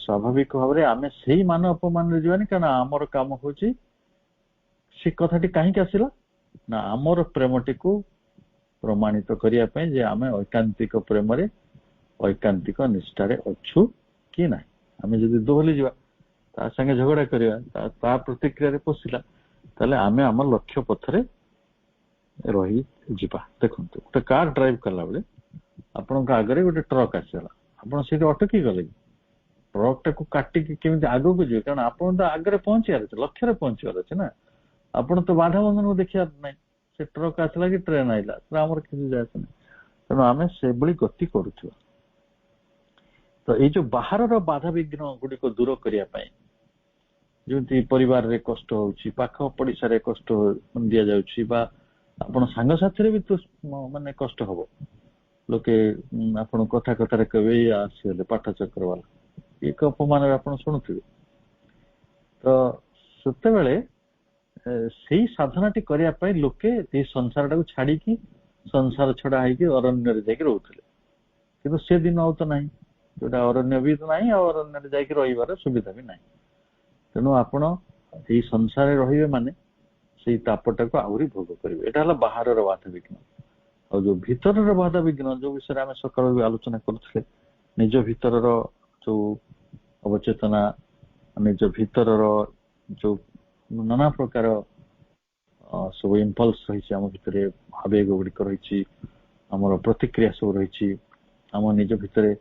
ସ୍ୱାଭାବିକ ଭାବରେ ଆମେ ସେଇ ମାନ ଅପମାନରେ ଯିବାନି, କାରଣ ଆମର କାମ ହଉଛି, ସେ କଥାଟି କାହିଁକି ଆସିଲା ନା ଆମର ପ୍ରେମଟିକୁ ପ୍ରମାଣିତ କରିବା ପାଇଁ ଯେ ଆମେ ଐକାନ୍ତିକ ପ୍ରେମରେ, ଐକାନ୍ତିକ ନିଷ୍ଠାରେ ଅଛୁ କି ନାହିଁ। ଆମେ ଯଦି ଦୋହଲି ଯିବା, ତା ସାଙ୍ଗେ ଝଗଡା କରିବା, ତା ପ୍ରତିକ୍ରିୟାରେ ପଶିଲା, ତାହେଲେ ଆମେ ଆମ ଲକ୍ଷ୍ୟ ପଥରେ ରହିଯିବା। ଦେଖନ୍ତୁ, ଗୋଟେ କାର ଡ୍ରାଇଭ କଲା ବେଳେ ଆପଣଙ୍କ ଆଗରେ ଗୋଟେ ଟ୍ରକ୍ ଆସିଗଲା, ଆପଣ ସେଇଠି ଅଟକି ଗଲେ କି? ଟ୍ରକ୍ ଟାକୁ କାଟିକି କେମିତି ଆଗକୁ ଯିବେ? କାରଣ ଆପଣ ତ ଆଗରେ ପହଞ୍ଚିବାର ଅଛି, ଲକ୍ଷ୍ୟରେ ପହଞ୍ଚିବାର ଅଛି ନା। ଆପଣ ତ ବାଧାବନ୍ଧନକୁ ଦେଖିବାର ନାହିଁ, ସେ ଟ୍ରକ୍ ଆସିଲା କି ଟ୍ରେନ ଆଇଲା, ଆମର କିଛି ଯାଏ ନାହିଁ। ତେଣୁ ଆମେ ସେଭଳି ଗତି କରୁଥିବା। ତ ଏଇ ଯୋଉ ବାହାରର ବାଧାବିଘ୍ନ ଗୁଡିକ ଦୂର କରିବା ପାଇଁ, ଯେମିତି ପରିବାରରେ କଷ୍ଟ ହଉଛି, ପାଖ ପଡିଶାରେ କଷ୍ଟ ଦିଆଯାଉଛି, ବା ଆପଣ ସାଙ୍ଗସାଥିରେ ବି ତ ମାନେ କଷ୍ଟ ହବ। ଲୋକେ ଆପଣ କଥା କଥାରେ କହିବେ ଇଏ ଆସିଗଲେ ପାଠ ଚକ୍ର ବାଲା, ଏକ ଅପମାନରେ ଆପଣ ଶୁଣୁଥିବେ। ତ ସେତେବେଳେ ସେଇ ସାଧନାଟି କରିବା ପାଇଁ ଲୋକେ ଏଇ ସଂସାରଟାକୁ ଛାଡିକି, ସଂସାର ଛଡା ହେଇକି ଅରଣ୍ୟରେ ଯାଇକି ରହୁଥିଲେ। କିନ୍ତୁ ସେ ଦିନ ଆଉ ତ ନାହିଁ, ଯୋଉଟା ଅରଣ୍ୟ ବି ନାହିଁ, ଆଉ ଅରଣ୍ୟରେ ଯାଇକି ରହିବାର ସୁବିଧା ବି ନାହିଁ। ତେଣୁ ଆପଣ ଏଇ ସଂସାରରେ ରହିବେ ମାନେ ସେଇ ତାପଟାକୁ ଆହୁରି ଭୋଗ କରିବେ। ଏଇଟା ହେଲା ବାହାରର ବାଧାବିଘ୍ନ। ଆଉ ଯୋଉ ଭିତରର ବାଧାବିଘ୍ନ, ଯୋଉ ବିଷୟରେ ଆମେ ସକାଳୁ ବି ଆଲୋଚନା କରୁଥିଲେ, ନିଜ ଭିତରର ଯୋଉ ଅବଚେତନା, ନିଜ ଭିତରର ଯୋଉ ନାନା ପ୍ରକାର ସବୁ ଇମ୍ପଲ୍ସ ରହିଛି ଆମ ଭିତରେ, ଆବେଗ ଗୁଡିକ ରହିଛି, ଆମର ପ୍ରତିକ୍ରିୟା ସବୁ ରହିଛି, ଆମ ନିଜ ଭିତରେ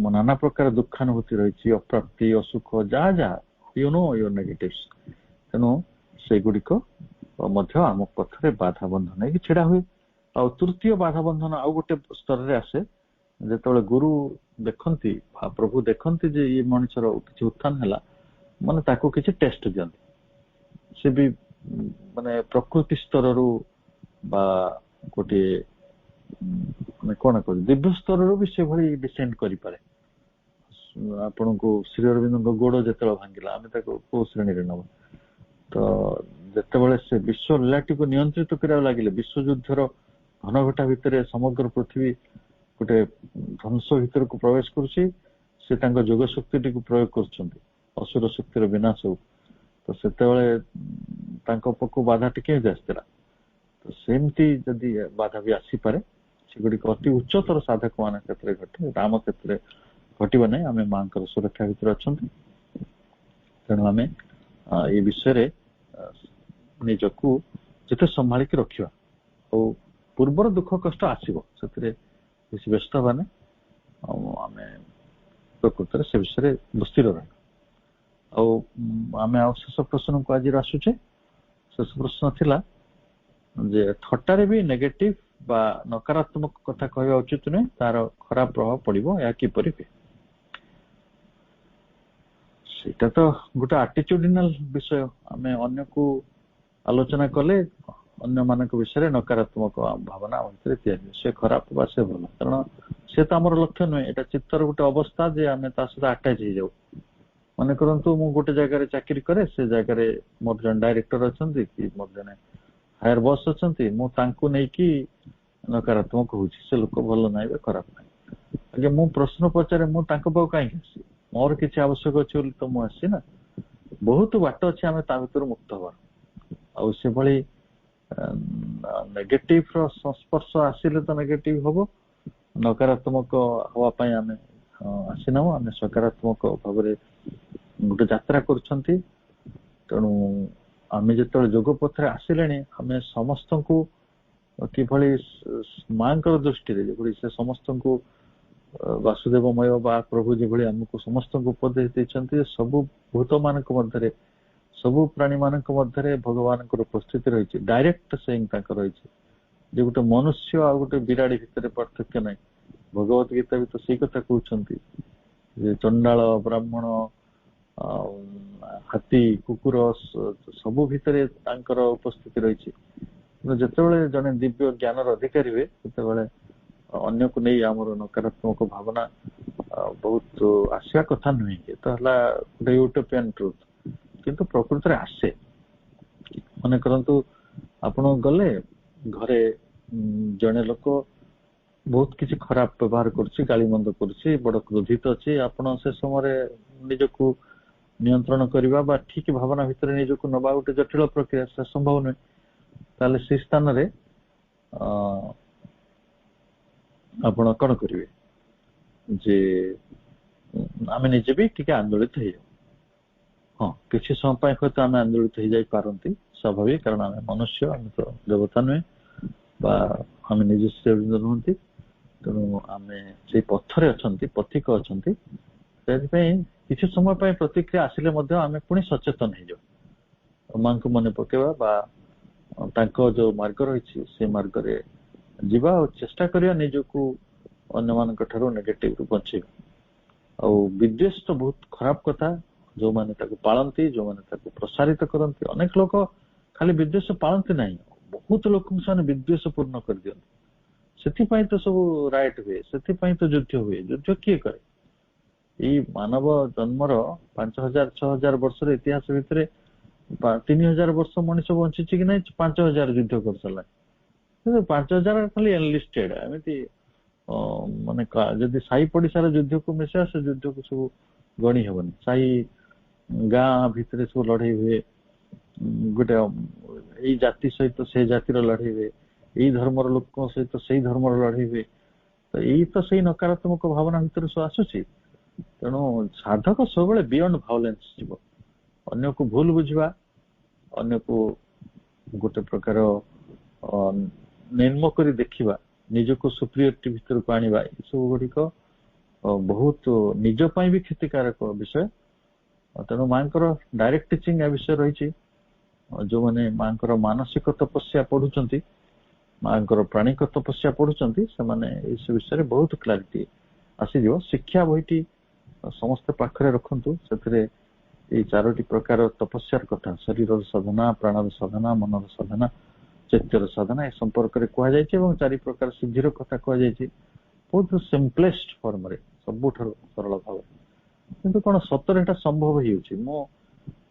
ନାନା ପ୍ରକାର ଦୁଃଖାନୁଭୂତି ରହିଛି, ଅପ୍ରାପ୍ତି, ଅସୁଖ, ଯାହା ଯାହା ୟୁ ନୋ ୟୁର ନେଗେଟିଭ୍ସ। ତେଣୁ ସେଗୁଡିକ ମଧ୍ୟ ଆମ ପଥରେ ବାଧା ବନ୍ଧନ ହେଇକି ଛିଡା ହୁଏ। ଆଉ ତୃତୀୟ ବାଧା ବନ୍ଧନ ଆଉ ଗୋଟେ ସ୍ତରରେ ଆସେ, ଯେତେବେଳେ ଗୁରୁ ଦେଖନ୍ତି, ପ୍ରଭୁ ଦେଖନ୍ତି ଯେ ଇଏ ମଣିଷର କିଛି ଉତ୍ଥାନ ହେଲା, ମାନେ ତାକୁ କିଛି ଟେଷ୍ଟ ଦିଅନ୍ତି। ସେ ବି ମାନେ ପ୍ରକୃତି ସ୍ତରରୁ ବା ଗୋଟିଏ ମାନେ କଣ କହୁଛି ଦିବ୍ୟ ସ୍ତରରୁ ବି ସେଭଳି ଡିସେଣ୍ଡ କରିପାରେ। ଆପଣଙ୍କୁ ଶ୍ରୀ ଅରବିନ୍ଦଙ୍କ ଗୋଡ ଯେତେବେଳେ ଭାଙ୍ଗିଲା, ଆମେ ତାକୁ କୋଉ ଶ୍ରେଣୀରେ ନବା? ତ ଯେତେବେଳେ ସେ ବିଶ୍ୱ ଲୀଳାଟିକୁ ନିୟନ୍ତ୍ରିତ କରିବାକୁ ଲାଗିଲେ, ବିଶ୍ୱଯୁଦ୍ଧର ଘନଘଟା ଭିତରେ ସମଗ୍ର ପୃଥିବୀ ଗୋଟେ ଧ୍ୱଂସ ଭିତରକୁ ପ୍ରବେଶ କରୁଛି, ସେ ତାଙ୍କ ଯୋଗ ଶକ୍ତିଟିକୁ ପ୍ରୟୋଗ କରୁଛନ୍ତି ଅସୁର ଶକ୍ତିର ବିନାଶ ହଉ। ତ ସେତେବେଳେ ତାଙ୍କ ପକ୍ଷକୁ ବାଧାଟି କେମିତି ଆସିଥିଲା? ତ ସେମିତି ଯଦି ବାଧା ବି ଆସିପାରେ, ସେଗୁଡିକ ଅତି ଉଚ୍ଚତର ସାଧକ ମାନଙ୍କ କ୍ଷେତ୍ରରେ ଘଟେ, ଆମ କ୍ଷେତ୍ରରେ ଘଟିବ ନାହିଁ। ଆମେ ମାଙ୍କର ସୁରକ୍ଷା ଭିତରେ ଅଛନ୍ତି। ତେଣୁ ଆମେ ଏ ବିଷୟରେ ନିଜକୁ ଯେତେ ସମ୍ଭାଳିକି ରଖିବା। ଆଉ ପୂର୍ବର ଦୁଃଖ କଷ୍ଟ ଆସିବ, ସେଥିରେ ବେଶୀ ବ୍ୟସ୍ତ ହବା ନାହିଁ। ଆଉ ଆମେ ପ୍ରକୃତରେ ସେ ବିଷୟରେ ସ୍ଥିର ରହିବା। ଆଉ ଆମେ ଆଉ ଶେଷ ପ୍ରଶ୍ନକୁ ଆଜିର ଆସୁଛେ। ଶେଷ ପ୍ରଶ୍ନ ଥିଲା ଯେ ଥଟ୍ଟାରେ ବି ନେଗେଟିଭ ବା ନକାରାତ୍ମକ କଥା କହିବା ଉଚିତ ନୁହେଁ, ତାର ଖରାପ ପ୍ରଭାବ ପଡିବ, ଏହା କିପରି ହୁଏ? ସେଇଟା ତ ଗୋଟେ ଆଟିଚ୍ୟୁଡିନାଲ ବିଷୟ। ଆମେ ଅନ୍ୟକୁ ଆଲୋଚନା କଲେ ଅନ୍ୟମାନଙ୍କ ବିଷୟରେ ନକାରାତ୍ମକ ଭାବନା ଆମ ଭିତରେ ତିଆରି ହୁଏ। ସେ ଖରାପ ବା ସେ ଭଲ, କାରଣ ସେ ତ ଆମର ଲକ୍ଷ୍ୟ ନୁହେଁ। ଏଇଟା ଚିତ୍ତର ଗୋଟେ ଅବସ୍ଥା ଯେ ଆମେ ତା ସହିତ ଆଟାଚ ହେଇଯାଉ। ମନେ କରନ୍ତୁ ମୁଁ ଗୋଟେ ଜାଗାରେ ଚାକିରି କରେ, ସେ ଜାଗାରେ ମୋର ଜଣେ ଡାଇରେକ୍ଟର ଅଛନ୍ତି କି ମୋର ଜଣେ ହାୟର ବସ୍ ଅଛନ୍ତି, ମୁଁ ତାଙ୍କୁ ନେଇକି ନକାରାତ୍ମକ ହଉଛି, ସେ ଲୋକ ଭଲ ନାହିଁ ବା ଖରାପ ନାହିଁ। ଆଜ୍ଞା ମୁଁ ପ୍ରଶ୍ନ ପଚାରେ, ମୁଁ ତାଙ୍କ ପାଖକୁ କାହିଁକି ଆସିବି? ମୋର କିଛି ଆବଶ୍ୟକ ଅଛି ବୋଲି ତ ମୁଁ ଆସିଛି ନା। ବହୁତ ବାଟ ଅଛି ଆମେ ତା ଭିତରୁ ମୁକ୍ତ ହବାର। ଆଉ ସେଭଳି ନେଗେଟିଭ ର ସଂସ୍ପର୍ଶ ଆସିଲେ ତ ନେଗେଟିଭ ହବ। ନକାରାତ୍ମକ ହବା ପାଇଁ ଆମେ ଆସିନାହୁଁ, ଆମେ ସକାରାତ୍ମକ ଭାବରେ ଗୋଟେ ଯାତ୍ରା କରୁଛନ୍ତି। ତେଣୁ ଆମେ ଯେତେବେଳେ ଯୋଗ ପଥରେ ଆସିଲେଣି, ଆମେ ସମସ୍ତଙ୍କୁ କିଭଳି ମାଙ୍କର ଦୃଷ୍ଟିରେ ଯେଭଳି ସେ ସମସ୍ତଙ୍କୁ ବାସୁଦେବମୟ ବା ପ୍ରଭୁ ଯେଭଳି ଆମକୁ ସମସ୍ତଙ୍କୁ ଉପଦେଶ ଦେଇଛନ୍ତି, ସବୁ ଭୂତ ମାନଙ୍କ ମଧ୍ୟରେ, ସବୁ ପ୍ରାଣୀ ମାନଙ୍କ ମଧ୍ୟରେ ଭଗବାନଙ୍କର ଉପସ୍ଥିତି ରହିଛି। ଡାଇରେକ୍ଟ ସେଇଂ ତାଙ୍କର ରହିଛି ଯେ ଗୋଟେ ମନୁଷ୍ୟ ଆଉ ଗୋଟେ ବିରାଡି ଭିତରେ ପାର୍ଥକ୍ୟ ନାହିଁ। ଭଗବତ ଗୀତା ବି ତ ସେଇ କଥା କହୁଛନ୍ତି ଯେ ଚଣ୍ଡାଳ, ବ୍ରାହ୍ମଣ, ଆଉ ହାତୀ, କୁକୁର ସବୁ ଭିତରେ ତାଙ୍କର ଉପସ୍ଥିତି ରହିଛି। ଯେତେବେଳେ ଜଣେ ଦିବ୍ୟ ଜ୍ଞାନର ଅଧିକାରୀ ହୁଏ, ସେତେବେଳେ ଅନ୍ୟକୁ ନେଇ ଆମର ନକାରାତ୍ମକ ଭାବନା ବହୁତ ଆସିବା କଥା ନୁହେଁ। ତ ହେଲା ଗୋଟେ ୟୁଟୋପିଆନ ଟ୍ରୁଥ, କିନ୍ତୁ ପ୍ରକୃତରେ ଆସେ। ମନେ କରନ୍ତୁ ଆପଣ ଗଲେ ଘରେ, ଜଣେ ଲୋକ ବହୁତ କିଛି ଖରାପ ବ୍ୟବହାର କରୁଛି, ଗାଳି ମନ୍ଦ କରୁଛି, ବଡ କ୍ରୋଧିତ ଅଛି। ଆପଣ ସେ ସମୟରେ ନିଜକୁ ନିୟନ୍ତ୍ରଣ କରିବା ବା ଠିକ ଭାବନା ଭିତରେ ନିଜକୁ ନବା ଗୋଟେ ଜଟିଳ ପ୍ରକ୍ରିୟା, ସେ ସମ୍ଭବ ନୁହେଁ। ତାହେଲେ ସେ ସ୍ଥାନରେ ଆପଣ କଣ କରିବେ ଯେ ଆମେ ନିଜେ ବି ଟିକେ ଆନ୍ଦୋଳିତ ହେଇଯାଉ। हाँ किसी समय पाई हुए आम आंदोलित हो जाई पारती स्वाभाविक, कारण आम मनुष्य, आम तो देवता नुहे बा आम निज से नुहति, तेणु आम से पथरे अच्छा पथिक अच्छा किसी समय पाई प्रतिक्रिया आसिले आम पुणी सचेतन हो मां को मन पकेवा बा तांको जो मार्ग रही से मार्ग रे जीवा और चेष्टा करिया निजको अन्य मानक ठारो नेगेटिव रु बचेगा। आ विद्वेष तो बहुत खराब कथा, जो माने ताको पालंती, जो माने ताको प्रसारित करंती, अनेक लोक खाली विद्वेष पालंती नहीं, बहुत लोक से विद्वेष पूर्ण कर दियंती। सेथिपाई तो सब राइट हुए, सेथिपाई तो युद्ध हुए। युद्ध किए करे? ये मानव जन्मर 5000 6000 वर्ष इतिहास भितर 3000 वर्ष मनुष्य बंची कि नहीं 5000 युद्ध कर सारा, 5000 खाली एनलिस्टेड एमती माने जदि साई पड़िशार युद्ध को मिसा से युद्ध को सब गणी हेबनी। साई गाँ भितर सब लड़ाई हुए, गोटे यही जाति सहित से जातिर लड़ाई हुए, यही धर्मर लोक सहित से धर्मर लड़ाई हुए। तो यही तो सही नकारात्मक भावना भितर सब आसुची। तेणु साधक सब बियॉन्ड भायोलेंस जीव, अन्य को भूल बुझवा, अन्य को गोटे प्रकार निर्म कर देखा, निजको सुप्रियोरिटी भितर को आनिबा, ये सब गुड़िक बहुत निजपाई भी क्षतिकारक विषय। तेणु माँ डायरेक्ट टीचिंग ए विषय रही, जो मैंने माँ मानसिक तपस्या पढ़ुंट, माँ प्राणिक तपस्या पढ़ुंट, से इस विषय बहुत क्लारिटी आसीज। शिक्षा बहीटी समस्ते पाखरे रखु, से चारोटी प्रकार तपस्यार कथा, शरीर साधना, प्राणर साधना, मनर साधना, चैत्यर साधना, ए संपर्क में कहुई, चारि प्रकार सिद्धिर कथा कहुई, बहुत सिंपलेस्ट फॉर्म रे, सबुठ सरल भाव। किंतु कौन सतर एटा संभव हो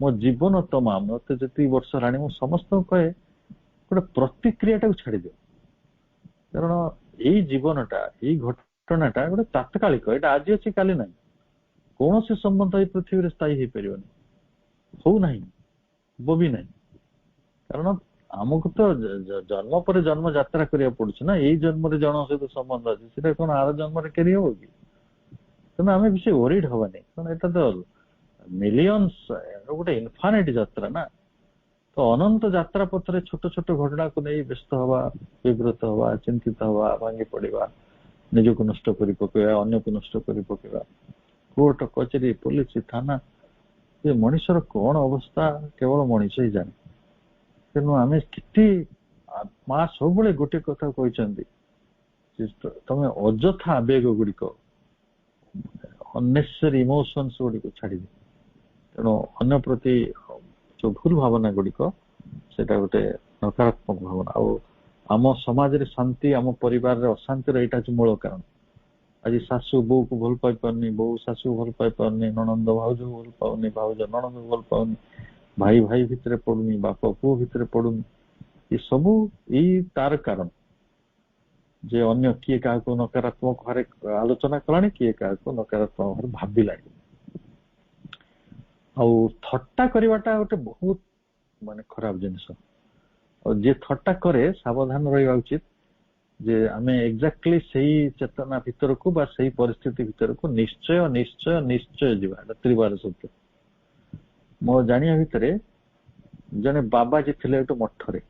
मो जीवन तमाम मत जी वर्ष हेलाणी मु समस्त कहे गोटे प्रतिक्रिया छाड़ी दियो, कारण यही जीवनटा यही घटनाटा गोटे तात्कालिक, एटा आज अच्छी काली ना, कौन से संबंध ये पृथ्वी रे स्थायी हो पार हो ना, वो भी नहीं। कारण आमको तो जन्म पर जन्म यात्रा करिया पड़ुछ ना, यही जन्म रे जन सहित संबंध अच्छे, सेटा कौन आर जन्म रे करी हो कि? तेना आम बेसी ओरिड हवानी, कारण एटा तो मिलियंस गोटे इनफाइनाइट यात्रा ना। तो अनंत यात्रा पथरे छोट छोट घटना को नहीं व्यस्त हवा, विव्रत हवा, चिंतित हवा, भांगी पड़ा, निजको नष्ट कर पकेवा, अन्य को नष्ट कर पकेवा, कोर्ट कचेरी पुलिस थाना, ये मनुष्यर कौन अवस्था केवल मनुष्य ही जाने। तेणु आम कि माँ सब गोटे कथा कहते, तुम अजथा आवेग गुड़िक अननेसेसरी इमोशंस गुड़िक छाड़ी, तेणु अन्य प्रति जो भूल भावना गुड़िक से गोटे नकारात्मक भावना। आम समाज रे शांति, आम परिवार रे अशांतिर एटा मूल कारण। आज सासू बो को भल पाई पारनी, बो सासू भल पाई पारनी, ननंद भाउज भल पाउनी, भाउज ननंद भल पाउनी, भाई भाई भितर पड़ुनी, बाप पुओ भितर पड़ुनी, ये सबू यही तार कारण जे अन्य किए क्या नकारात्मक भाव आलोचना कलानी, किए क्या नकारात्मक भाव भाविला। थट्टा करवाटा गोटे बहुत माने खराब जिनस, और जे थट्टा करे सावधान रहा उचित, जे आमे एक्जाक्टली सही चेतना भितर को बा सही परिस्थिति भितर को निश्चय निश्चय निश्चय जीवा, त्रिवार शब्द। मो जानिया भितर जने बाबाजी थिले गोटे मठरे,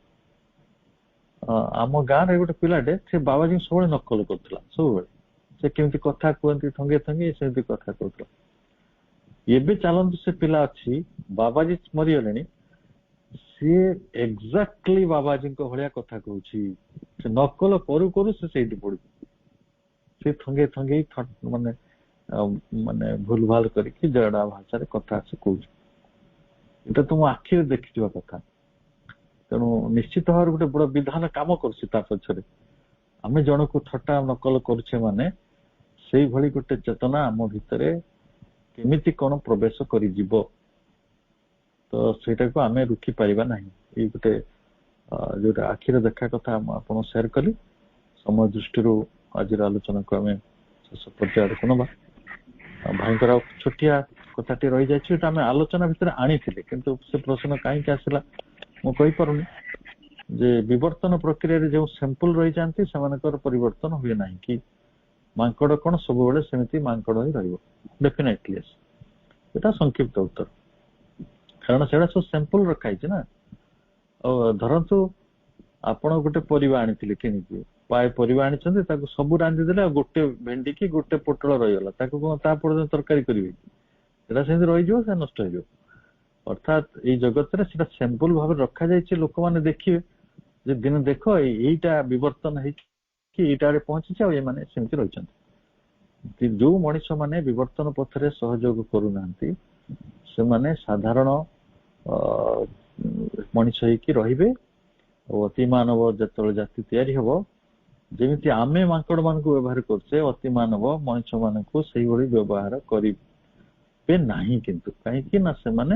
आम गाँव रे गोटे पिलाटे से बाबाजी सब नकल करथला, सब से केमती कथा कहती थंगे थंगे सेमती कथा कहथला। एबे चलतु से पिला अच्छी बाबाजी मरीगले, सी एक्जाक्टली बाबाजी भाया कथा कहूँ, से नकल करू करू से पड़ू, से थंगे थंगे माने माने भूल भाल करके जड़ा भाषा कथा से कहूँ, ये तुम आखिर देखी कथा। तेणु निश्चित भाव गोटे बड़ विधान कम कर पछरे आम जन को थट्टा नकल करुचे माने से भली गोटे चेतना आम भितर केमिति कौन प्रवेश कर तो सेटा को आम रुखी पारिबा नहीं। ये गोटे जो आखिर देखा कथा आप शेयर कली, समय दृष्टि आज आलोचना को आम शेष पर्याय को नवा। भाई छोटिया कथाटी रही जाए आम आलोचना भितर आनी किंतु से प्रश्न कहीं आसला मुझे पारुनी, जे विवर्तन प्रक्रिया जो सैंपल रही जाती से परिवर्तन हुए ना कि मांकड़ कौन सब सेमती मांकड़ ही रही डेफिनेटली। संक्षिप्त उत्तर। କାରଣ ସେଗୁଡା ସବୁ ସାମ୍ପଲ ରଖା ହେଇଛି ନା। ଆଉ ଧରନ୍ତୁ ଆପଣ ଗୋଟେ ପରିବା ଆଣିଥିଲେ କିଣିକି, ପରିବା ଆଣିଛନ୍ତି, ତାକୁ ସବୁ ରାନ୍ଧିଦେଲେ, ଆଉ ଗୋଟେ ଭେଣ୍ଡି କି ଗୋଟେ ପୋଟଳ ରହିଗଲା, ତାକୁ କଣ ତା ପର୍ଯ୍ୟନ୍ତ ତରକାରୀ କରିବେ? ସେଟା ସେମିତି ରହିଯିବ, ସେ ନଷ୍ଟ ହେଇଯିବ। ଅର୍ଥାତ୍ ଏଇ ଜଗତରେ ସେଟା ସାମ୍ପଲ ଭାବରେ ରଖାଯାଇଛି, ଲୋକମାନେ ଦେଖିବେ ଯେ ଦିନ ଦେଖ ଏଇଟା ବିବର୍ତ୍ତନ ହେଇକି ଏଇଟା ଆଡେ ପହଞ୍ଚିଛି, ଆଉ ଏମାନେ ସେମିତି ରହିଛନ୍ତି। ଯୋଉ ମଣିଷ ମାନେ ବିବର୍ତ୍ତନ ପଥରେ ସହଯୋଗ କରୁନାହାନ୍ତି ସେମାନେ ସାଧାରଣ ମଣିଷ ହେଇକି ରହିବେ। ଆଉ ଅତି ମାନବ ଯେତେବେଳେ ଜାତି ତିଆରି ହବ, ଯେମିତି ଆମେ ମାଙ୍କଡ ମାନଙ୍କୁ ବ୍ୟବହାର କରୁଛେ, ଅତି ମାନବ ମଣିଷ ମାନଙ୍କୁ ସେଇଭଳି ବ୍ୟବହାର କରିବେ ନାହିଁ। କିନ୍ତୁ କାହିଁକି ନା ସେମାନେ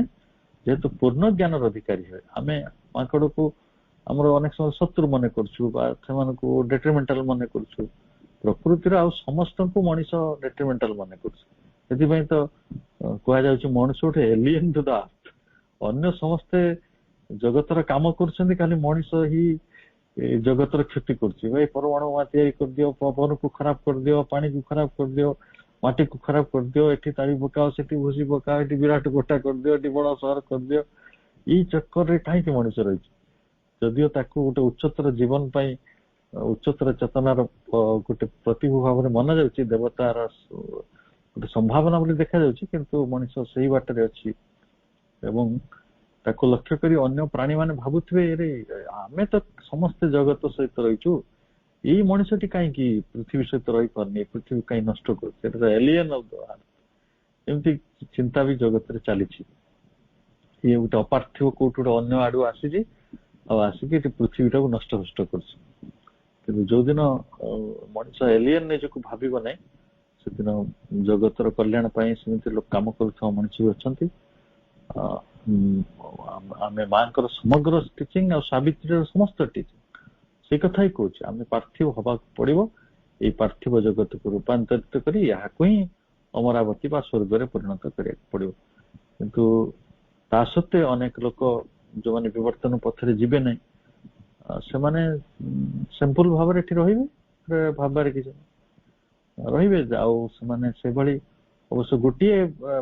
ଯେହେତୁ ପୂର୍ଣ୍ଣ ଜ୍ଞାନର ଅଧିକାରୀ ହେବେ, ଆମେ ମାଙ୍କଡକୁ ଆମର ଅନେକ ସମୟ ଶତ୍ରୁ ମନେ କରୁଛୁ ବା ସେମାନଙ୍କୁ ଡେଟ୍ରିମେଣ୍ଟାଲ ମନେ କରୁଛୁ। ପ୍ରକୃତିର ଆଉ ସମସ୍ତଙ୍କୁ ମଣିଷ ଡେଟ୍ରିମେଣ୍ଟାଲ ମନେ କରୁଛି। ସେଥିପାଇଁ ତ କୁହାଯାଉଛି ମଣିଷ ଗୋଟେ ଏଲିଏନ ଟୁ ଦ ଆର୍ଥ। ଅନ୍ୟ ସମସ୍ତେ ଜଗତର କାମ କରୁଛନ୍ତି, ଖାଲି ମଣିଷ ହିଁ ଜଗତର କ୍ଷତି କରୁଛି। ଭାଇ ପରମାଣୁ ତିଆରି କରିଦିଅ, ପବନକୁ ଖରାପ କରିଦିଅ, ପାଣିକୁ ଖରାପ କରିଦିଅ, ମାଟିକୁ ଖରାପ କରିଦିଅ, ଏଠି ତାଳି ପକାଅ, ସେଠି ଭୁସି ପକାଅ, ଏଠି ବିରାଟ ଗୋଟା କରିଦିଅ, ଏଠି ବଡ ସହର କରିଦିଅ। ଏଇ ଚକ୍କରରେ କାହିଁକି ମଣିଷ ରହିଛି? ଯଦିଓ ତାକୁ ଗୋଟେ ଉଚ୍ଚତର ଜୀବନ ପାଇଁ, ଉଚ୍ଚତର ଚେତନାର ଗୋଟେ ପ୍ରତିଭୂ ଭାବରେ ମନା ଯାଉଛି, ଦେବତାର ଗୋଟେ ସମ୍ଭାବନା ବୋଲି ଦେଖାଯାଉଛି, କିନ୍ତୁ ମଣିଷ ସେଇ ବାଟରେ ଅଛି। ଏବଂ ତାକୁ ଲକ୍ଷ୍ୟ କରି ଅନ୍ୟ ପ୍ରାଣୀ ମାନେ ଭାବୁଥିବେ, ଆମେ ତ ସମସ୍ତେ ଜଗତ ସହିତ ରହିଛୁ, ଏଇ ମଣିଷଟି କାହିଁକି ପୃଥିବୀ ସହିତ ରହିପାରୁନି, ପୃଥିବୀ କାହିଁ ନଷ୍ଟ କରୁଛି, ଏଟା ଏଲିଏନ ଅଫ ଦ ଆର୍ଥ। ଏମିତି ଚିନ୍ତା ବି ଜଗତରେ ଚାଲିଛି। ଇଏ ଗୋଟେ ଅପାର୍ଥିବ କୋଉଠି ଗୋଟେ ଅନ୍ୟ ଆଡୁ ଆସିଛି, ଆଉ ଆସିକି ଏଠି ପୃଥିବୀଟାକୁ ନଷ୍ଟ କରୁଛି। କିନ୍ତୁ ଯୋଉଦିନ ମଣିଷ ଏଲିଏନ ନିଜକୁ ଭାବିବ ନାହିଁ, ସେଦିନ ଜଗତର କଲ୍ୟାଣ ପାଇଁ ସେମିତି ଲୋକ କାମ କରୁଥିବା ମଣିଷ ବି ଅଛନ୍ତି। ଆମେ ମାଙ୍କର ସମଗ୍ର ଟିଚିଂ ଆଉ ସାବିତ୍ରୀର ସମସ୍ତ ଟିଚିଂ ସେଇ କଥା ହିଁ କହୁଛି। ଆମେ ପାର୍ଥିବ ହବାକୁ ପଡିବ, ଏଇ ପାର୍ଥିବ ଜଗତକୁ ରୂପାନ୍ତରିତ କରି ଏହାକୁ ହିଁ ଅମରାବତୀ ବା ସ୍ୱର୍ଗରେ ପରିଣତ କରିବାକୁ ପଡିବ। କିନ୍ତୁ ତା ସତ୍ତ୍ୱେ ଅନେକ ଲୋକ ଯୋଉମାନେ ବିବର୍ତ୍ତନ ପଥରେ ଯିବେ ନାହିଁ, ସେମାନେ ସିମ୍ପଲ ଭାବରେ ଏଠି ରହିବେ, ଭାବରେ କିଛି ରହିବେ। ଆଉ ସେମାନେ ସେଭଳି ଅବଶ୍ୟ ଗୋଟିଏ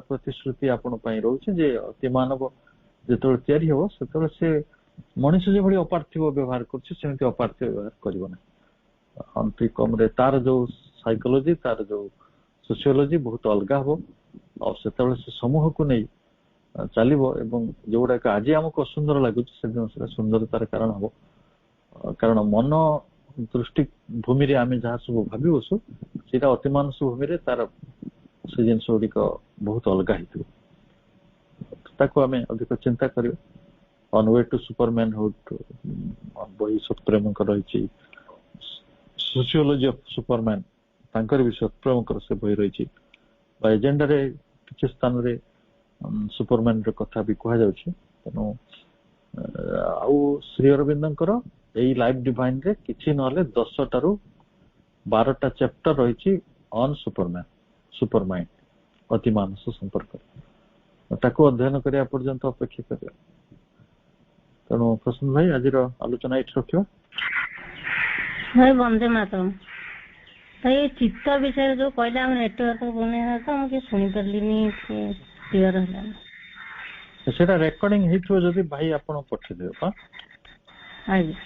ପ୍ରତିଶ୍ରୁତି ଆପଣ ପାଇଁ ରହୁଛି ଯେ ଅତି ମାନବ ଯେତେବେଳେ ତିଆରି ହବ, ସେତେବେଳେ ସେ ମଣିଷ ଯେଭଳି ଅପାର୍ଥିବ ବ୍ୟବହାର କରୁଛି, ସେମିତି ଅପାର୍ଥିବ ବ୍ୟବହାର କରିବ ନାହିଁ। ଅତି କମରେ ତାର ଯୋଉ ସାଇକୋଲୋଜି, ତାର ଯୋଉ ସୋସିଓଲୋଜି ବହୁତ ଅଲଗା ହବ। ଆଉ ସେତେବେଳେ ସେ ସମୂହକୁ ନେଇ ଚାଲିବ, ଏବଂ ଯୋଉଗୁଡାକ ଆଜି ଆମକୁ ଅସୁନ୍ଦର ଲାଗୁଛି, ସେଦିନ ସେଟା ସୁନ୍ଦରତାର କାରଣ ହବ। କାରଣ ମନ ଦୃଷ୍ଟି ଭୂମିରେ ଆମେ ଯାହା ସବୁ ଭାବି ବସୁ, ସେଇଟା ଅତିମାନସ ଭୂମିରେ ତାର ସେ ଜିନିଷ ଗୁଡିକ ବହୁତ ଅଲଗା ହେଇଥିବ। ତାକୁ ଆମେ ଅଧିକ ଚିନ୍ତା କରିବା। On way to Superman hood ବହି ସତ୍ପ୍ରେମଙ୍କର ରହିଛି, ସୋସିଓଲୋଜି ଅଫ ସୁପରମ୍ୟାନ ତାଙ୍କର ବି ସତ୍ପ୍ରେମଙ୍କର ସେ ବହି ରହିଛି। ବା ଏଜେଣ୍ଡାରେ କିଛି ସ୍ଥାନରେ ସୁପରମ୍ୟାନ ର କଥା ବି କୁହାଯାଉଛି। ତେଣୁ ଆଉ ଶ୍ରୀ ଅରବିନ୍ଦଙ୍କର ଏଇ ଲାଇଫ ଡିଭାଇନ ରେ କିଛି ନହେଲେ 10ଟାରୁ 12ଟା ଚାପ୍ଟର ରହିଛି ଅନ୍ ସୁପରମ୍ୟାନ, ସୁପର ମାଇଣ୍ଡ, ଅତି ମାନସ ସମ୍ପର୍କରେ। ତାକୁ ଅଧ୍ୟୟନ କରିବା ପର୍ଯ୍ୟନ୍ତ ଅପେକ୍ଷା କରିବା। ତେଣୁ ପ୍ରସନ୍ନ ଭାଇ, ଆଜିର ଆଲୋଚନା ଏଇଠି ରଖିବା। ଭାଇ ବନ୍ଦେ ମାତରମ୍। ଭାଇ ଚିତ୍ତ ବିଷୟରେ ଯୋଉ କହିଲେ, ଆମ ନେଟୱାର୍କ ବନେଇବା ତ ମୁଁ କିଛି ଶୁଣିପାରିଲିନି, କ୍ଲିୟର ହେଲାନି। ସେଟା ରେକର୍ଡିଂ ହେଇଥିବ ଯଦି ଭାଇ ଆପଣ ପଠେଇଦେବେ। ଆଜ୍ଞା।